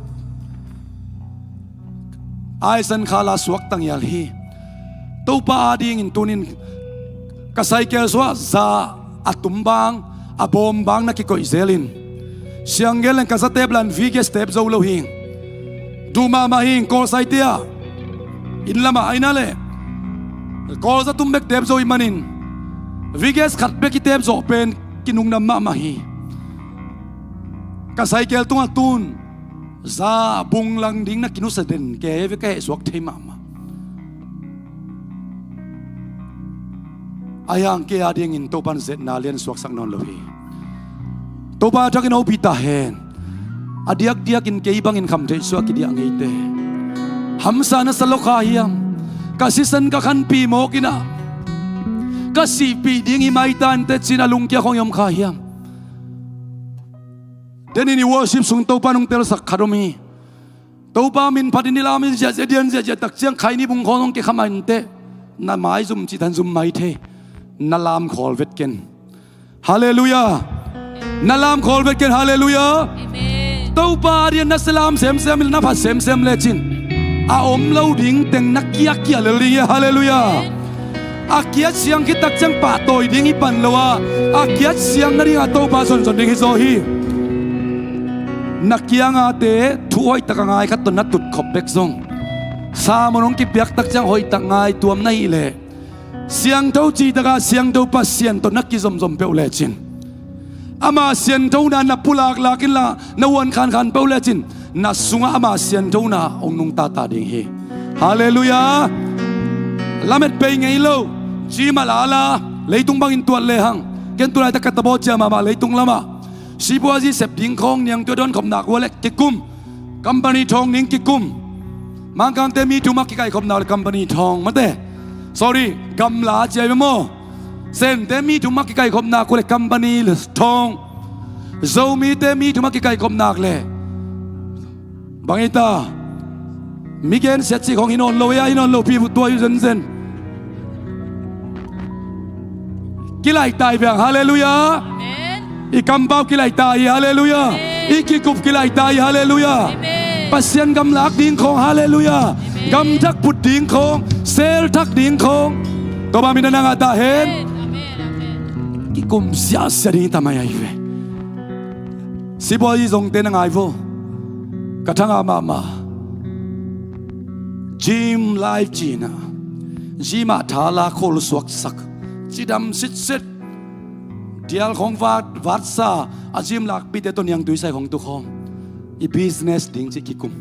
ai san khala suak tang yal hi to pa ading in tunin ka cycle so za atumbang abom bang na ki ko izelin siangel ka zatep lan vige step zo lo hing duma ma hing ko saitia in lama aina le ko za tumbek tep zo imanin viges khat be ki tep zo pen kinung na ma hi ka cycle tunga tun za bung lang ding na kinu sa den ke ve ke swak thei ma ayang ke ading in to pan zet na lian swak sak non lo hi to pa takin o pita hen adiak in ke bang in kham thei swak ki dia ngei te hamsa na salokha hiam kasisan ka khan pi mo kina kasi pi ding i mai tan te china lung kya khong yom kha hiam den in worship sung to panung tel sak kharomi to pa min phatin ni lam ja dian ja tak chiang khai ni bung khong ke khamain te na mai zum chi than zum mai the na lam khol vet ken hallelujah na lam khol vet ken hallelujah amen to pa rian na salam sem na pha sem le chin a om lo ding teng na kia le li hallelujah a kia siang ki tak chang pa toy ding i pan lowa a kia siang na ri a to pa son ding hi zo hi na kia nga te thu hoi tak ngai khat to na tut khop bek zong sa monong ki piak tak chang hoi tak ngai tuam na hi le siang to chi taka siang to pa sian to na ki zom pe le chin ama sian to na pulak lakin la na wan khan pe le chin na sunga ama sian to na ong nung ta ding hi hallelujah lamet pe ngai lo chi malala leitung bang in tuat le hang ken tu lai ta katabo cha ma leitung lama si bua ji sep ding khong niang to don khom nak wale ki kum company thong ning ki kum mang kang te mi tu mak ki kai khom na company thong ma te sorry gam la chai mo sen te mi tu mak ki kai khom na ko le company thong Zomi te mi tu mak ki kai khom nak le bangita migen set chi khong hinon lo ya hinon lo pi tu yu zen kilai tai bang hallelujah amen i kambau kilai tai hallelujah i ki kup kilai tai hallelujah amen pasien gam lak ding khong hallelujah gam thak put ding khong sel thak ding khong to ba min na nga ta hen amen ki kum sia ding ta mai ai ve si boy zong te na ngai vo ka thanga ma Jim life jina jima thala khol suak sak chidam sit dial khong wat sa ajim lak pi te ton yang tui sai khong tu khong i business ding chi ki kum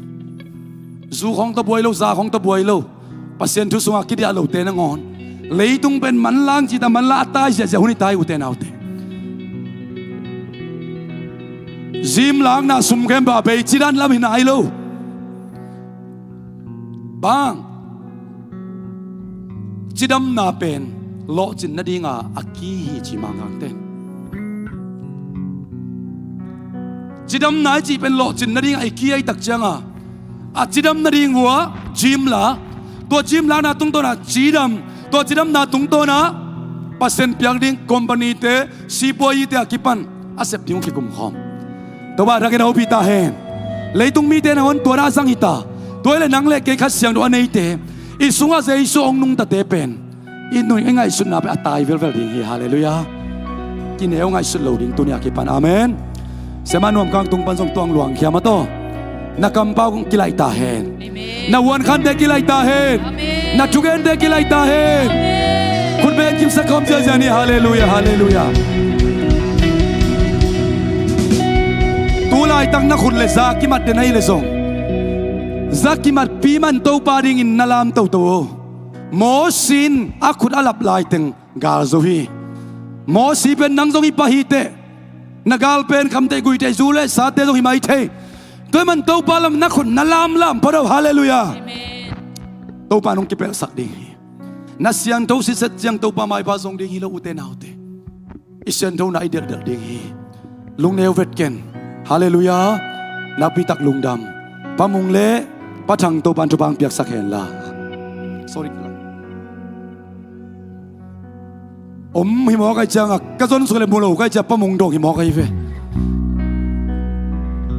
zu khong ta boy lo za khong ta boy lo pasien thu sunga ki dia lo te na ngon leitung ben man lang chi ta man la ta ja huni tai u te na u te Jim lang na sum kem ba be chidan lam hin ai lo bang chidam na pen โลจินนาดิงอากีฮีจีมังกังเต้นจีดำนายจีเป็นโลจินนาดิงไอกี้ไอตักจังจีดำนาดิงหัวจิมละตัวจิมละนาตุงตัวนะจีดำตัวจีดำนาตุงตัวนะปัสเซนเปียงดิงคอมพานีเตซีโปยีเตอากิปันอาเซปดิงคิกุมขอมตัวรักเราพิตาเฮนเลยตุงมีเตนะวันตัวน่าสังหิตาตัวเลยนังเล็กเกขัดเสียงตัวนี้เตอิสุงอาเซอิสุองนุงตาเตเป็นอินุยง่ายสุดนับอัตตายเวลดิงฮาเลลูยากินเอวง่ายสุดเหล่าดิงตัวนี้คิปันอาเมนเสมานวมกลางตุงปันทรงตวงหลวงเขียมาโตนักกำเป้ากิไลตาเฮนนักวันขันเดกิไลตาเฮนนักจุกเอนเดกิไลตาเฮนคุณเป็นกิมสักคำเจ้านี่ฮาเลลูยาฮาเลลูยาตัวลายตั้งนักคุณเลซากิมัดเดนัยเลซงซักกิมัดปีมันโตปาดิงินนาลามโตโตโมสินอาคุณอาลับลายตึงกาลโซฮีโมสีเป็นนังซงอิปะฮีเตนักกาลเป็นคำเตกุยเตจูเลสาเตซงอิมาอิเตตัวมันโตปาลามนักคุณนาลามลามพระเราฮาเลลูยาโตปานงกิเปลสักดินัสยันโตสิเซตยังโตปาไม่พาซงดิฮิโลอุเตนาอุเตอิเซนโตนาอิเดอร์เดอร์ดิฮิลุงเนวเวตเกนฮาเลลูยานับพิตักลุงดำปามุงเล่ปะทังโตปันจุบังเปียกสักเห็นละ sorry หิมอไกจังกะจนสุเลมูโลไกจับปะมุงดงหิมอไกเฟ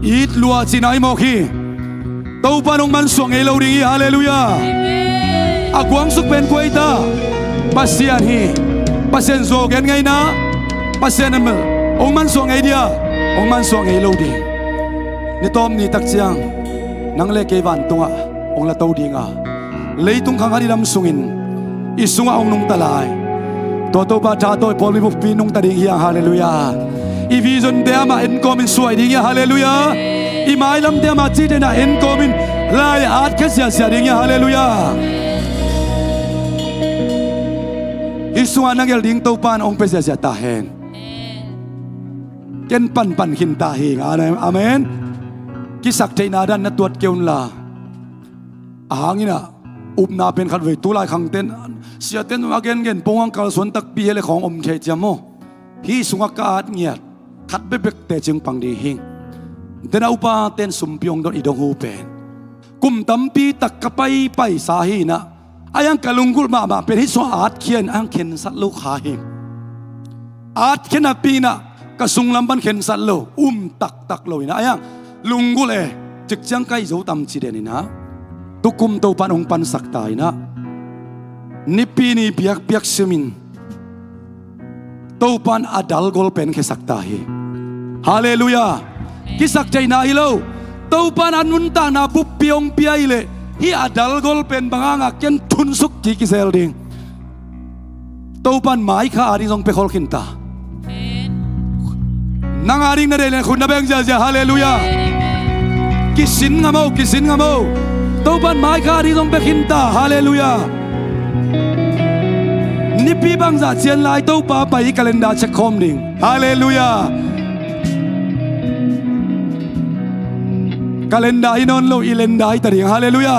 อีดลัวจีนายมอคีโตปานงมันสวงเอโลดิฮาเลลูยาอากวางสุกเป็นกวยตาปัสยานฮีปัสเซนโซเกนไงนะปัสเซนมองมันสวงไอเดียองมันสวงเอโลดินี่ตอมนี่ตักจังนังเลเกวันตุงองละโตดิงเลยตุงขังฮันดิลำสุงินอิสุงองนุงตะลายตัวโตปาชาโตพอลิบุฟีนุงตะดิงเฮียฮาเลลูยาอีวิจนเดียมาเอ็นโกมินสวยดิงเฮียฮาเลลูยาอีไม้ลำเดียมาจีเดน่าเอ็นโกมินลายอาร์ตแค่เสียเสียดิงเฮียฮาเลลูยาอิสุงนังเกลดิงโตปานองเปเสียเสียตาเฮนเกนปันปันขินตาเฮงอาเมนกิสักใจนาดันนัตัวเกี่ยวลาหางนี่นะอุบนาเป็นขัดเวตุลายขังเต้นเสียเต้นมาเกนเกนปงอังกาลสวนตักปีเลของอมเทจามโมฮีสุงกาดเงียดขัดเบบกเตจึงปังดีหิงเดนาอุปาเต้นสุมพิองดอนอีดงหูเป็นกุมตัมปีตักกะไปสาฮีนะอายังกะลุงกุลมาเป็นฮิสวอาดเขียนอังเขียนสัตลูกขาหิงอาดเขียนปีนะกะสุงลำบันเขียนสัตลูตักเลยนะอายังลุงกุเลจึกจังไกโจตำจีเดนินะตุกุมโตปันองปันสักตายนะนิปีนีเปียกสมินโตปันอดัลกอลเป็นแค่สักตายฮาเลลูยากิสักใจนาฮิโลโตปันอนุนตานาปุบปีองปีไอเลฮีอดัลกอลเป็นบางอ่ะเกนทุนสุกจิกิเซลดิงโตปันหมายข้าอาริงทรงเปคอลขินตานางอาริงนั่นเองคุณนับเองจะฮาเลลูยากิสินงามเอาโตปันไม้คาดีตรงเบกินตาฮาเลลูยานิปีบังจะเชียนลายโตปาไปกาเลนดาเช็คคอมดิ่งฮาเลลูยากาเลนดาอินอนโลอิเลนดาอิตาดิ่งฮาเลลูยา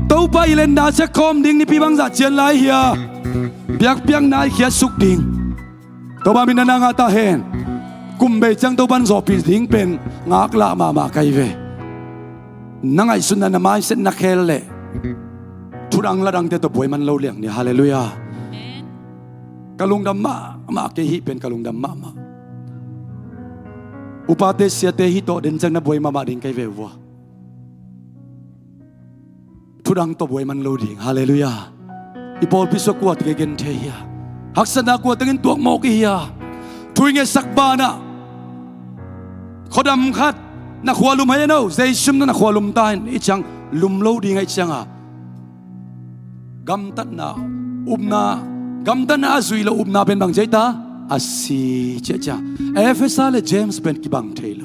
โตปาอิเลนดาเช็คคอมดิ่งนิปีบังจะเชียนลายเฮียเปียกนายเขียสุกดิ่งโตปามินนางาตาเฮนกุมเบจังโตปันสอบปีดิ่งเป็นงากละมาไกเวนังไอสุนันมาเส้นนักเคลเล่ทุรังละดังเตตัวป่วยมันเล่าเลี้ยงเนี่ยฮาเลลูยากะลุงดำมาเกหิเป็นกะลุงดำมาอุปาเตเสียเตหิโตเดินจังนับป่วยมาดิ่งไกเววัวทุรังตัวป่วยมันเล่าดิ่งฮาเลลูยาอีพอลพิสกวดเกเกนเทียหักษณะกวดตึงตัวโมกียาทุยเงสักบานะขดำคัดนักขวาลุมให้เนาะใจชุ่มนักขวาลุมตายอีจังลุมโลดีไงจังกำตันนะอุบนากำตันอาซุยละอุบนาเป็นบางใจตาอาศิเจ้าเอฟเอสาเลเจมส์เป็นกี่บางเทโล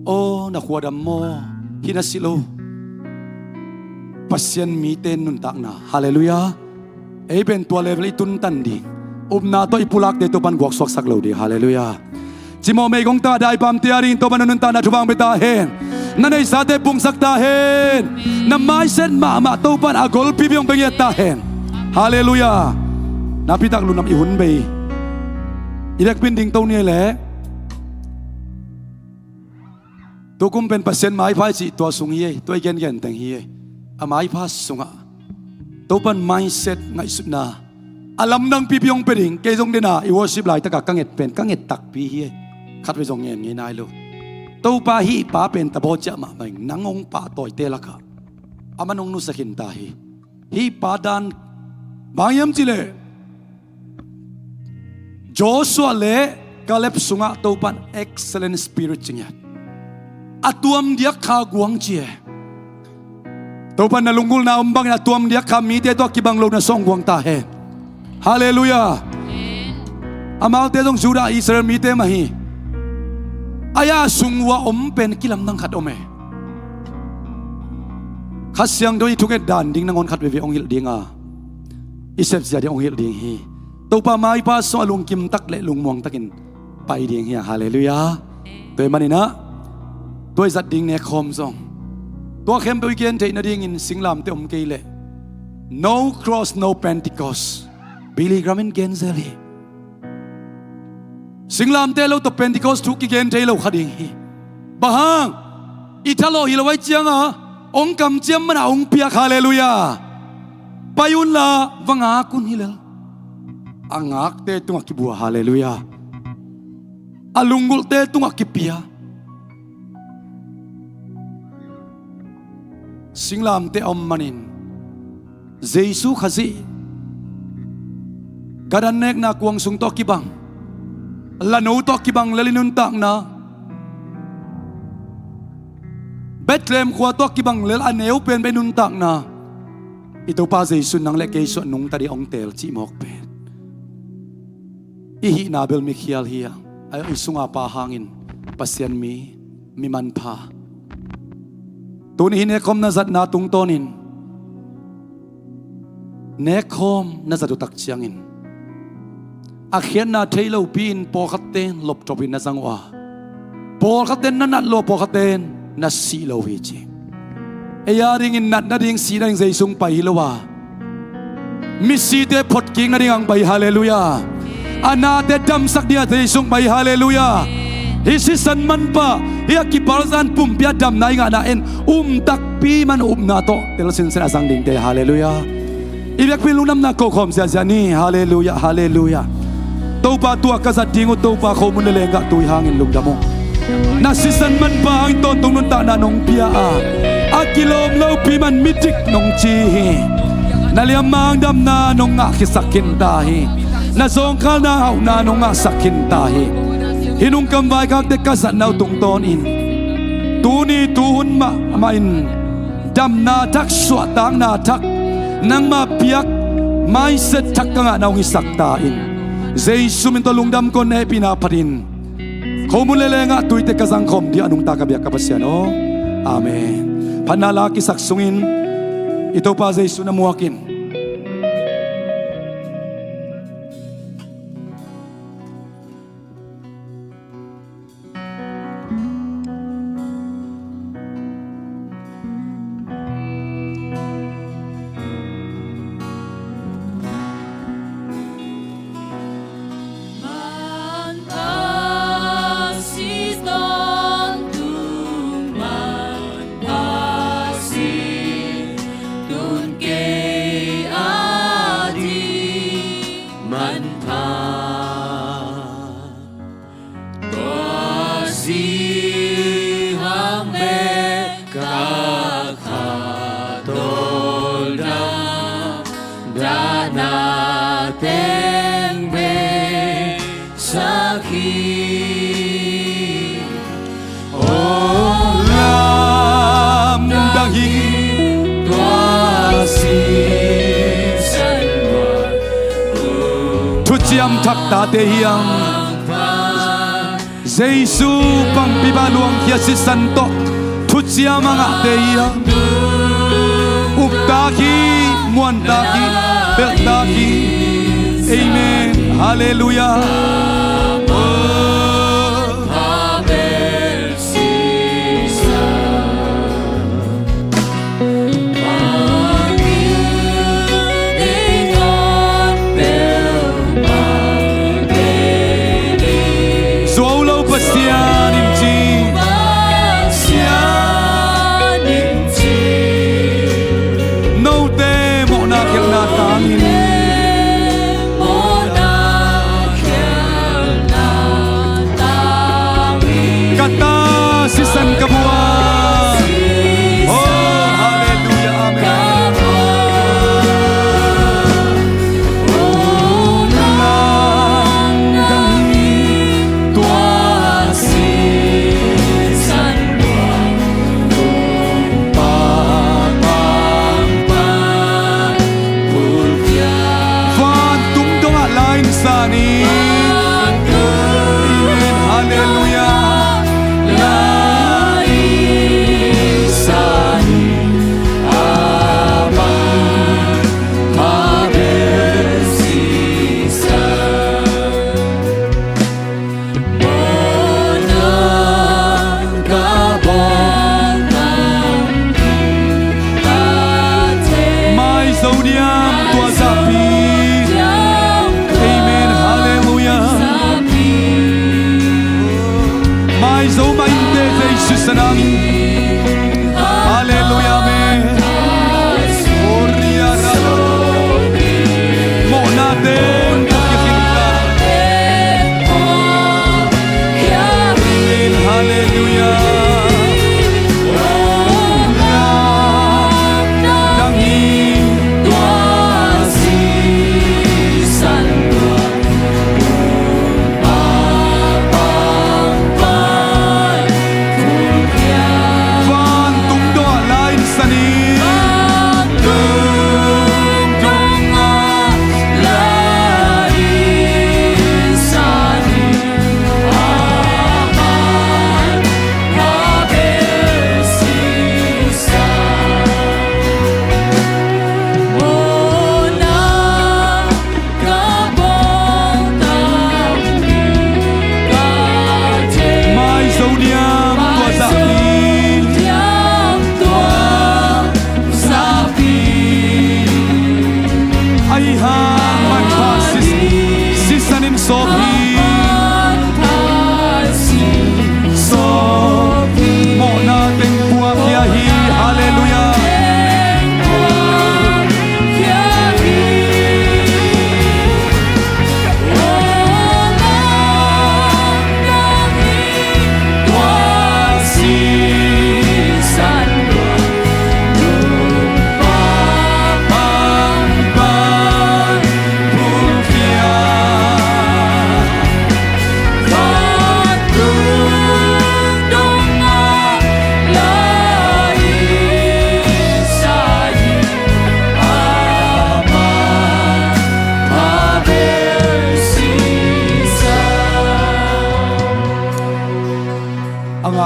โอ้นักขวาดำโมฮินาสิโลปัสยันมีเตนนุนตักนะฮาเลลูยาเอเป็นตัวเลเวลตุนตันดีอุบนาตัวอิปุลักเดตัวปันกวกสวกสักโลดีฮาเลลูยาจิโมเมกงตาได้ปามเตียรินตัวมันนุนตานาทุบังเบตาเฮนนั่นไอสาเตปุงสักตาเฮนน้ำไม้เส้นมาตัวปันอากอลปีบิองเบงเยตาเฮนฮาเลลูยา na pitak lunam ihun bay ilek pinding tau ni le to kum pen pasien mai phai chi to sung hi to gen gen teng hi a mai pha sunga to pan mindset ngai sutna alam nang pi piong peding ke jong dena I worship lai taka kanget pen kanget tak pi hi khat ve jong ngen ngai nai lo to pa hi pa pen ta bo cha ma mai nangong pa toy te laka amanong nu sakin ta hi pa dan bayam chile Joshua le Caleb sunga to pan excellent spirit chingya atuam dia kha guang chie to pan na lungul na umbang na tuam dia kami te to kibang lo na song guang ta he hallelujah amal te dong jura Israel mi te mahi aya sungwa pen kilam nang khat ome khasyang doi thuke dan ding nangon khat ve ong hil dinga isep sia de ong hil ding hi to pa mai pa so alung kim tak le lung muang takin pai ding hi hallelujah toy manina toy zat ding ne khom song to khem pe weekend te na ding in singlam te ke le no cross no pentecost Billy Graham in Genzeli singlam te lo to pentecost thu ki gen te lo khading hi bahang italo hi lo wai chianga ong kam chiam mana ong pia hallelujah payun la wanga kun hilal angak te tunga ki bua hallelujah alungul te tunga ki pia singlam te om manin jesu khazi gadan nek na kuang sung to ki bang lanu to ki bang lalinun tak na Bethlehem khwa to ki bang lel aneu pen benun tak na ito pa jesu nang le ke so nung tadi ong tel chi mok pen ihi nabel mi khial hiya ay isunga pa hangin pasyan mi man pha tuni hine kom na zat na tung tonin ne khom na zatu tak chiangin akhian na thailo pin po khaten lop topin na zangwa po khaten na nat lo po khaten na si lo hi chi eya ring in nat na ding si dang zai sung pai hilowa mi si te phot king na ding ang pai hallelujah ana te dam sak dia zai sung pai hallelujah hi si san man pa hi ki parzan pum pia dam nai nga na en tak pi man na to tel sin sen asang ding te hallelujah ibyak pin lunam na ko khom sia sia ni hallelujah hallelujah to pa tua ka za dingu to pa kho mun le nga tu hangin lum damo na sisan man pa ang ton tung nun ta na nong pia a kilom lo pi man mitik nong chi na liam mang dam na nong nga kisakin ta hi na zong kal na hau na nong nga sakin ta hi hinung kam vai kak de ka zat nau tung ton in tu ni tu hun ma in dam na tak swa tang na tak nang ma piak mai set tak nga nau hi sak ta in jesu min to lungdam kon ne pina parin khomulele nga tuite kazang khom di anung ta ka bia kapasian o amen panala ki saksungin ito pa jesu na muakin Chiam thak ta te hiang Jesu pang pibaluang kia si santo thu chiam anga te hiang up ta ki muan ta ki bel ta ki amen hallelujah Zomi te Jesus anang. Hallelujah amen. Oria ralo. Mo natin kakikinta. Hallelujah.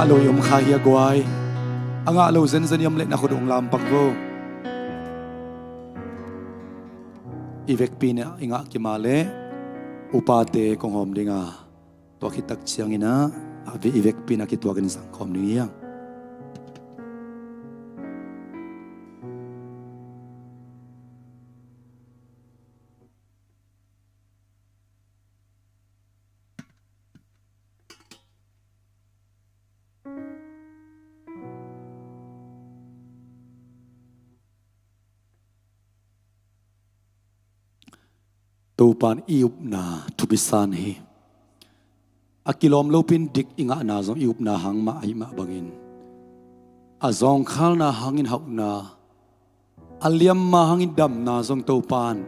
Alo yom khaya guai, anga alo zen zen yam le na khudong lampak ko. Ivek pina inga kimale, upate kong hom dinga, to kitak siang ina, avi ivek pina kitwagan sang kom niyang. Tupan iup na tubisan hi. Akilom lopin dik inga na zong iup na hang ma ay ma bangin. Azong khal na hangin hauk na. Aliam ma hangin dam na zong tupan.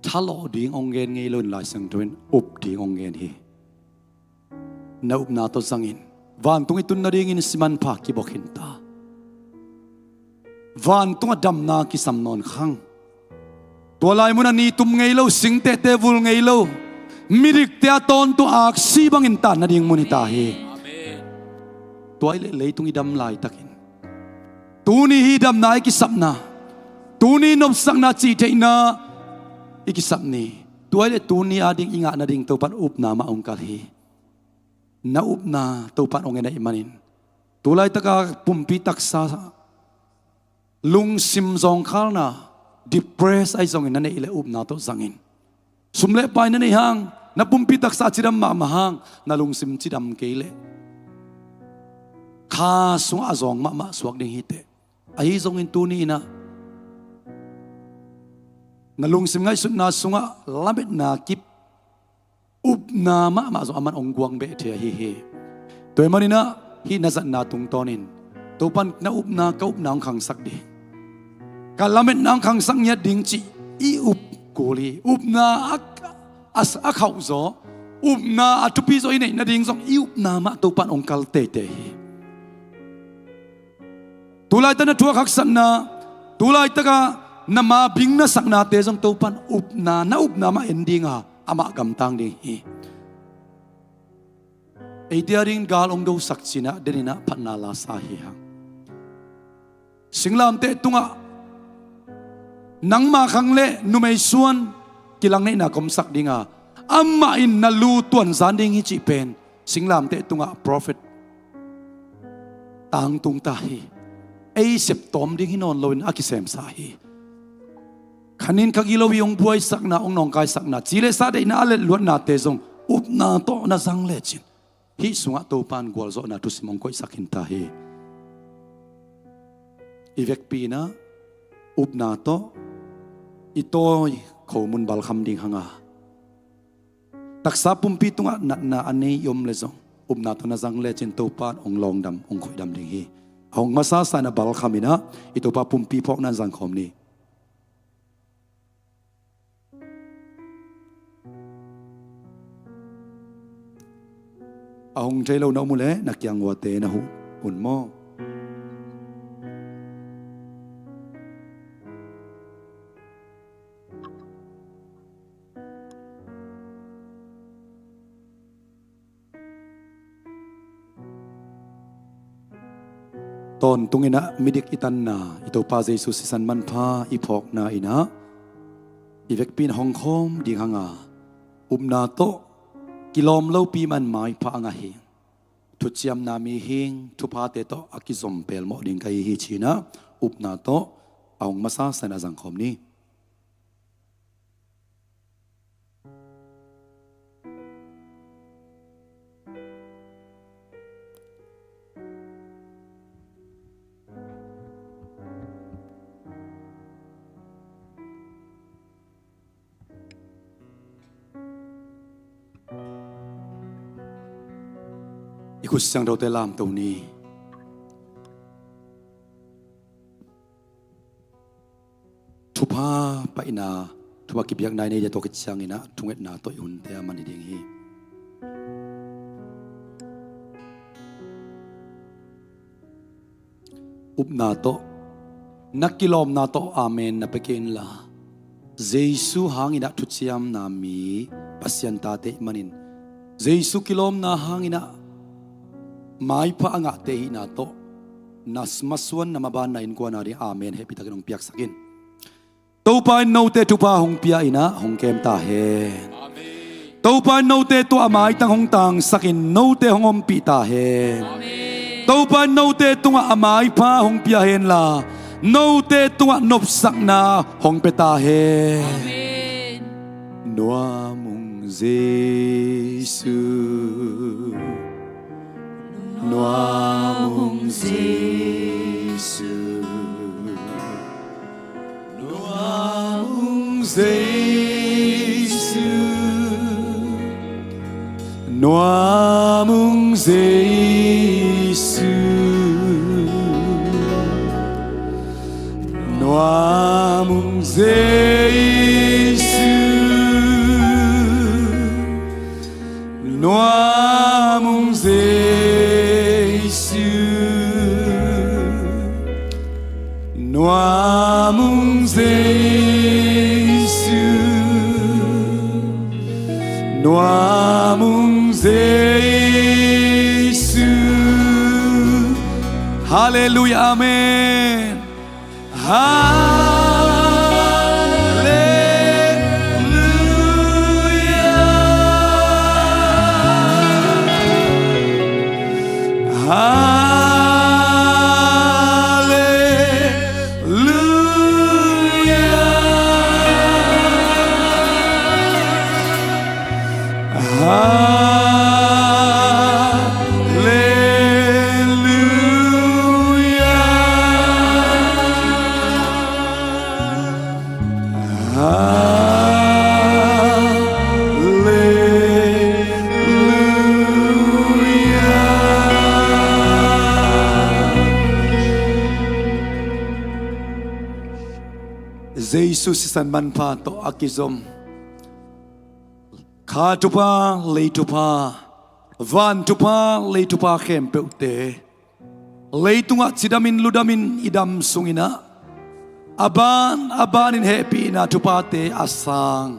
Thalo ding ongen ngay lon lai sang tuin up ding ongen hi. Na up na to zangin. Van tung itun na ringin siman pa kibokin ta. Van tung adam na kisamnon khang. Tualay mo na nitum ngaylo, sing te vul ngaylo. Mirik te aton to ak sibang intan na ding munitahi. Tuay lelay tung idam lay takin. Tuni hidam na ikisap na. Tuni nopsak na chite na ikisap ni. Tuay le tuni ading inga na ding tupan up na maungkal hi. Na up na tupan ongen na imanin. Tulay taka pumpitak sa lung simzong kal na. Depressed ay zongin na naile up na to zangin. Sumle pa na nihang, napumpitak sa chidam mamahang, nalungsim chidam keile. Ka sung azong mama swag ding hite. Ay zongin tuni na. Nalungsim ngay na sunga, lamit na kip. Up na mama zong aman ongguang be te hihi. Toy manina, hi nazat na tung tonin. Tupan na up na ka up na ang kang sakdi. Kalamet nang kang sang niya ding chi i up kuli up na as akaw zo up na atupi zo inay na ding zong i up na ma tupan ong kalte tulay ta na tuwa kaksan na tulay ta ka na mabing na sak na te zong tupan up na ma ending ha ama gamtang ding hi ay diaring galong daw saksina dinina panala sahi ha singlam te tunga nang makangle numay suan kilang na komsak dinga amma in nalutuan zanding hichi pen singlam te tunga prophet tang tung tahi ay septom ding hinon loin akisem sahi kanin kagilaw yung buhay sak na ong nong kay sak na chile sa day na alet luan na tezong up na to na zang lechin hi sunga to pan gwal zo na tu simong koi sakin ta he ivek pi na up na to itoy khomun bal kham ding hanga taksa pumpi tunga na ane yom lezo up na to na jang le chin to pan ong long dam ong khoi dam ding hi ong masa sa na bal khamina ito pa pumpi phok nan jang khom ni ahong jailo na mule nakyang wate na hu unmo ton tungina midik itan na ito pa Jesus sisan man pa iphok na ina ivek pin hong khom ding hanga na to kilom lo pi man mai pa anga hi thu chiam na mi hing thu pa te to akizom pel mo ding kai hi china na to aung masa sana jang khom ni ikus sang do te lam to ni thupa pa ina thupa ki biak nai nei de to ki chang ina thunget na to yun te man ding hi na to nakilom na to amen na pekin la jesu hangina thu chiam na mi pasyan ta te manin jesu kilom na hangina mai pa anga te na to nas maswan na maban na in ko na ri amen he pitakinong piak sakin to pa no te tu pa hong pia ina hong kem ta he amen to pa no te tu amai tang hong tang sakin no te hong om pi ta he amen to pa no te tu amai pa hong pia hen la no te tu nop sak na hong pe ta he amen noa mung jesu noa mung jesu noa mung jesu noa mung jesu noa mung jesu noa mung jesu noa mung jesu noa mung jesu hallelujah amen Jesus san man pa to akizom kha tu pa le tu pa van tu pa le tu pa khem pe te le tunga chidamin ludamin idam sungina aban in happy na tu pa te asang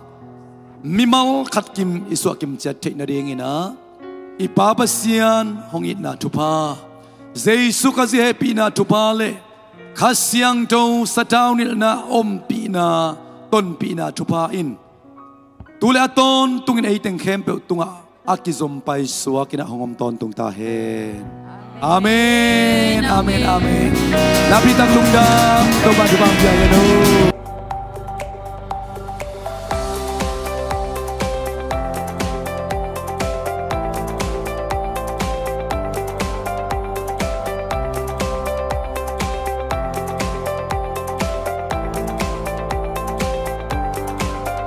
mimal khat kim isu kim chat the na ding ina ipapa sian hongit na tu pa jesu ka ji happy na tu pa le khasyang to satawnil na ompi na ton pi na thupa in tule aton tungin ei teng khem pe tunga akizom pai suwa kina hongom ton tung ta he amen amen amen lapitang lungdam to ba bang ya no